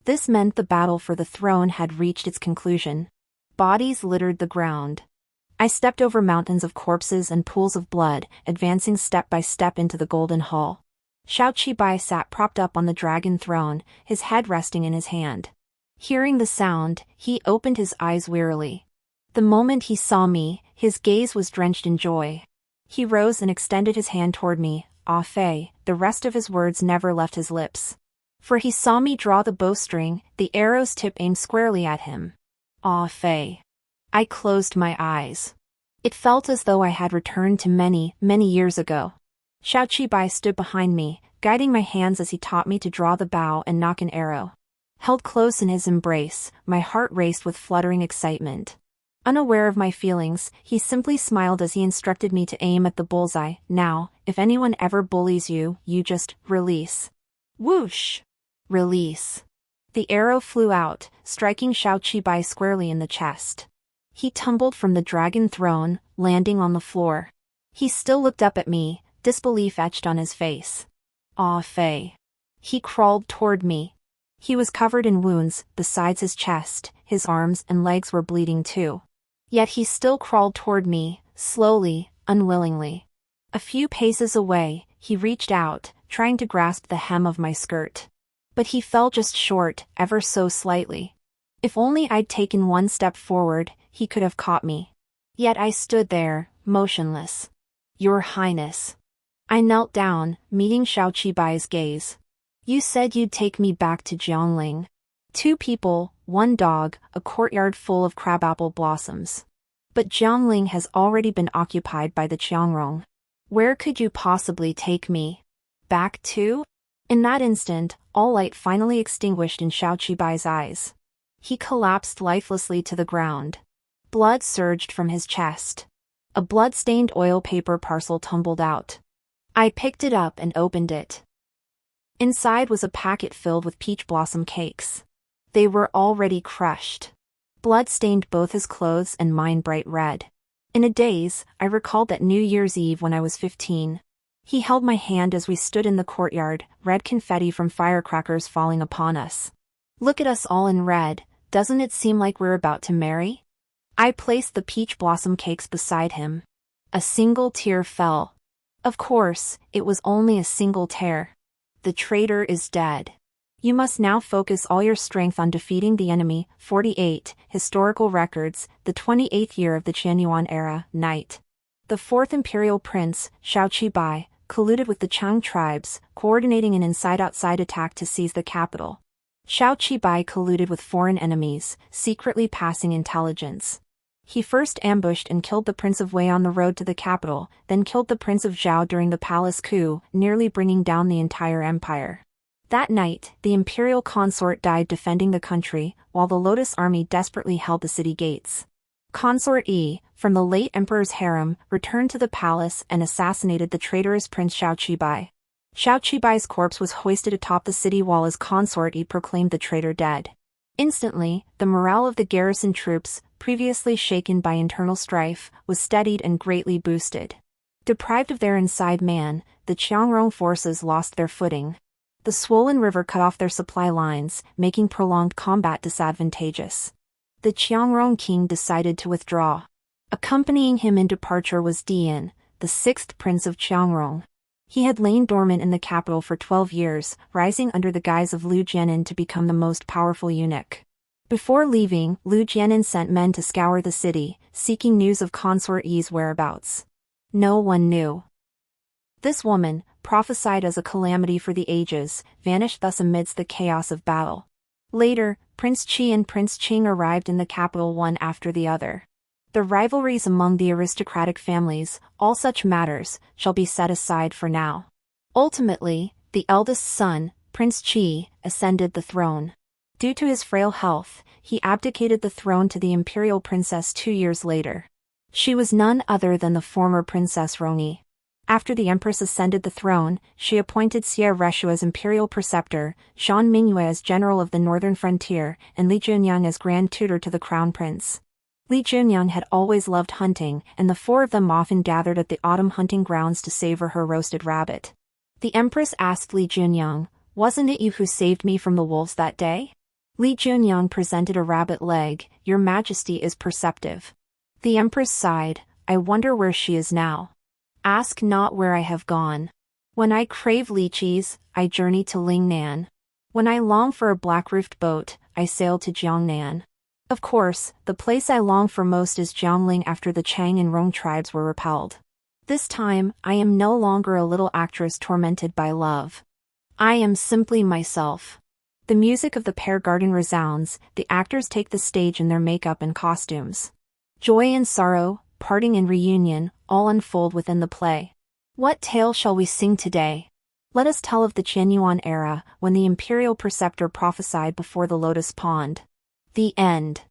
This meant the battle for the throne had reached its conclusion. Bodies littered the ground. I stepped over mountains of corpses and pools of blood, advancing step by step into the golden hall. Xiao Qibai sat propped up on the dragon throne, his head resting in his hand. Hearing the sound, he opened his eyes wearily. The moment he saw me, his gaze was drenched in joy. He rose and extended his hand toward me. Ah Fei, the rest of his words never left his lips. For he saw me draw the bowstring, the arrow's tip aimed squarely at him. Ah Fei. I closed my eyes. It felt as though I had returned to many, many years ago. Xiao Qibai stood behind me, guiding my hands as he taught me to draw the bow and nock an arrow. Held close in his embrace, my heart raced with fluttering excitement. Unaware of my feelings, he simply smiled as he instructed me to aim at the bullseye. Now, if anyone ever bullies you, you just release. Whoosh! Release. The arrow flew out, striking Xiao Qibai squarely in the chest. He tumbled from the dragon throne, landing on the floor. He still looked up at me, disbelief etched on his face. Ah Fei. He crawled toward me. He was covered in wounds, besides his chest, his arms and legs were bleeding too. Yet he still crawled toward me, slowly, unwillingly. A few paces away, he reached out, trying to grasp the hem of my skirt. But he fell just short, ever so slightly. If only I'd taken one step forward, he could have caught me. Yet I stood there, motionless. Your Highness. I knelt down, meeting Xiao Qibai's gaze. You said you'd take me back to Jiangling. 2 people, 1 dog, a courtyard full of crabapple blossoms. But Jiangling has already been occupied by the Qiangrong. Where could you possibly take me? Back to? In that instant, all light finally extinguished in Xiao Qibai's eyes. He collapsed lifelessly to the ground. Blood surged from his chest. A blood-stained oil paper parcel tumbled out. I picked it up and opened it. Inside was a packet filled with peach blossom cakes. They were already crushed. Blood stained both his clothes and mine bright red. In a daze, I recalled that New Year's Eve when I was 15. He held my hand as we stood in the courtyard, red confetti from firecrackers falling upon us. Look at us all in red, doesn't it seem like we're about to marry? I placed the peach blossom cakes beside him. A single tear fell. Of course, it was only a single tear. The traitor is dead. You must now focus all your strength on defeating the enemy. 48. Historical records, the 28th year of the Qianyuan era, night. The 4th Imperial Prince, Xiao Qibai, colluded with the Chang tribes, coordinating an inside-outside attack to seize the capital. Xiao Qibai colluded with foreign enemies, secretly passing intelligence. He first ambushed and killed the Prince of Wei on the road to the capital, then killed the Prince of Zhao during the palace coup, nearly bringing down the entire empire. That night, the imperial consort died defending the country, while the Lotus army desperately held the city gates. Consort Yi, from the late emperor's harem, returned to the palace and assassinated the traitorous Prince Xiao Qibai. Xiao Qibai's corpse was hoisted atop the city wall as Consort Yi proclaimed the traitor dead. Instantly, the morale of the garrison troops, previously shaken by internal strife, was steadied and greatly boosted. Deprived of their inside man, the Qiangrong forces lost their footing. The swollen river cut off their supply lines, making prolonged combat disadvantageous. The Qiangrong king decided to withdraw. Accompanying him in departure was Dian, the 6th prince of Qiangrong. He had lain dormant in the capital for 12 years, rising under the guise of Liu Jianin to become the most powerful eunuch. Before leaving, Liu Jianin sent men to scour the city, seeking news of Consort Yi's whereabouts. No one knew. This woman, prophesied as a calamity for the ages, vanished thus amidst the chaos of battle. Later, Prince Qi and Prince Qing arrived in the capital one after the other. The rivalries among the aristocratic families, all such matters, shall be set aside for now. Ultimately, the eldest son, Prince Qi, ascended the throne. Due to his frail health, he abdicated the throne to the imperial princess 2 years later. She was none other than the former Princess Roni. After the empress ascended the throne, she appointed Xie Reshu as imperial preceptor, Zhang Mingyue as general of the northern frontier, and Li Junyang as grand tutor to the crown prince. Li Junyang had always loved hunting, and the four of them often gathered at the autumn hunting grounds to savor her roasted rabbit. The empress asked Li Junyang, "Wasn't it you who saved me from the wolves that day?" Li Junyang presented a rabbit leg. "Your Majesty is perceptive." The empress sighed, "I wonder where she is now. Ask not where I have gone. When I crave lychees, I journey to Lingnan. When I long for a black-roofed boat, I sail to Jiangnan. Of course, the place I long for most is Jiangling after the Chang and Rong tribes were repelled. This time, I am no longer a little actress tormented by love. I am simply myself." The music of the pear garden resounds, the actors take the stage in their makeup and costumes. Joy and sorrow, parting and reunion, all unfold within the play. What tale shall we sing today? Let us tell of the Qianyuan era, when the imperial preceptor prophesied before the lotus pond. The end.